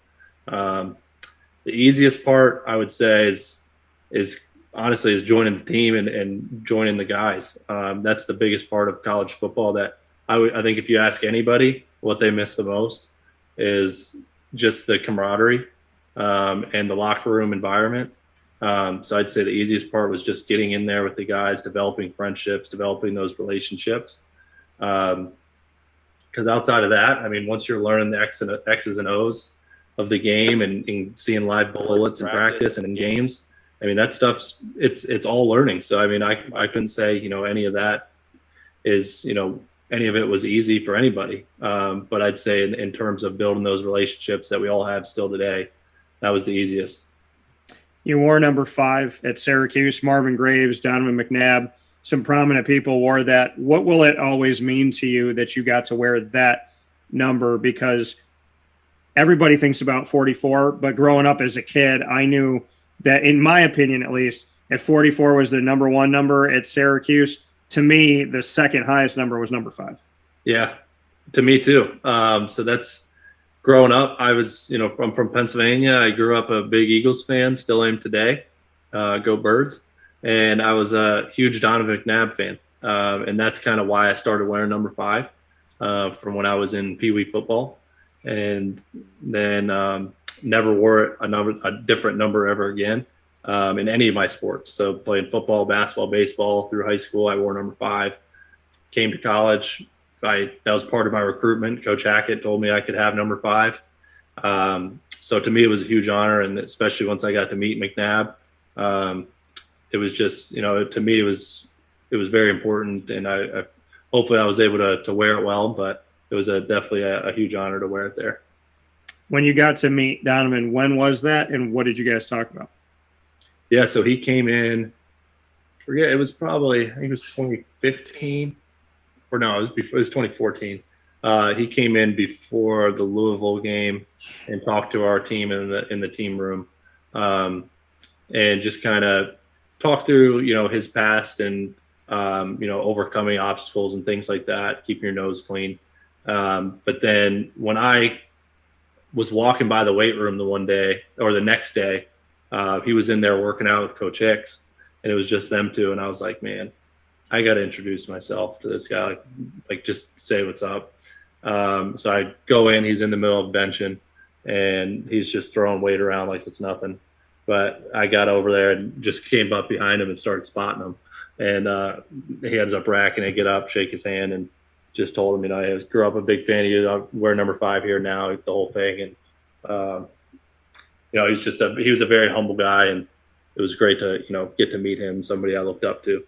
H: The easiest part, I would say, is honestly joining the team and joining the guys. That's the biggest part of college football that I think if you ask anybody what they miss the most is just the camaraderie and the locker room environment. So I'd say the easiest part was just getting in there with the guys, developing friendships, developing those relationships. Because outside of that, I mean, once you're learning the X's and O's of the game and seeing live bullets in practice and in games, I mean, that stuff's it's all learning. So I mean, I couldn't say any of that is any of it was easy for anybody. But I'd say in terms of building those relationships that we all have still today, that was the easiest.
I: You wore number 5 at Syracuse. Marvin Graves, Donovan McNabb, some prominent people wore that. What will it always mean to you that you got to wear that number? Because everybody thinks about 44, but growing up as a kid, I knew that, in my opinion at least, if 44 was the number 1 number at Syracuse, to me, the second highest number was number 5.
H: Yeah, to me too. So that's growing up. I was, I'm from Pennsylvania. I grew up a big Eagles fan, still am today. Go Birds. And I was a huge Donovan McNabb fan. And that's kind of why I started wearing number 5 from when I was in Pee Wee football. And then never wore a different number ever again in any of my sports. So playing football, basketball, baseball through high school, I wore number 5. Came to college, that was part of my recruitment. Coach Hackett told me I could have number 5. So to me, it was a huge honor, and especially once I got to meet McNabb, it was just, to me, it was very important, and I hopefully I was able to wear it well, but it was definitely a huge honor to wear it there.
I: When you got to meet Donovan, when was that, and what did you guys talk about?
H: Yeah, so he came in, it was probably, I think it was 2015, or no, it was 2014. He came in before the Louisville game and talked to our team in the team room, and just kind of talked through, his past and, overcoming obstacles and things like that, keeping your nose clean. But then when I was walking by the weight room the next day, he was in there working out with Coach Hicks, and it was just them two. And I was like, man, I got to introduce myself to this guy, like just say what's up. So I go in, he's in the middle of benching, and he's just throwing weight around like it's nothing. But I got over there and just came up behind him and started spotting him. And he ends up racking it, get up, shake his hand, and just told him, I grew up a big fan of you. I wear number 5 here now, the whole thing. And, he was a very humble guy, and it was great to, get to meet him, somebody I looked up to.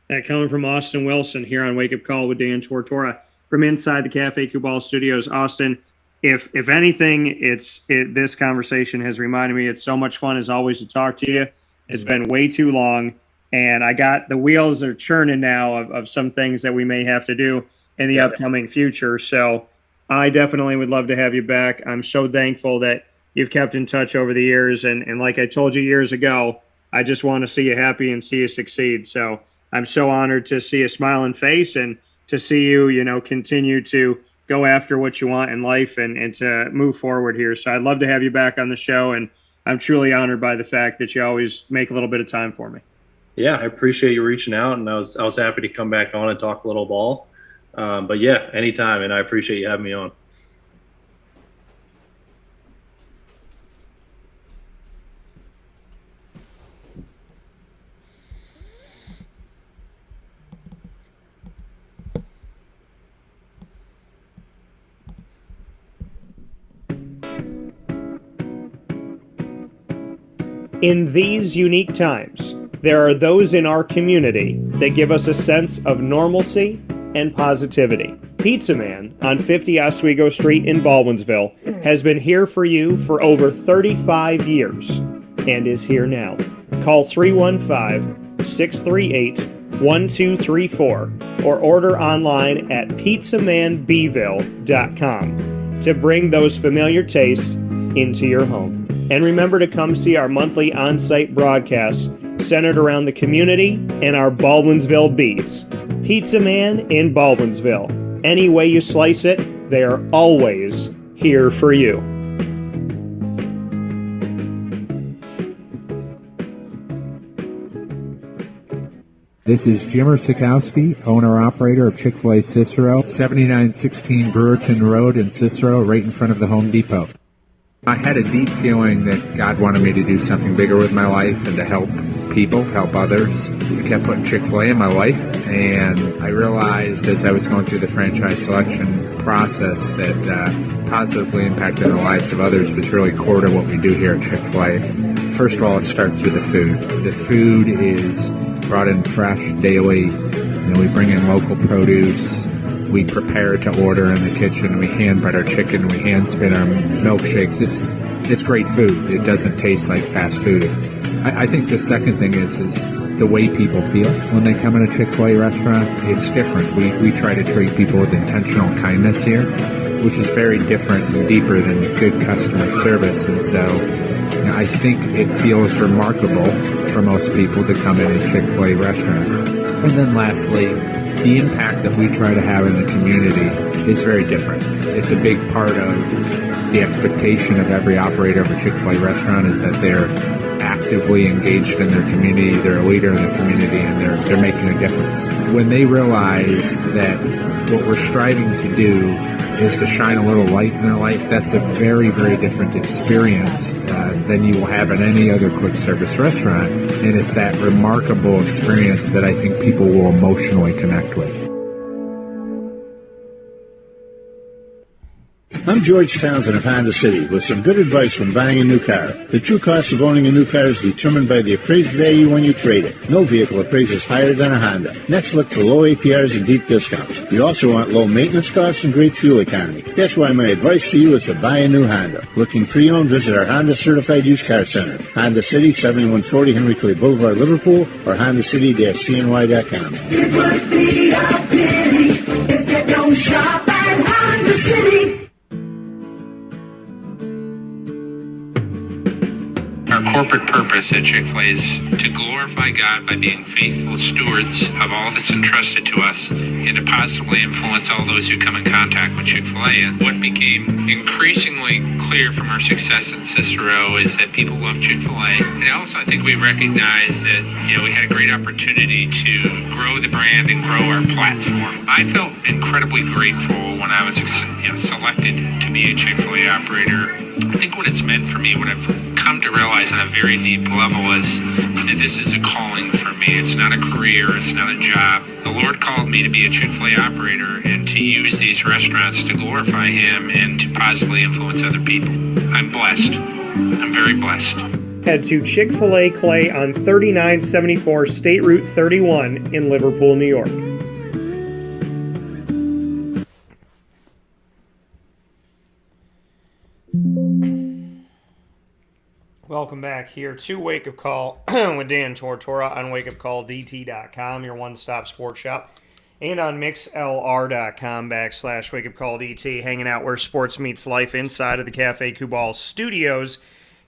I: That coming from Austin Wilson here on Wake Up Call with Dan Tortora from inside the Cafe Cubal studios. Austin, if anything, this conversation has reminded me it's so much fun as always to talk to you. It's been way too long, and I got the wheels are churning now of some things that we may have to do in the upcoming future. So I definitely would love to have you back. I'm so thankful that you've kept in touch over the years, and like I told you years ago, I just want to see you happy and see you succeed. So I'm so honored to see a smiling face and to see you, continue to go after what you want in life and to move forward here. So I'd love to have you back on the show, and I'm truly honored by the fact that you always make a little bit of time for me.
H: Yeah, I appreciate you reaching out, and I was happy to come back on and talk a little ball. But yeah, anytime, and I appreciate you having me on.
A: In these unique times, there are those in our community that give us a sense of normalcy and positivity. Pizza Man on 50 Oswego Street in Baldwinsville has been here for you for over 35 years and is here now. Call 315-638 1234 or order online at pizzamanbeville.com to bring those familiar tastes into your home. And remember to come see our monthly on-site broadcasts centered around the community and our Baldwinsville beats. Pizza Man in Baldwinsville. Any way you slice it, they are always here for you.
J: This is Jimmer Sikowski, owner-operator of Chick-fil-A Cicero, 7916 Brewerton Road in Cicero, right in front of the Home Depot. I had a deep feeling that God wanted me to do something bigger with my life and to help people, help others. I kept putting Chick-fil-A in my life, and I realized as I was going through the franchise selection process that positively impacting the lives of others was really core to what we do here at Chick-fil-A. First of all, it starts with the food. The food is brought in fresh daily. We bring in local produce. We prepare to order in the kitchen. We hand bread our chicken. We hand spin our milkshakes. It's great food. It doesn't taste like fast food. I think the second thing is the way people feel when they come in a Chick-fil-A restaurant. It's different. We try to treat people with intentional kindness here, which is very different and deeper than good customer service. And so I think it feels remarkable for most people to come in a Chick-fil-A restaurant. And then lastly, the impact that we try to have in the community is very different. It's a big part of the expectation of every operator of a Chick-fil-A restaurant is that they're actively engaged in their community, they're a leader in the community, and they're making a difference. When they realize that what we're striving to do is to shine a little light in their life, that's a very, very different experience than you will have in any other quick service restaurant. And it's that remarkable experience that I think people will emotionally connect with.
K: I'm George Townsend of Honda City with some good advice when buying a new car. The true cost of owning a new car is determined by the appraised value when you trade it. No vehicle appraises higher than a Honda. Next, look for low APRs and deep discounts. You also want low maintenance costs and great fuel economy. That's why my advice to you is to buy a new Honda. Looking pre-owned, visit our Honda Certified Used Car Center. Honda City, 7140 Henry Clay Boulevard, Liverpool, or HondaCity-CNY.com.
L: It would be a pity if you don't shop at Honda City.
M: Our corporate purpose at Chick-fil-A is to glorify God by being faithful stewards of all that's entrusted to us and to positively influence all those who come in contact with Chick-fil-A. And what became increasingly clear from our success in Cicero is that people love Chick-fil-A. And also I think we recognized that, we had a great opportunity to grow the brand and grow our platform. I felt incredibly grateful when I was selected to be a Chick-fil-A operator. I think what it's meant for me, what I've come to realize on a very deep level is that this is a calling for me. It's not a career. It's not a job. The Lord called me to be a Chick-fil-A operator and to use these restaurants to glorify Him and to positively influence other people. I'm blessed. I'm very blessed.
A: Head to Chick-fil-A Clay on 3974 State Route 31 in Liverpool, New York. Welcome back here to Wake Up Call with Dan Tortora on wakeupcalldt.com, your one-stop sports shop, and on mixlr.com/wakeupcalldt, hanging out where sports meets life inside of the Cafe Kubal studios.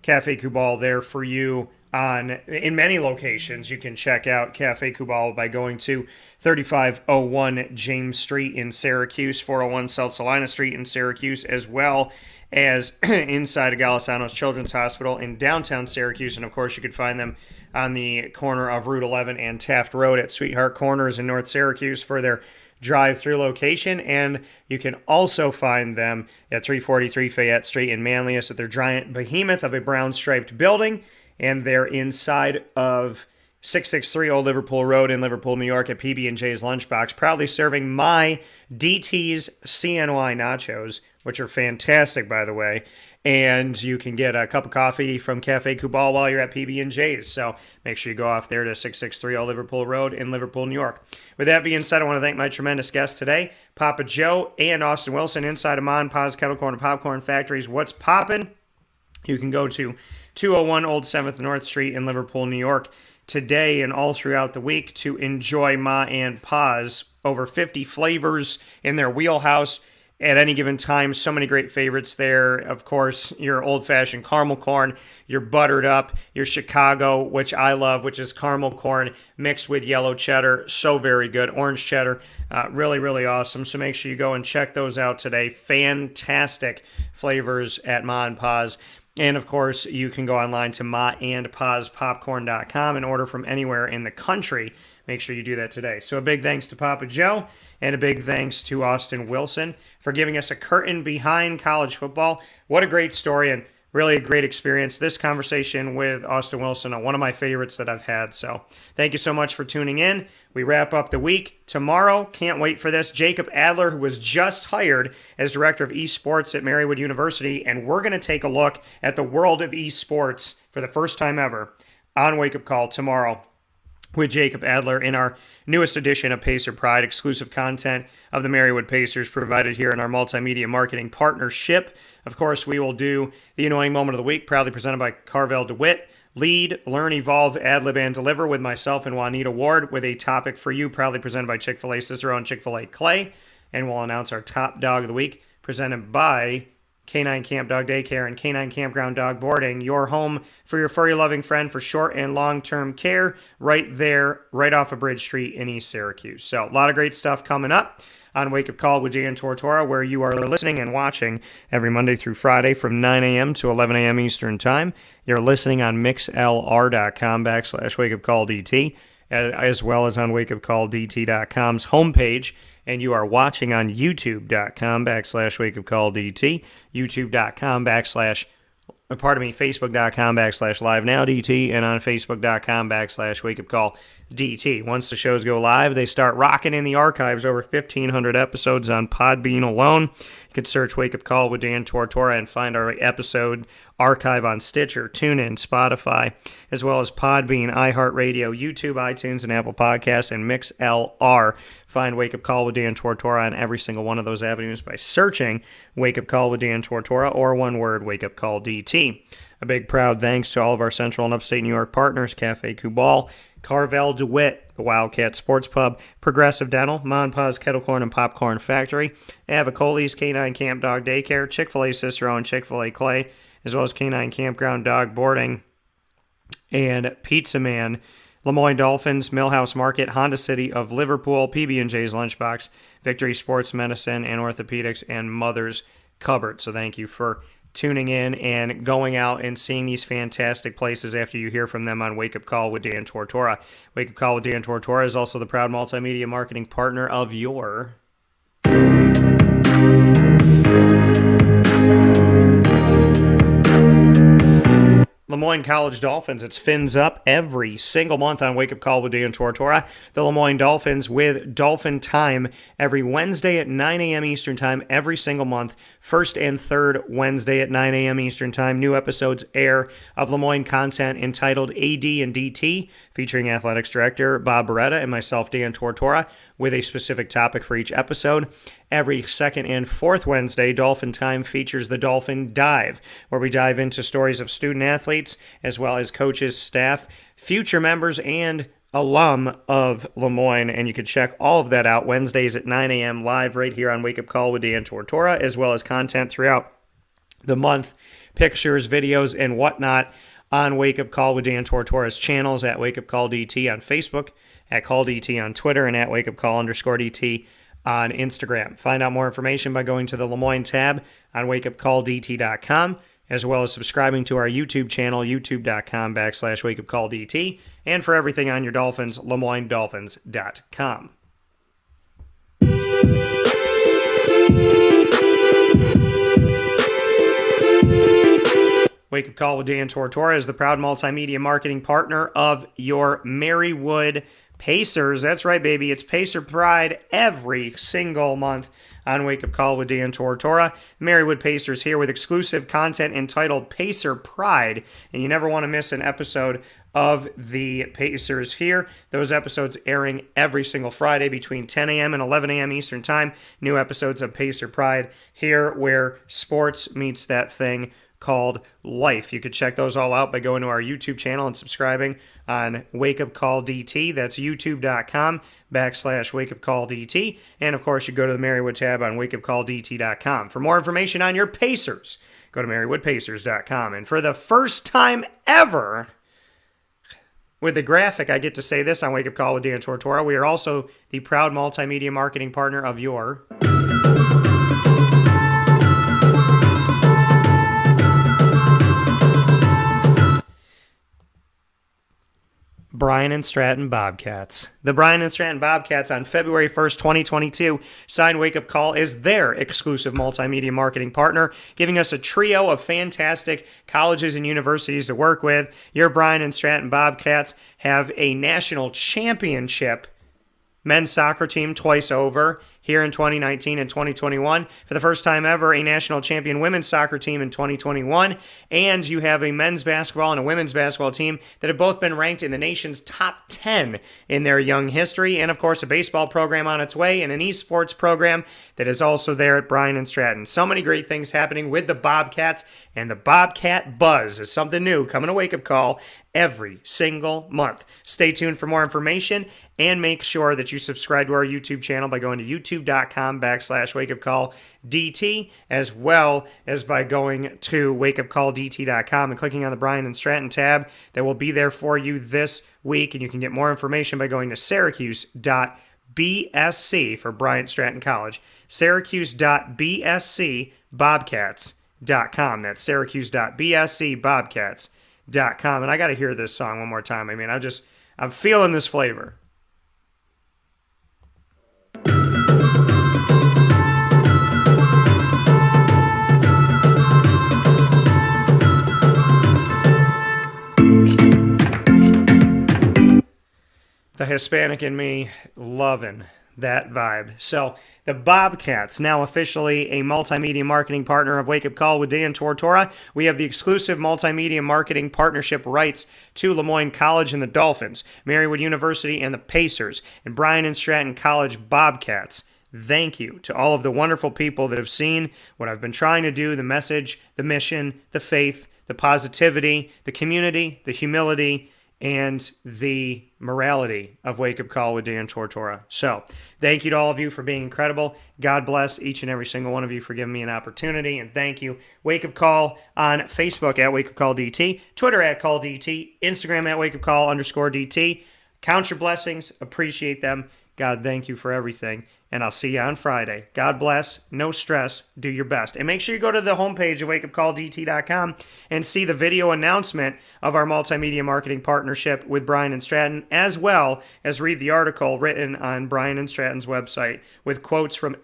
A: Cafe Kubal there for you in many locations. You can check out Cafe Kubal by going to 3501 James Street in Syracuse, 401 South Salina Street in Syracuse, as well as inside of Golisano's Children's Hospital in downtown Syracuse. And, of course, you could find them on the corner of Route 11 and Taft Road at Sweetheart Corners in North Syracuse for their drive-through location. And you can also find them at 343 Fayette Street in Manlius at their giant behemoth of a brown-striped building. And they're inside of 663 Old Liverpool Road in Liverpool, New York at PB&J's Lunchbox, proudly serving my DT's CNY nachos, which are fantastic, by the way. And you can get a cup of coffee from Cafe Kubal while you're at PB&J's. So make sure you go off there to 663 Old Liverpool Road in Liverpool, New York. With that being said, I want to thank my tremendous guests today, Papa Joe and Austin Wilson, inside of Mon Pa's Kettle Corn and Popcorn Factories. What's poppin'? You can go to 201 Old 7th North Street in Liverpool, New York today and all throughout the week to enjoy Ma and Pa's. Over 50 flavors in their wheelhouse at any given time. So many great favorites there. Of course, your old-fashioned caramel corn, your buttered up, your Chicago, which I love, which is caramel corn mixed with yellow cheddar. So very good. Orange cheddar, really, really awesome. So make sure you go and check those out today. Fantastic flavors at Ma and Pa's. And, of course, you can go online to maandpaspopcorn.com and order from anywhere in the country. Make sure you do that today. So a big thanks to Papa Joe and a big thanks to Austin Wilson for giving us a curtain behind college football. What a great story and really a great experience. This conversation with Austin Wilson, one of my favorites that I've had. So thank you so much for tuning in. We wrap up the week tomorrow. Can't wait for this. Jacob Adler, who was just hired as Director of Esports at Marywood University, and we're going to take a look at the world of esports for the first time ever on Wake Up Call tomorrow with Jacob Adler in our newest edition of Pacer Pride, exclusive content of the Marywood Pacers provided here in our multimedia marketing partnership. Of course, we will do the Annoying Moment of the Week, proudly presented by Carvel DeWitt. Lead, Learn, Evolve, Ad-Lib, and Deliver with myself and Juanita Ward with a topic for you, proudly presented by Chick-fil-A Cicero and Chick-fil-A Clay. And we'll announce our top dog of the week, presented by Canine Camp Dog Daycare and Canine Campground Dog Boarding, your home for your furry loving friend for short and long-term care, right there, right off of Bridge Street in East Syracuse. So a lot of great stuff coming up on Wake Up Call with Dan Tortora, where you are listening and watching every Monday through Friday from 9 a.m. to 11 a.m. Eastern Time. You're listening on mixlr.com/wakeupcalldt, as well as on wakeupcalldt.com's homepage. And you are watching on youtube.com/wakeupcalldt, facebook.com/livenowdt, and on facebook.com/wakeupcalldt. Once the shows go live, they start rocking in the archives, over 1,500 episodes on Podbean alone. You can search Wake Up Call with Dan Tortora and find our episode archive on Stitcher, TuneIn, Spotify, as well as Podbean, iHeartRadio, YouTube, iTunes, and Apple Podcasts, and MixLR. Find Wake Up Call with Dan Tortora on every single one of those avenues by searching Wake Up Call with Dan Tortora, or one word, Wake Up Call DT. A big proud thanks to all of our Central and Upstate New York partners, Cafe Kubal, Carvel DeWitt, the Wildcat Sports Pub, Progressive Dental, Mon Pa's Kettle Corn and Popcorn Factory, Avicoli's Canine Camp Dog Daycare, Chick-fil-A Cicero and Chick-fil-A Clay, as well as Canine Campground Dog Boarding, and Pizza Man, Lemoyne Dolphins, Millhouse Market, Honda City of Liverpool, PB&J's Lunchbox, Victory Sports Medicine and Orthopedics, and Mother's Cupboard. So thank you for tuning in and going out and seeing these fantastic places after you hear from them on Wake Up Call with Dan Tortora. Wake Up Call with Dan Tortora is also the proud multimedia marketing partner of your Lemoyne College Dolphins. It's Fins Up every single month on Wake Up Call with Dan Tortora. The Lemoyne Dolphins with Dolphin Time every Wednesday at 9 a.m. Eastern Time every single month. First and third Wednesday at 9 a.m. Eastern Time. New episodes air of Lemoyne content entitled AD and DT, featuring Athletics Director Bob Beretta and myself, Dan Tortora, with a specific topic for each episode. Every second and fourth Wednesday, Dolphin Time features the Dolphin Dive, where we dive into stories of student athletes, as well as coaches, staff, future members, and alum of Lemoyne. And you can check all of that out Wednesdays at 9 a.m. live right here on Wake Up Call with Dan Tortora, as well as content throughout the month, pictures, videos, and whatnot on Wake Up Call with Dan Tortora's channels at Wake Up Call DT on Facebook, at Call DT on Twitter, and at Wake Up Call _DT on Instagram. Find out more information by going to the Lemoyne tab on wakeupcalldt.com, as well as subscribing to our YouTube channel, youtube.com/wakeupcalldt, and for everything on your Dolphins, LemoyneDolphins.com. Wake Up Call with Dan Tortora is the proud multimedia marketing partner of your Marywood Pacers. That's right, baby. It's Pacer Pride every single month on Wake Up Call with Dan Tortora. Marywood Pacers here with exclusive content entitled Pacer Pride, and you never want to miss an episode of the Pacers here. Those episodes airing every single Friday between 10 a.m. and 11 a.m. Eastern Time. New episodes of Pacer Pride here, where sports meets that thing called life. You could check those all out by going to our YouTube channel and subscribing on Wake Up Call DT. That's youtube.com/Wake Up Call DT. And of course, you go to the Marywood tab on wakeupcalldt.com. For more information on your Pacers, go to marywoodpacers.com. And for the first time ever, with the graphic, I get to say this on Wake Up Call with Dan Tortora. We are also the proud multimedia marketing partner of your Bryan and Stratton Bobcats. The Bryan and Stratton Bobcats on February 1st, 2022 signed Wake Up Call as their exclusive multimedia marketing partner, giving us a trio of fantastic colleges and universities to work with. Your Bryan and Stratton Bobcats have a national championship men's soccer team twice over here in 2019 and 2021. For the first time ever, a national champion women's soccer team in 2021. And you have a men's basketball and a women's basketball team that have both been ranked in the nation's top 10 in their young history. And of course, a baseball program on its way and an esports program that is also there at Bryan and Stratton. So many great things happening with the Bobcats, and the Bobcat Buzz is something new coming to Wake Up Call every single month. Stay tuned for more information, and make sure that you subscribe to our YouTube channel by going to youtube.com/wakeupcalldt, as well as by going to wakeupcalldt.com and clicking on the Bryan and Stratton tab. That will be there for you this week, and you can get more information by going to syracuse.bsc for Bryant Stratton College. syracuse.bscbobcats.com. That's syracuse.bscbobcats.com. And I got to hear this song one more time. I mean, I'm feeling this flavor. The Hispanic in me loving that vibe. So the Bobcats, now officially a multimedia marketing partner of Wake Up Call with Dan Tortora. We have the exclusive multimedia marketing partnership rights to Lemoyne College and the Dolphins, Marywood University and the Pacers, and Bryan and Stratton College Bobcats. Thank you to all of the wonderful people that have seen what I've been trying to do, the message, the mission, the faith, the positivity, the community, the humility, and the morality of Wake Up Call with Dan Tortora. So, thank you to all of you for being incredible. God bless each and every single one of you for giving me an opportunity, and thank you. Wake Up Call on Facebook at Wake Up Call DT, Twitter at Call DT, Instagram at Wake Up Call _DT. Count your blessings, appreciate them. God, thank you for everything, and I'll see you on Friday. God bless, no stress, do your best. And make sure you go to the homepage of wakeupcalldt.com and see the video announcement of our multimedia marketing partnership with Bryan and Stratton, as well as read the article written on Bryan and Stratton's website with quotes from